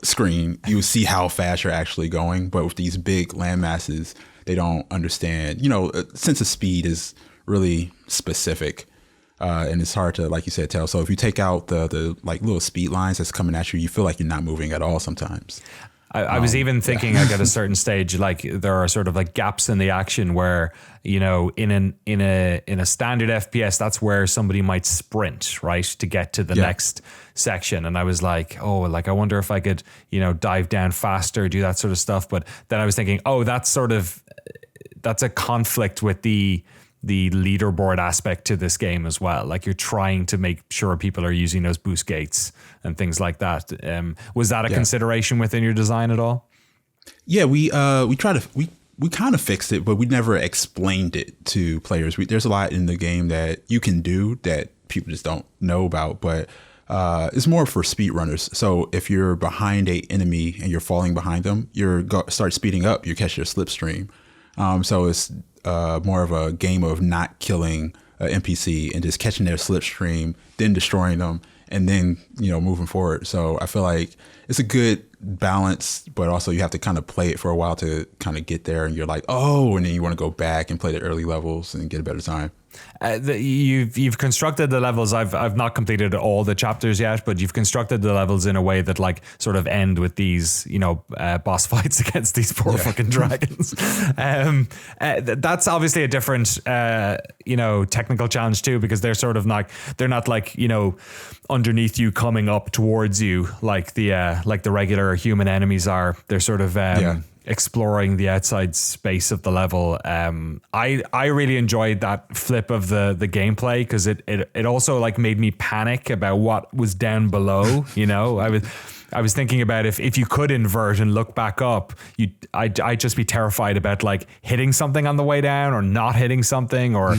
screen, you see how fast you're actually going. But with these big land masses, they don't understand. A sense of speed is really specific, and it's hard to, like you said, tell. So if you take out the like little speed lines that's coming at you, you feel like you're not moving at all sometimes. I was even thinking like at a certain stage, like there are sort of like gaps in the action where, in a standard FPS, that's where somebody might sprint, right, to get to the next section. And I was like, oh, like I wonder if I could, dive down faster, do that sort of stuff. But then I was thinking, oh, that's a conflict with the leaderboard aspect to this game as well. Like you're trying to make sure people are using those boost gates and things like that. Was that a consideration within your design at all? Yeah, we kind of fixed it, but we never explained it to players. There's a lot in the game that you can do that people just don't know about, but it's more for speedrunners. So if you're behind a enemy and you're falling behind them, start speeding up, you catch your slipstream. So it's more of a game of not killing an NPC and just catching their slipstream, then destroying them, and then moving forward. So I feel like it's a good balance, but also you have to kind of play it for a while to kind of get there, and you're like, oh, and then you want to go back and play the early levels and get a better time. You've constructed the levels. I've not completed all the chapters yet, but you've constructed the levels in a way that like sort of end with these, boss fights against these poor fucking dragons. That's obviously a different, technical challenge too, because they're sort of like, they're not like, underneath you coming up towards you like the regular human enemies are. They're sort of, exploring the outside space of the level. I really enjoyed that flip of the gameplay because it also like made me panic about what was down below. I was thinking about if you could invert and look back up, I'd just be terrified about like hitting something on the way down or not hitting something or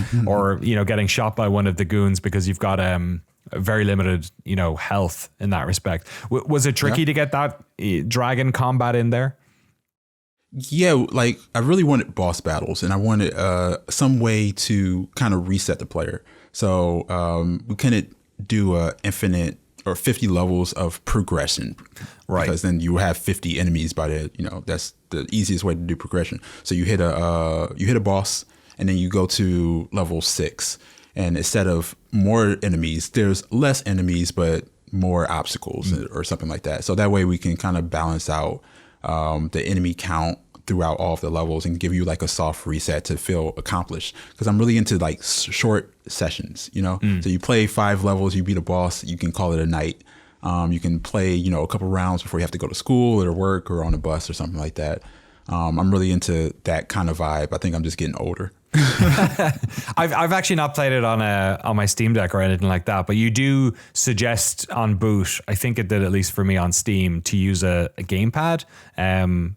getting shot by one of the goons because you've got very limited health in that respect. Was it tricky to get that dragon combat in there? Yeah, like I really wanted boss battles, and I wanted some way to kind of reset the player. So we couldn't do infinite or 50 levels of progression, right? Because then you have 50 enemies by the that's the easiest way to do progression. So you hit a boss, and then you go to level 6, and instead of more enemies, there's less enemies but more obstacles or something like that. So that way we can kind of balance out the enemy count throughout all of the levels and give you like a soft reset to feel accomplished. Because I'm really into like short sessions, So you play 5 levels, you beat a boss, you can call it a night. You can play, a couple rounds before you have to go to school or work or on a bus or something like that. I'm really into that kind of vibe. I think I'm just getting older. I've actually not played it on my Steam Deck or anything like that, but you do suggest on boot, I think it did at least for me on Steam, to use a gamepad.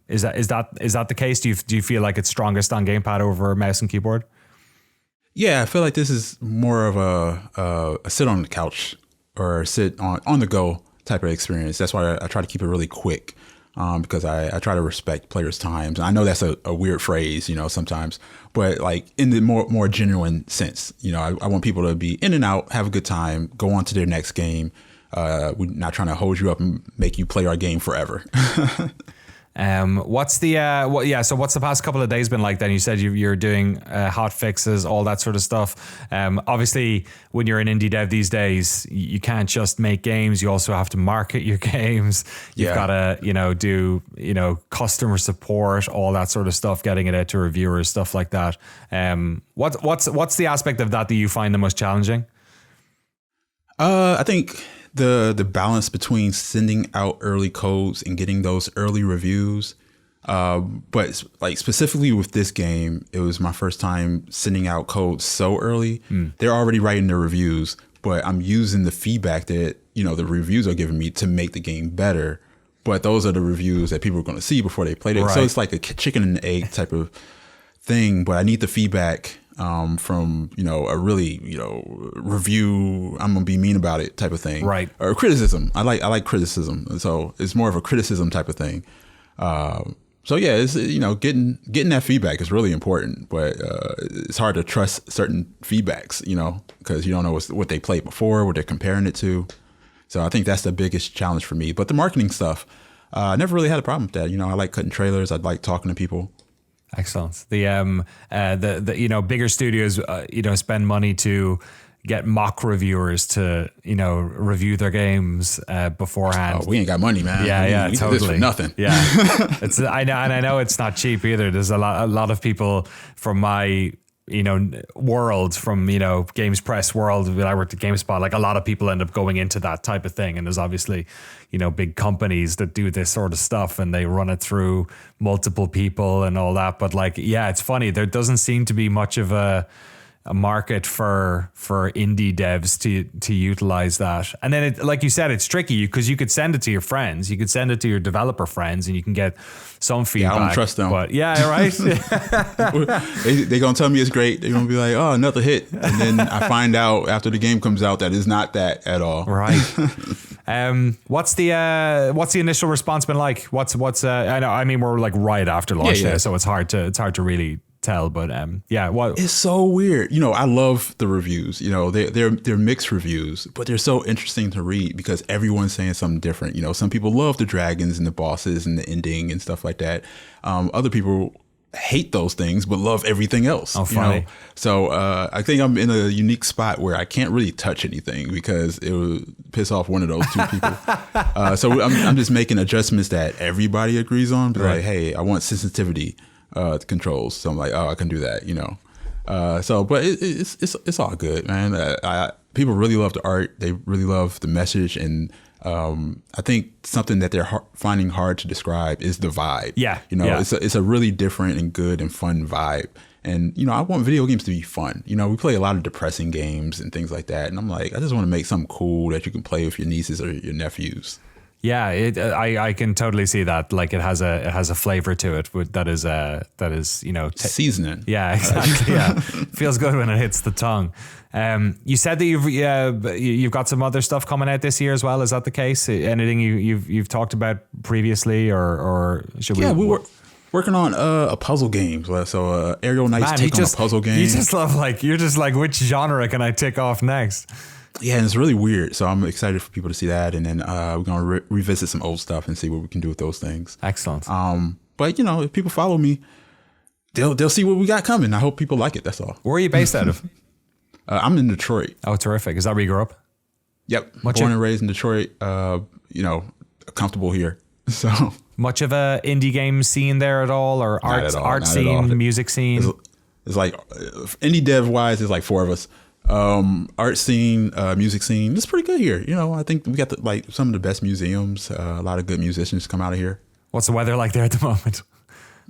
Is that the case? Do you feel like it's strongest on gamepad over mouse and keyboard? Yeah, I feel like this is more of a sit on the couch or sit on the go type of experience. That's why I try to keep it really quick. Because I try to respect players' times. I know that's a weird phrase, sometimes, but like in the more genuine sense, I want people to be in and out, have a good time, go on to their next game. We're not trying to hold you up and make you play our game forever. What's the what's the past couple of days been like then? You said you're doing hot fixes, all that sort of stuff. Obviously when you're an indie dev these days, you can't just make games, you also have to market your games. You've got to do customer support, all that sort of stuff, getting it out to reviewers, stuff like that. What's the aspect of that you find the most challenging? I think the balance between sending out early codes and getting those early reviews. But like specifically with this game, it was my first time sending out codes so early. They're already writing their reviews, but I'm using the feedback that, the reviews are giving me to make the game better. But those are the reviews that people are going to see before they play it. Right. So it's like a chicken and egg type of thing, but I need the feedback from a really review, I'm gonna be mean about it type of thing, right? Or criticism. I like criticism, so it's more of a criticism type of thing. So yeah, it's getting that feedback is really important, but it's hard to trust certain feedbacks, because you don't know what they played before, what they're comparing it to. So I think that's the biggest challenge for me. But the marketing stuff, I never really had a problem with that. I like cutting trailers. I like talking to people. Excellent. The bigger studios spend money to get mock reviewers to review their games beforehand. Oh, we ain't got money, man. We Totally. do this for nothing. Yeah, I know it's not cheap either. There's a lot of people from my world, from games press world, when I worked at GameSpot, like a lot of people end up going into that type of thing, and there's obviously big companies that do this sort of stuff and they run it through multiple people and all that. But it's funny, there doesn't seem to be much of a market for indie devs to utilize that. And then like you said, it's tricky because you could send it to your friends, you could send it to your developer friends, and you can get some feedback. I don't trust them. But right. They're gonna tell me it's great. They're gonna be like, oh, another hit, and then I find out after the game comes out that it's not that at all. Right. What's the initial response been like? What's I mean we're like right after launch there, so it's hard to really tell, but what it's so weird. I love the reviews. They're mixed reviews, but they're so interesting to read because everyone's saying something different. Some people love the dragons and the bosses and the ending and stuff like that. Other people hate those things but love everything else. Oh, funny. So I think I'm in a unique spot where I can't really touch anything because it would piss off one of those two people. So I'm just making adjustments that everybody agrees on. But like, hey, I want sensitivity controls, so I'm like, oh, I can do that, but it's all good, man. People really love the art, they really love the message, and I think something that they're finding hard to describe is the vibe. It's a really different and good and fun vibe, and I want video games to be fun. We play a lot of depressing games and things like that, and I'm like, I just want to make something cool that you can play with your nieces or your nephews. Yeah, I can totally see that. Like it has a flavor to it that is seasoning. Yeah, exactly. Yeah, feels good when it hits the tongue. You said that you've got some other stuff coming out this year as well. Is that the case? Anything you've talked about previously, or should we? Yeah, we were working on a puzzle game. So Aerial Knights take on a puzzle game. You just love you're just like, which genre can I tick off next? Yeah, and it's really weird. So I'm excited for people to see that. And then we're going to revisit some old stuff and see what we can do with those things. Excellent. But, if people follow me, they'll see what we got coming. I hope people like it. That's all. Where are you based out of? I'm in Detroit. Oh, terrific. Is that where you grew up? Yep. Born and raised in Detroit. Comfortable here. So much of a indie game scene there at all, or art scene, music scene? It's like indie dev wise, there's like 4 of us. Art scene, music scene, it's pretty good here. I think we got some of the best museums, a lot of good musicians come out of here. What's the weather like there at the moment?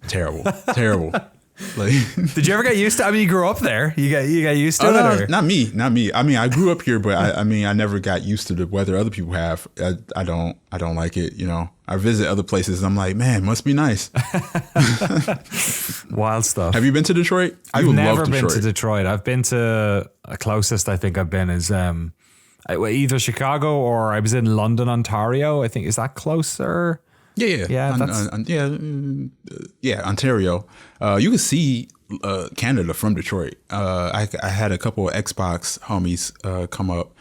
Terrible. Did you ever get used to? I mean, you grew up there. You got used to it? Or? Not me. I mean, I grew up here, but I never got used to the weather other people have. I don't like it. I visit other places and I'm like, man, must be nice. Wild stuff. Have you been to Detroit? I've never been to Detroit. I've been to closest I think I've been is Either Chicago or I was in London, Ontario. I think, is that closer? Yeah. Ontario. You can see Canada from Detroit. I had a couple of Xbox homies come up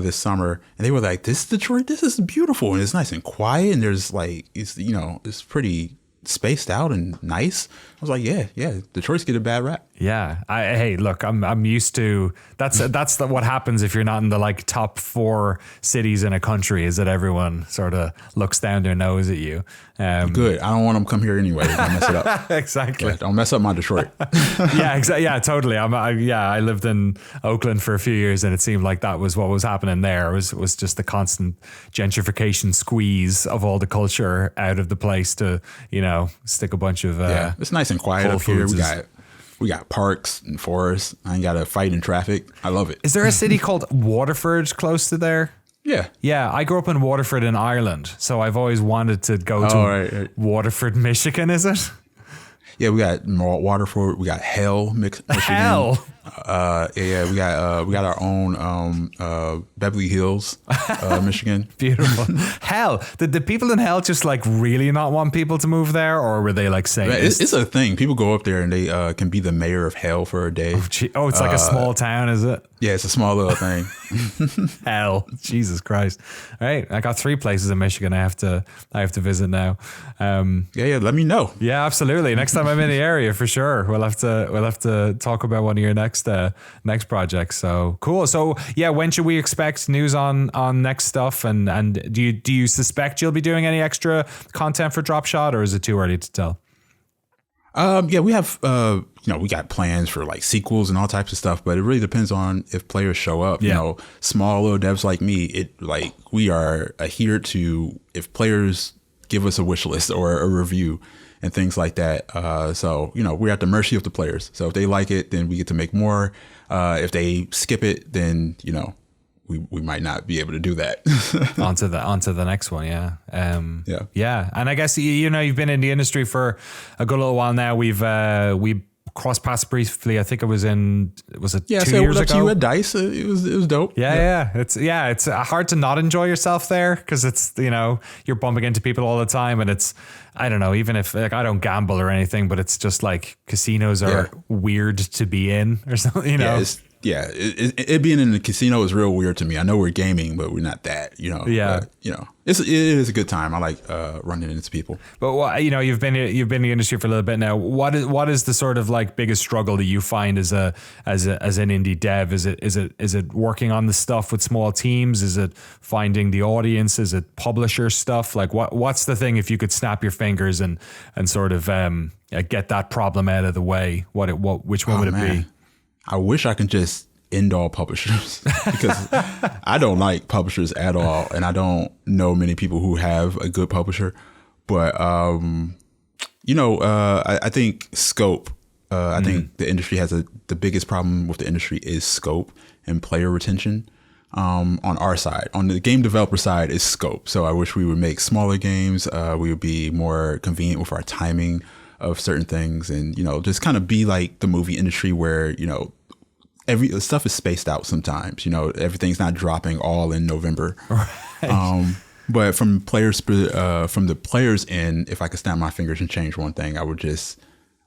this summer, and they were like, "This is Detroit. This is beautiful, and it's nice and quiet, and there's like it's pretty spaced out and nice." I was like, yeah, Detroit's get a bad rap. Yeah. Hey, look, I'm used to that's what happens if you're not in the like top 4 cities in a country, is that everyone sort of looks down their nose at you. Good. I don't want them to come here anyway. Don't mess it up. Exactly. Yeah, don't mess up my Detroit. Yeah, exactly. Yeah, totally. I lived in Oakland for a few years, and it seemed like that was what was happening there. Was just the constant gentrification squeeze of all the culture out of the place to stick a bunch of yeah. It's nice and quiet up here. We got parks and forests. I ain't got to fight in traffic. I love it. Is there a city called Waterford close to there? Yeah. Yeah, I grew up in Waterford in Ireland, so I've always wanted to go to right. Waterford, Michigan, is it? Yeah, we got Waterford. We got Michigan. Hell. Yeah. We got our own Beverly Hills, Michigan. Beautiful. Hell, did the people in Hell just like really not want people to move there, or were they like saying it's a thing? People go up there and they can be the mayor of Hell for a day. Oh, it's like a small town, is it? Yeah, it's a small little thing. Hell, Jesus Christ! All right, I got 3 places in Michigan I have to visit now. Yeah. Let me know. Yeah, absolutely. Next time I'm in the area, for sure, we'll have to talk about one of your next projects. So cool. So yeah, when should we expect news on next stuff? And do you suspect you'll be doing any extra content for DropShot, or is it too early to tell? Yeah, we have, we got plans for like sequels and all types of stuff, but it really depends on if players show up. Yeah. Small little devs like me, we are adhered to if players give us a wish list or a review and things like that. So we're at the mercy of the players. So if they like it, then we get to make more. If they skip it, then we might not be able to do that. onto the next one. Yeah. Yeah. And I guess, you've been in the industry for a good little while now. We crossed paths briefly. I think it was 2 years ago? You at DICE. It was dope. Yeah. It's hard to not enjoy yourself there, because it's, you're bumping into people all the time, and it's, I don't know, even if like I don't gamble or anything, but it's just like casinos are weird to be in or something, It being in the casino is real weird to me. I know we're gaming, but we're not that, Yeah. But, it is a good time. I like running into people. But you've been in the industry for a little bit now. What is the sort of like biggest struggle that you find as an indie dev? Is it working on the stuff with small teams? Is it finding the audience? Is it publisher stuff? Like what's the thing, if you could snap your fingers and sort of get that problem out of the way? Which one would it be? I wish I could just end all publishers because I don't like publishers at all, and I don't know many people who have a good publisher. But I think scope. I think the industry has the biggest problem with the industry is scope and player retention. On our side, on the game developer side, is scope. So I wish we would make smaller games. We would be more convenient with our timing of certain things, and just kind of be like the movie industry where every stuff is spaced out sometimes. Everything's not dropping all in November. Right. But from the players end, if I could snap my fingers and change one thing, I would just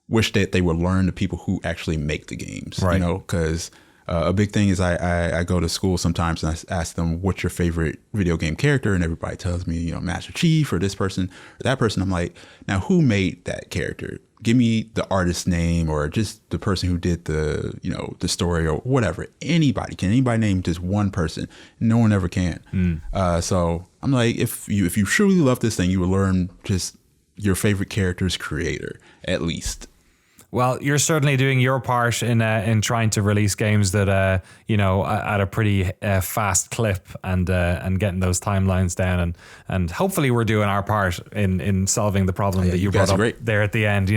wish that they would learn the people who actually make the games. Right. Because a big thing is I go to school sometimes and I ask them, what's your favorite video game character? And everybody tells me, Master Chief or this person or that person. I'm like, now who made that character? Give me the artist's name or just the person who did the story or whatever. Anybody. Can anybody name just one person? No one ever can. So I'm like, if you truly love this thing, you will learn just your favorite character's creator, at least. Well, you're certainly doing your part in trying to release games that at a pretty fast clip and getting those timelines down, and hopefully we're doing our part in solving the problem that you brought up there at the end.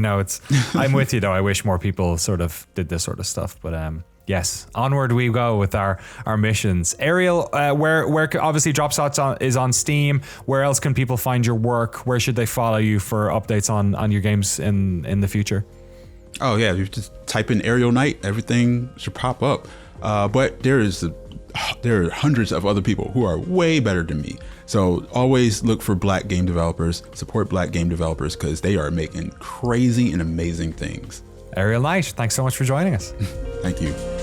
I'm with you though. I wish more people sort of did this sort of stuff, but yes, onward we go with our missions. Ariel, where obviously DropShot is on Steam. Where else can people find your work? Where should they follow you for updates on your games in the future? Oh yeah, you just type in Ariel Knight, everything should pop up. But there is there are hundreds of other people who are way better than me. So always look for Black game developers, support Black game developers, because they are making crazy and amazing things. Ariel Knight, thanks so much for joining us. Thank you.